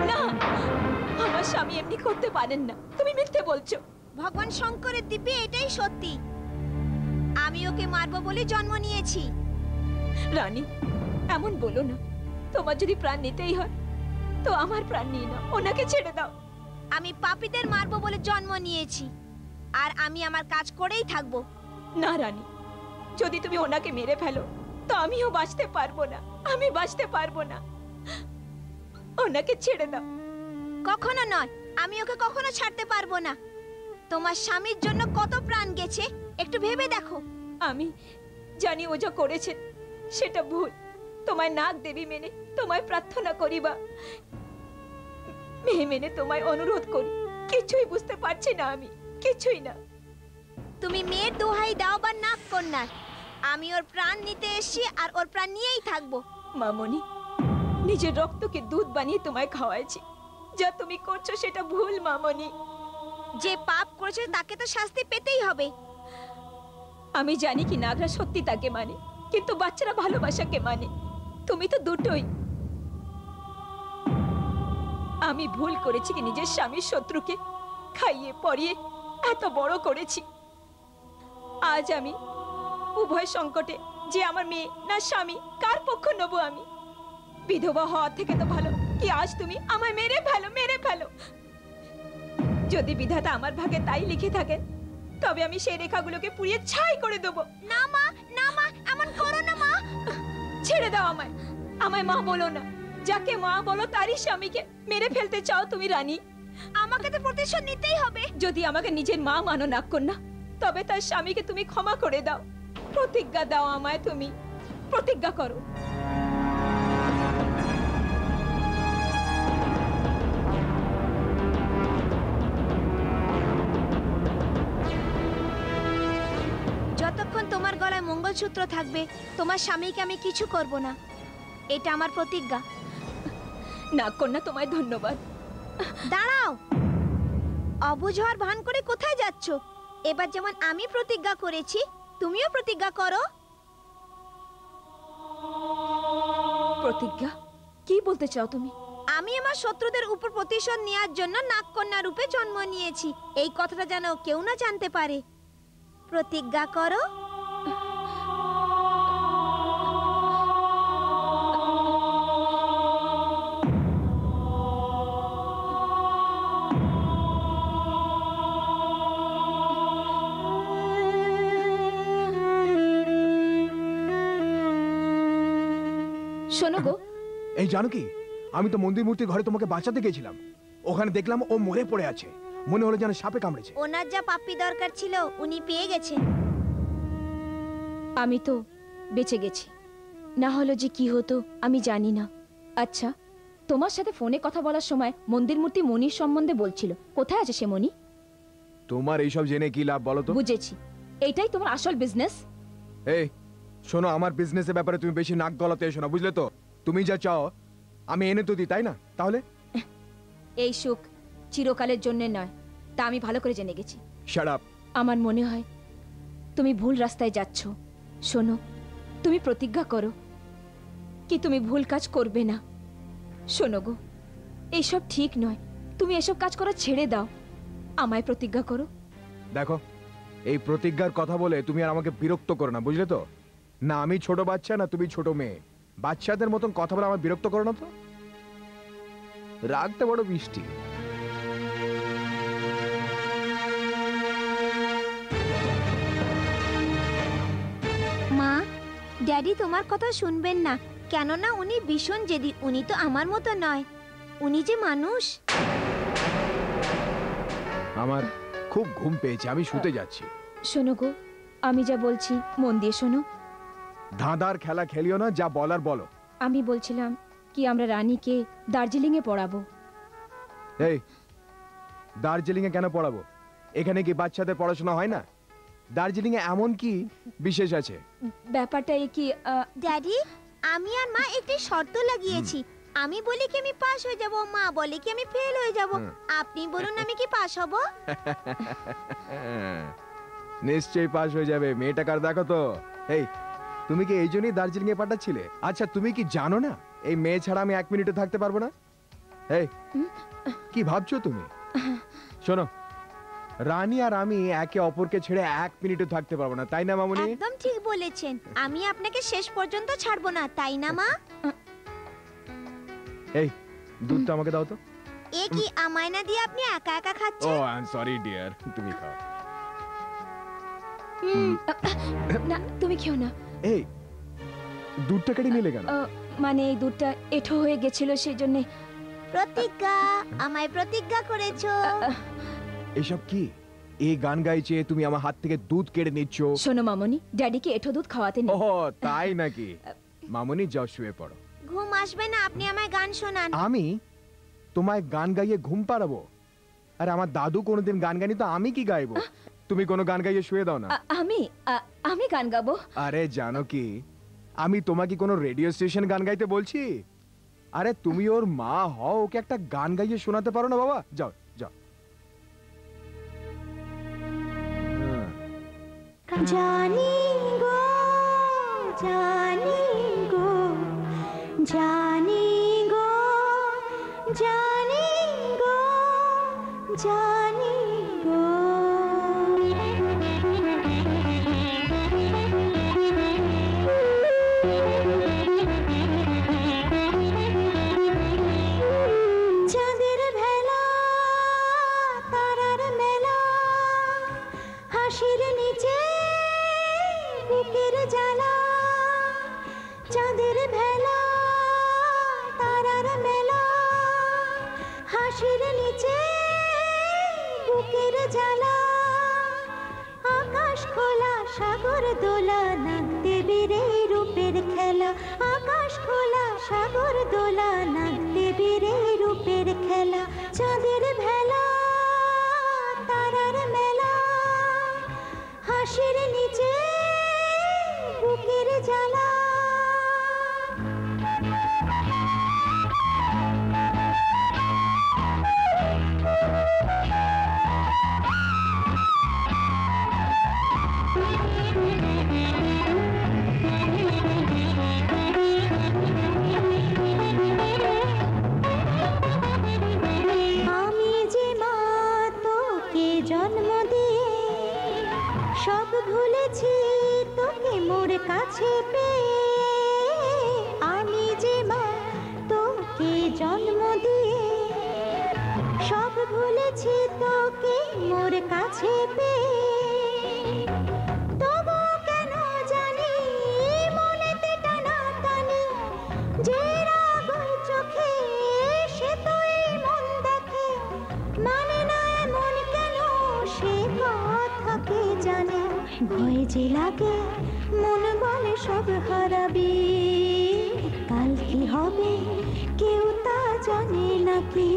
[SPEAKER 3] না, আমার স্বামী এমনি করতে পারেন না। তুমি মিথ্যে বলছো।
[SPEAKER 6] ভগবান শঙ্করের দিব্যে এটাই সত্যি। আমি ওকে মারবো বলে জন্ম নিয়েছি।
[SPEAKER 3] রানী, এমন বলো না। তোমার যদি প্রাণ নিতেই হয় তো আমার প্রাণ নিয়ে নাও, ওনাকে ছেড়ে দাও।
[SPEAKER 6] আমি পাপীদের মারবো বলে জন্ম নিয়েছি, আর আমি আমার কাজ করেই থাকবো।
[SPEAKER 3] না রানী, যদি তুমি ওনাকে মেরে ফেলো তো আমিও বাঁচতে পারবো না। আমি বাঁচতে পারবো না। ওনাকে ছেড়ে দাও।
[SPEAKER 6] কখনো নয়, আমি ওকে কখনো ছাড়তে পারবো না। তোমার স্বামীর জন্য কত প্রাণ গেছে একটু ভেবে দেখো।
[SPEAKER 3] আমি জানি ও যা করেছেন সেটা ভুল। তোমায় নাগ দেবী মেনে তোমায় প্রার্থনা করিবা, মেয়ে মেনে তোমায় অনুরোধ করি। কিছুই বুঝতে পারছি না আমি, কিছুই না।
[SPEAKER 6] তুমি মেয়ের দোহাই দাও বা নাগ কন্যার, আমি ওর প্রাণ নিতে এসেছি আর ওর প্রাণ নিয়েই থাকবো।
[SPEAKER 3] মামনি, নিজের রক্তকে দুধ বানিয়ে তোমায় খাওয়াইছি। যা তুমি করছো সেটা ভুল মামনি।
[SPEAKER 6] যে পাপ করেছে তাকে তো শাস্তি পেতেই হবে।
[SPEAKER 3] আমি জানি কি নাগরা সত্যি তাকে মানে, কিন্তু বাচ্চারা ভালোবাসাকে মানে। তুমি তো দুটোই। আমি ভুল করেছি কি নিজের স্বামীর শত্রুকে খাইয়ে পরিয়ে এত বড় করেছি। আজ আমি উভয় সংকটে, যে আমার মেয়ে না স্বামী, কার পক্ষ নেব আমি? বিধবা হওয়া থেকে তো ভালো কি আজ তুমি আমায় মেরে ফেলো, মেরে ফেলো। যদি বিধাতা আমার ভাগে তাই লিখে থাকেন তবে আমি সেই রেখাগুলোকে পুড়িয়ে ছাই করে দেবো।
[SPEAKER 6] না মা, না মা, এমন করো না মা।
[SPEAKER 3] ছেড়ে দাও আমায়। আমায় মা বলো না। যাকে মা বলো তারই স্বামীকে মেরে ফেলতে চাও তুমি রানী?
[SPEAKER 6] আমাকে তো প্রতিশোধ নিতেই হবে।
[SPEAKER 3] যদি আমাকে নিজের মা মানো না কন্যা, তবে তার স্বামীকে তুমি ক্ষমা করে দাও। প্রতিজ্ঞা দাও আমায়, তুমি প্রতিজ্ঞা করো।
[SPEAKER 6] যতক্ষণ তোমার গলায় মঙ্গলসূত্র থাকবে তোমার স্বামীকে আমি কিছু করব না, এটা আমার প্রতিজ্ঞা।
[SPEAKER 3] না কন্যা, তোমায় ধন্যবাদ।
[SPEAKER 6] দাঁড়াও, অবুঝ হওয়ার ভান করে কোথায় যাচ্ছ? এবার যেমন আমি প্রতিজ্ঞা করেছি তুমিও প্রতিজ্ঞা করো।
[SPEAKER 3] প্রতিজ্ঞা? কি বলতে চাও তুমি?
[SPEAKER 6] আমি আমার শত্রুদের উপর প্রতিশোধ নেওয়ার জন্য নাগকন্যা রূপে জন্ম নিয়েছি, এই কথাটা যেন কেউ না জানতে পারে। প্রতিজ্ঞা করো।
[SPEAKER 3] শোনো গো,
[SPEAKER 2] এই জানো কি, আমি তো মন্দির মূর্তি ঘরে তোমাকে বাঁচাতে গেছিলাম। ওখানে দেখলাম ও মরে পড়ে আছে। মনে হলো যেন সাপে কামড়েছে।
[SPEAKER 6] ওনার যা পাপ্পি দরকার ছিল উনি পেয়ে গেছেন।
[SPEAKER 3] আমি তো বেঁচে গেছি, না হলো যে কি হতো আমি জানি না। আচ্ছা, তোমার সাথে ফোনে কথা বলার সময় মন্দির মূর্তি মণির সম্বন্ধে বলছিল, কোথায় আছে সে মণি?
[SPEAKER 2] তোমার এইসব জেনে কি লাভ বলো তো?
[SPEAKER 3] বুঝেছি, এইটাই তোমার আসল বিজনেস।
[SPEAKER 2] এই শোনো, আমার বিজনেসের ব্যাপারে তুমি বেশি নাক গলাতে এসো না, বুঝলে তো? তুমি যা চাও আমি এনে তো দিই, তাই না? তাহলে
[SPEAKER 3] এই সুখ চিরকালের জন্য নয়, তা আমি ভালো করে জেনে গেছি।
[SPEAKER 2] Shut up.
[SPEAKER 3] আমার মনে হয় তুমি ভুল রাস্তায় যাচ্ছ। শোনো, তুমি প্রতিজ্ঞা করো কি তুমি ভুল কাজ করবে না। শোনো গো, এইসব ঠিক নয়, তুমি এসব কাজ করা ছেড়ে দাও। আমায় প্রতিজ্ঞা করো।
[SPEAKER 2] দেখো, এই প্রতিজ্ঞার কথা বলে তুমি আর আমাকে বিরক্ত করো না, বুঝলে তো? না আমি ছোট বাচ্চা, না তুমি ছোট মেয়ে। বাচ্চাদের মতন কথা বলে আমার বিরক্ত করো না তো। রাগটা বড় মিষ্টি।
[SPEAKER 6] মা, ড্যাডি তোমার কথা শুনবেন না, কেননা উনি ভীষণ জেদি। উনি তো আমার মতো নয়, উনি যে মানুষ।
[SPEAKER 2] আমার খুব ঘুম পেয়েছে, আমি শুতে যাচ্ছি।
[SPEAKER 3] শোনো গো, আমি যা বলছি মন দিয়ে শোনো।
[SPEAKER 2] ধাঁধার খেলা খেলিও না, যা বলার বলো।
[SPEAKER 3] আমি বলছিলাম কি আমরা রানীকে দার্জিলিং এ পড়াবো।
[SPEAKER 2] এই, দার্জিলিং এ কেন পড়াবো? এখানে কি বাচ্চাদের পড়াশোনা হয় না? দার্জিলিং এ এমন কি বিশেষ আছে?
[SPEAKER 3] ব্যাপারটা এই কি
[SPEAKER 6] ড্যাডি, আমি আর মা একটি শর্ত লাগিয়েছি। আমি বলি কি আমি পাস হয়ে যাব, মা বলে কি আমি ফেল হয়ে যাব। আপনি বলুন আমি কি পাস হব?
[SPEAKER 2] নিশ্চয়ই পাস হয়ে যাবে। মেয়েটা কার দেখো তো। এই, তুমি কি এই জন্যই দার্জিলিং এ পাঠাচ্ছিলে? আচ্ছা, তুমি কি জানো না এই মেয়ে ছাড়া আমি 1 মিনিটও থাকতে পারবো না? এই, কি ভাবছো তুমি? শোনো, রানী আর আমি একে অপরকে ছেড়ে 1 মিনিটও থাকতে পারবো না, তাই না মামুনি?
[SPEAKER 6] একদম ঠিক বলেছেন। আমি আপনাকে শেষ পর্যন্ত ছাড়বো না, তাই না মা?
[SPEAKER 2] এই, দুধটা আমাকে দাও তো।
[SPEAKER 6] এ কি আমায় না দিয়ে আপনি একা একা
[SPEAKER 2] ও
[SPEAKER 6] খাচ্ছেন?
[SPEAKER 2] আই এম সরি ডিয়ার, তুমি খাও।
[SPEAKER 3] না, তুমি খেও না।
[SPEAKER 2] এই, দুধটা কেটে নিলে কেন?
[SPEAKER 3] মানে এই দুধটা এঁঠো হয়ে গেছিল, সেই জন্য।
[SPEAKER 6] প্রতিজ্ঞা, আমায় প্রতিজ্ঞা করেছো।
[SPEAKER 2] এসব কি? এই গান গাইছে, তুমি আমার হাত থেকে দুধ কেড়ে নিচ্ছ।
[SPEAKER 3] শোনো মামনি, ড্যাডিকে এঁঠো দুধ খাওয়াতে নেই।
[SPEAKER 2] ও তাই নাকি? মামনি যাও শুয়ে পড়ো।
[SPEAKER 6] ঘুম আসবে না, আপনি আমায় গান শোনান।
[SPEAKER 2] আমি তোমায় গান গাইয়ে ঘুম পাড়াবো? আরে আমার দাদু কোনোদিন গান গাইনি, তো আমি কি গাইবো? তুমি কোনো গান গাইয়ে শুয়ে দাও না।
[SPEAKER 3] আমি গান গাবো?
[SPEAKER 2] আরে জানো কি, আমি তোমাকে কোনো রেডিও স্টেশন গান গাইতে বলছি? আরে তুমি ওর মা হও, ওকে একটা গান গাইয়ে শোনাতে পারো না বাবা? যাও যাও।
[SPEAKER 6] জানি গো, জানি গো, জানি গো, জানি গো, জানি গো। চাঁদের ভেলা, তারার মেলা, হাসির নিচে বুকের জ্বালা। চাঁদের ভেলা, তারার মেলা, হাসির নিচে বুকের জ্বালা। আকাশ খোলা, সাগর দোলা, নাগ দেবীর এই রূপের খেলা। আকাশ খোলা, সাগর দোলা, নাগ দেবীর এই রূপের খেলা। চাঁদের ভেলা, তারার মেলা, হাসির নিচে বুকের জ্বালা। আমি যে মা তোকে জন্ম দিয়ে সব ভুলেছি তোকে মোর কাছে পেয়ে। আমি যে মা তোকে জন্ম দিয়ে সব ভুলেছি তোকে মোর কাছে পেয়ে। তবু কেন জানি মনেতে টানা টানি, যে রাগ ওই চোখে সে তো এই মন দেখে। মানে না এমন কেন সে কথা কে জানে। ভয় যে লাগে মন বলে সব হারাবি, কাল কি হবে কেউ তা জানে নাকি।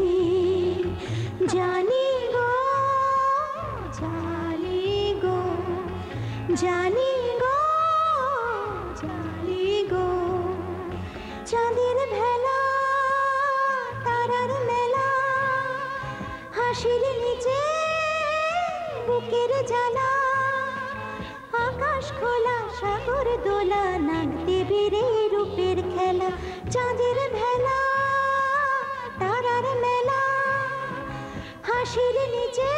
[SPEAKER 6] জানি গো, জানি গো, জানি গো, জানি গো। চাঁদের ভেলা, তারার মেলা, হাসির নিচে
[SPEAKER 11] বুকের জ্বালা আকাশ খোলা সাগর দোলা নাগ দেবীর রূপের খেলা চাঁদের ভেলা তারার মেলা হাসির নিচে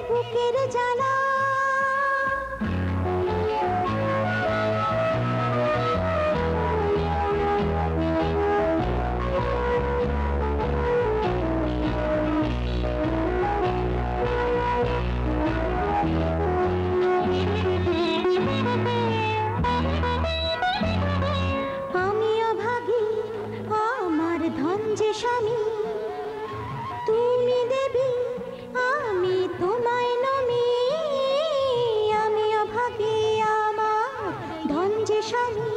[SPEAKER 11] বুকের জ্বালা আমিও ভাগী আমার ধন যে স্বামী তুমি দেবী আমি তোমায় নমি আমিও ভাগী আমার ধন যে স্বামী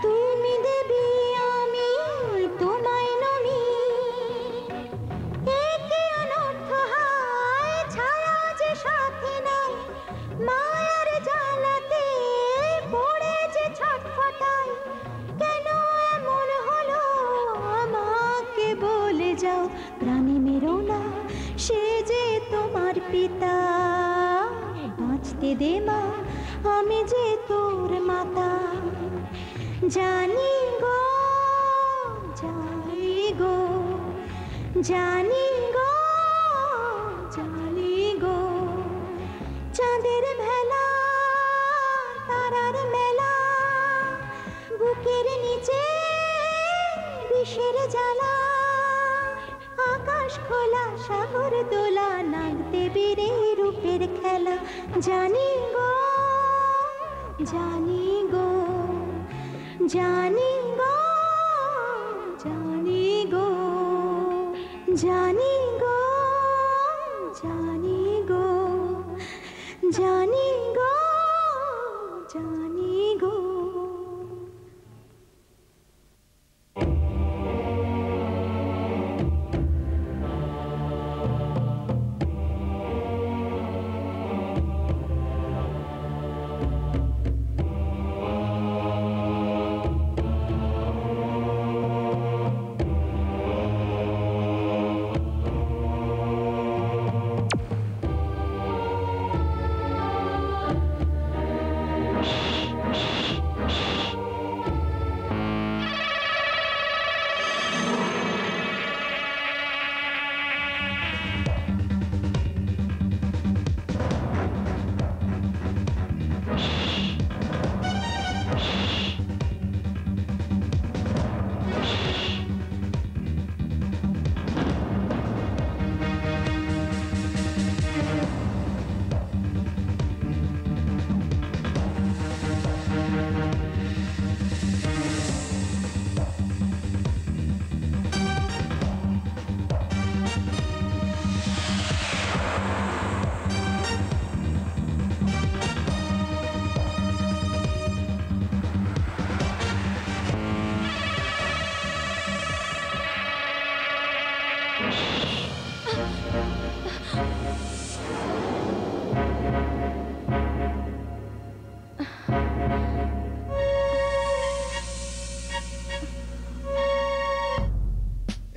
[SPEAKER 11] তুমি দেবী আমি তোমায় নমি একে অনর্থ হায় ছায়া যে সাথে নাই মায়ার জ্বালাতে পড়ে যে ছটফটাই কেন এমন হলো আমাকে বলে যাও প্রাণী মেরো না সে যে তোমার পিতা বাঁচতে দে মা আমি যে তোর মাতা জানি গো জানি গো জানি গো জানি গো চাঁদের ভেলা তারার মেলা বুকের নিচে বিষের জ্বালা আকাশ খোলা সাগর দোলা নাগ দেবীর রূপের খেলা জানি গো জানি গো জানি গো জানি গো জানি গো জানি গো জানি গো জানি গো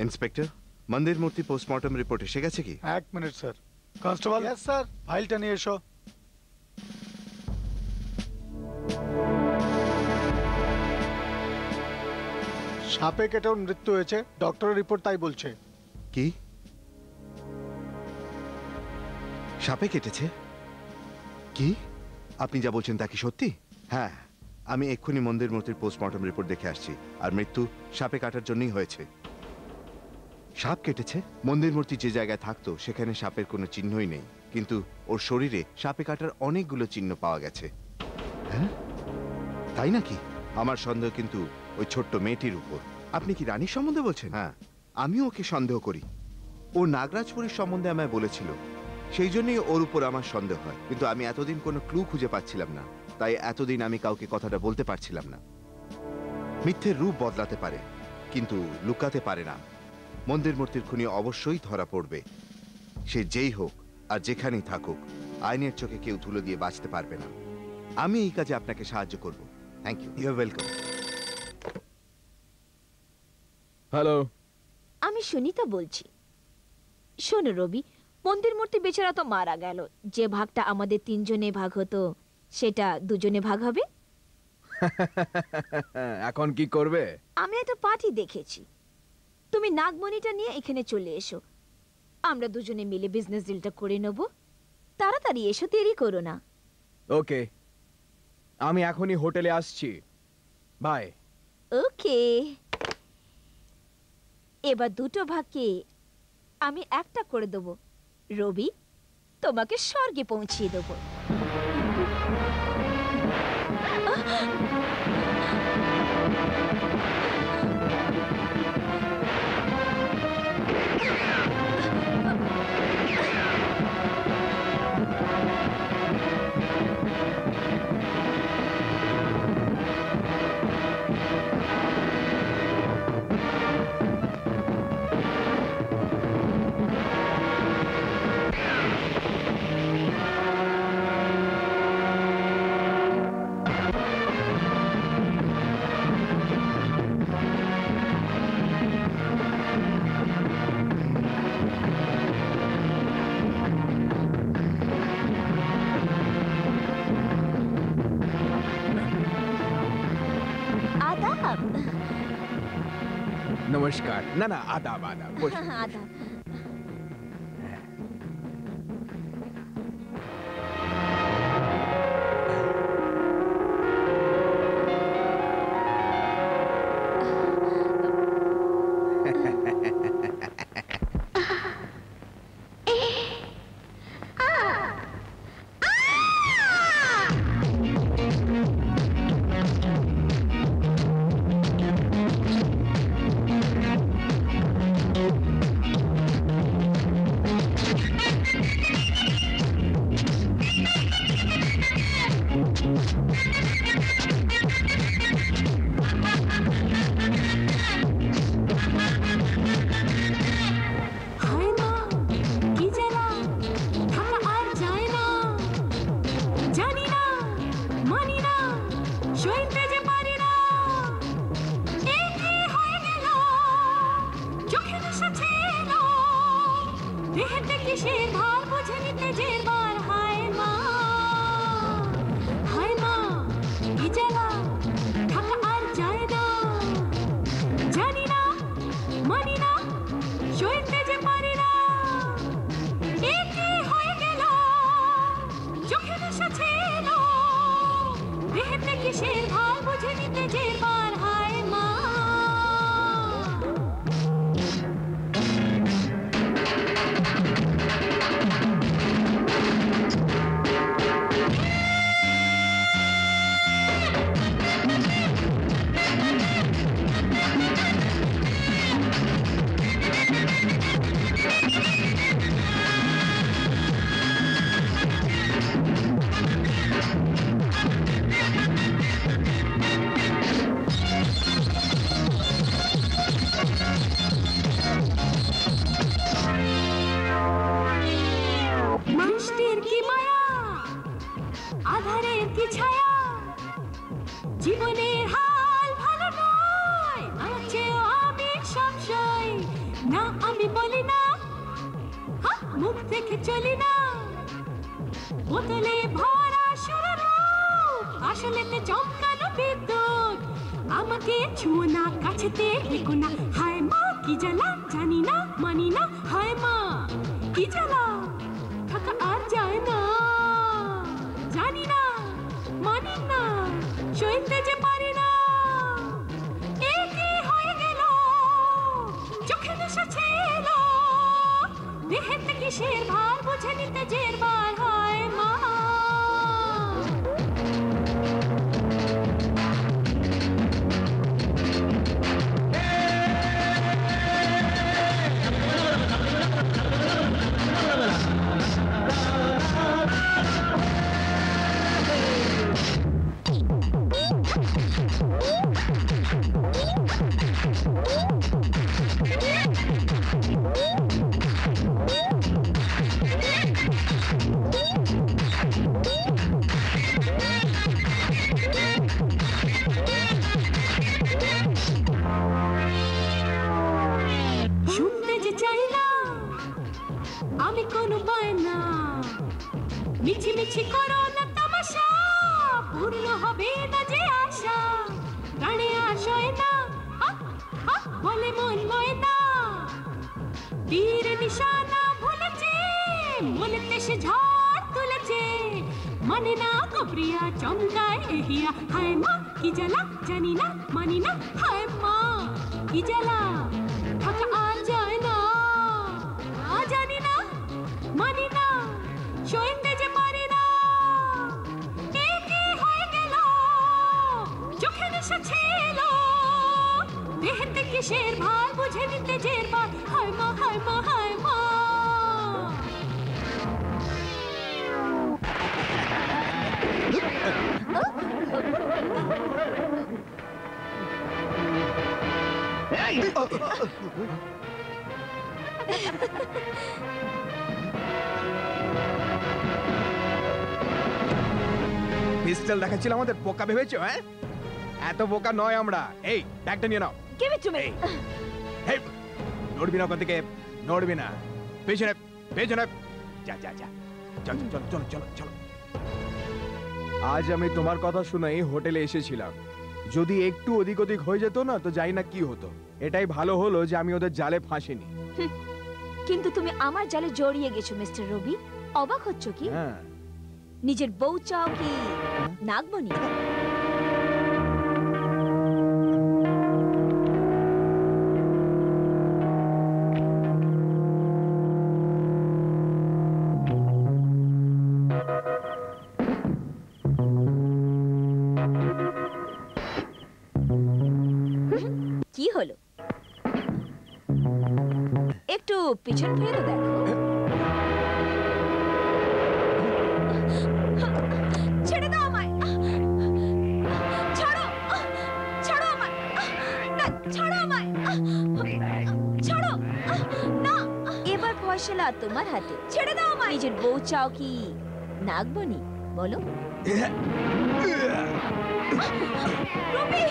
[SPEAKER 5] ইন্সপেক্টর মন্দির মূর্তি পোস্টমর্টম রিপোর্ট এসে গেছে কি?
[SPEAKER 1] এক minute sir. Constable. Yes sir, ফাইলটা নিয়ে এসো। সাপে কেটে ওর মৃত্যু হয়েছে, ডক্টরের রিপোর্ট তাই বলছে।
[SPEAKER 5] কি সাপে কেটেছে? কি আপনি যা বলছেন তা কি সত্যি? হ্যাঁ, আমি এক্ষুনি মন্দির মূর্তির পোস্টমর্টম রিপোর্ট দেখে আসছি, আর মৃত্যু সাপে কাটার জন্যই হয়েছে। সাপ কেটেছে? মন্দির মূর্তি যে জায়গায় থাকতো সেখানে সাপের কোনো চিহ্নই নেই, কিন্তু ওর শরীরে সাপে কাটার অনেকগুলো চিহ্ন পাওয়া গেছে। হ্যাঁ তাই নাকি? আমার সন্দেহ কিন্তু ওই ছোট্ট মেয়েটির উপর। আপনি কি রানীর সম্বন্ধে বলছেন? হ্যাঁ, আমি ওকে সন্দেহ করি। ও নাগরাজপুরীর সম্বন্ধে আমায় বলেছিল, সেই জন্যই ওর উপর আমার সন্দেহ হয়। কিন্তু আমি এতদিন কোনো ক্লু খুঁজে পাচ্ছিলাম না, তাই এতদিন আমি কাউকে কথাটা বলতে পারছিলাম না। মিথ্যের রূপ বদলাতে পারে কিন্তু লুকাতে পারে না। মন্দির মূর্তির খুনি অবশ্যই ধরা পড়বে, সে যেই হোক আর যেখানেই থাকুক। আইনের চোখে কেউ ধুলো দিয়ে বাঁচতে পারবে না। আমি এই কাজে আপনাকে সাহায্য করব। Thank you. You are welcome.
[SPEAKER 2] Hello,
[SPEAKER 3] আমি সুনিতা বলছি। শোনো রবি, মন্দির মূর্তি বেচারা তো মারা গেল, যে ভাগটা আমাদের তিনজনে ভাগ হতো সেটা দুজনে ভাগ হবে।
[SPEAKER 2] এখন কি করবে?
[SPEAKER 3] আমি একটা পার্টি দেখেছি, তুমি নাগমণিটা নিয়ে এখানে চলে এসো, আমরা দুজনে মিলে বিজনেস ডিলটা করে নেব। তাড়াতাড়ি এসো, দেরি করো না।
[SPEAKER 2] ওকে, আমি এখনই হোটেলে আসছি। বাই।
[SPEAKER 3] ওকে, এবার দুটো ভাগকে আমি একটা করে দেব। রবি, তোমাকে স্বর্গে পৌঁছিয়ে দেব। आदाब।
[SPEAKER 2] नमस्कार। ना ना, आदाब आदाब। বসুন।
[SPEAKER 3] आदाब।
[SPEAKER 9] মিছি মিছি করো না তামাশা, পূর্ণ হবে না যে আশা। প্রাণে আসয় না বলে মন ময়না, তীর নিশানা ভুলেছে, মনেতে সে ঝড় তুলেছে। মানে না কবরিয়া চমকায় এহিয়া, হায় মা কি জ্বালা জানি না মানি না, হায় মা কি জ্বালা থাকা আর যায় না। জানি না মানি না সইতে যে পারি না, কি হয়ে গেল চোখে নেশা ছিল, দেহেতে কিসের ভার বুঝে নিতে জের বার, হায় মা হায় মা হায় মা।
[SPEAKER 2] পিস্তল দেখাচ্ছিল আমাদের বোকা ভেবেছো? হ্যাঁ, এত বোকা নয় আমরা। এই ব্যাগটা নিয়ে নাও।
[SPEAKER 3] Give it to me.
[SPEAKER 2] এই নড়বি না, ওখান থেকে নড়বি না। পেছনে পেছনে যা যা যা, চল চল চল চলো চলো। আজ আমি তোমার কথা শুনে হোটেলে এসেছিলাম। যদি একটু ওদিক ওদিক হয়ে যেত না তো জানি না কি হতো। এটাই ভালো হলো যে আমি ওদের জালে ফাঁসিনি।
[SPEAKER 3] কিন্তু তুমি আমার জালে জড়িয়ে গেছো মিস্টার রবি। অবাক হচ্ছ কি?
[SPEAKER 2] হ্যাঁ,
[SPEAKER 3] নিজের বউ চাও কি নাগমণি? কি হলো? একটু পিছন ফিরে তো দেখো। ছেড়ে দাও আমায়, ছাড়ো ছাড়ো আমায়, না ছাড়ো আমায়, ছাড়ো না। এবার ফয়সালা তোমার হাতে, ছেড়ে দাও আমায়। নিজের বউ চাও কি নাগমণি বলো? রবি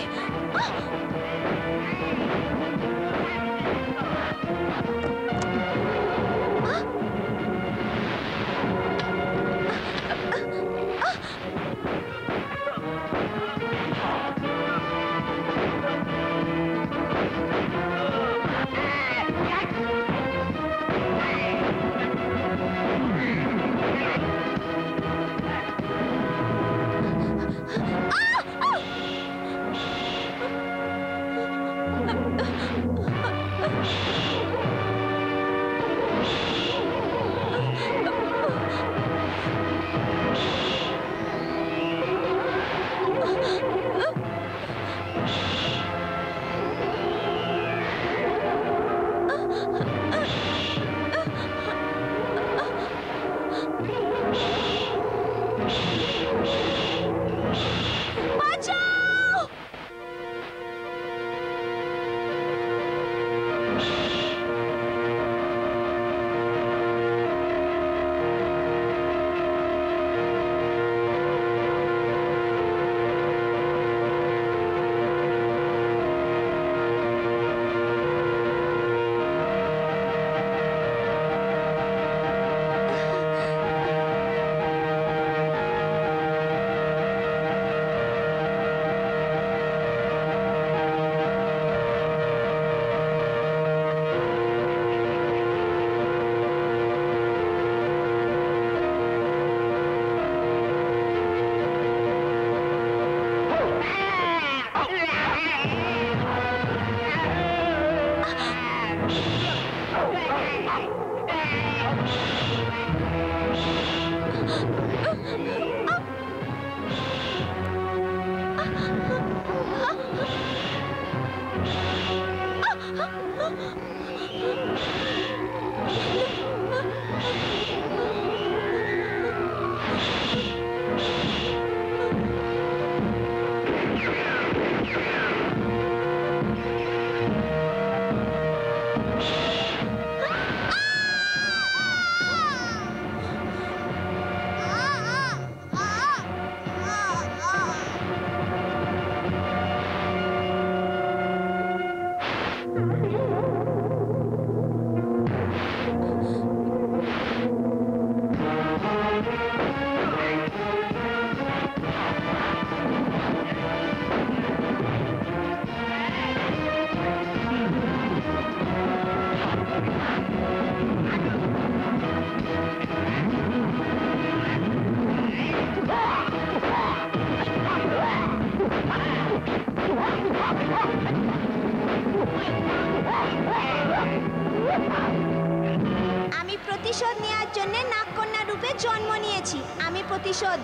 [SPEAKER 6] জন্ম নিয়েছি, আমি প্রতিশোধ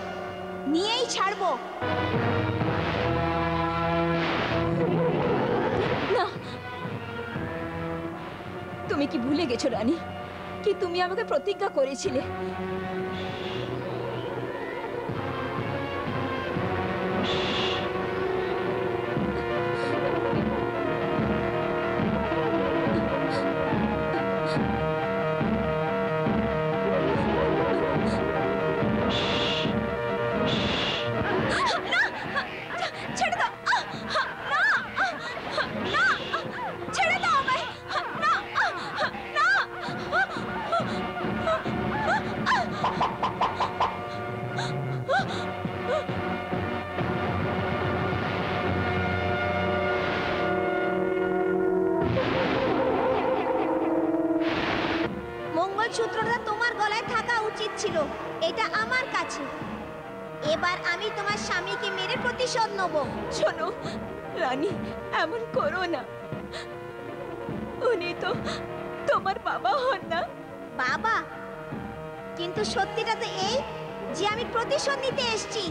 [SPEAKER 6] নিয়েই ছাড়বো।
[SPEAKER 3] না, তুমি কি ভুলে গেছো রানী কি তুমি আমাকে প্রতিজ্ঞা করেছিলে
[SPEAKER 6] ছেড়ে দাও, না, না, ছেড়ে দাও আমায়, না, না। মঙ্গলসূত্রটা তোমার গলায় থাকা উচিত ছিল, এটা আমার কাছে। এবার আমি তোমার স্বামীকে মেরে প্রতিশোধ নেব।
[SPEAKER 3] শোনো রানী, এমন করো না, উনি তো তোমার বাবা হন না।
[SPEAKER 6] বাবা? কিন্তু সত্যিটা তো এই যে আমি প্রতিশোধ নিতে এসেছি।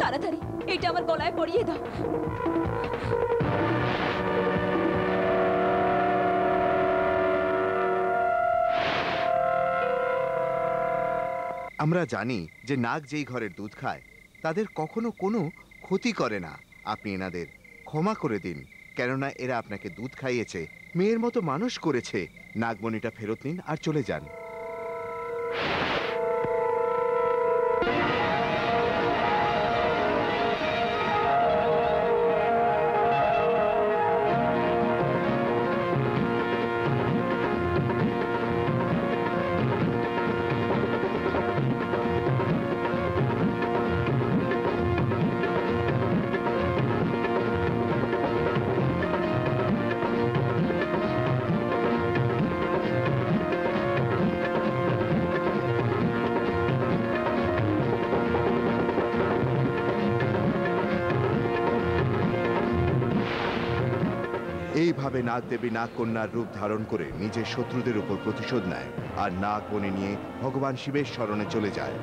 [SPEAKER 3] তাড়াতাড়ি এটা আমার গলায় পরিয়ে দাও।
[SPEAKER 5] আমরা জানি যে নাগ যেই ঘরের দুধ খায় তাদের কখনো কোনো ক্ষতি করে না। আপনি এনাদের ক্ষমা করে দিন, কেননা এরা আপনাকে দুধ খাইয়েছে, মেয়ের মতো মানুষ করেছে। নাগমণিটা ফেরত নিন আর চলে যান। এইভাবে নাগদেবী নাগকন্যার রূপ ধারণ করে নিজের শত্রুদের উপর প্রতিশোধ নেয় আর নাগ বনে নিয়ে ভগবান শিবের শরণে চলে যায়।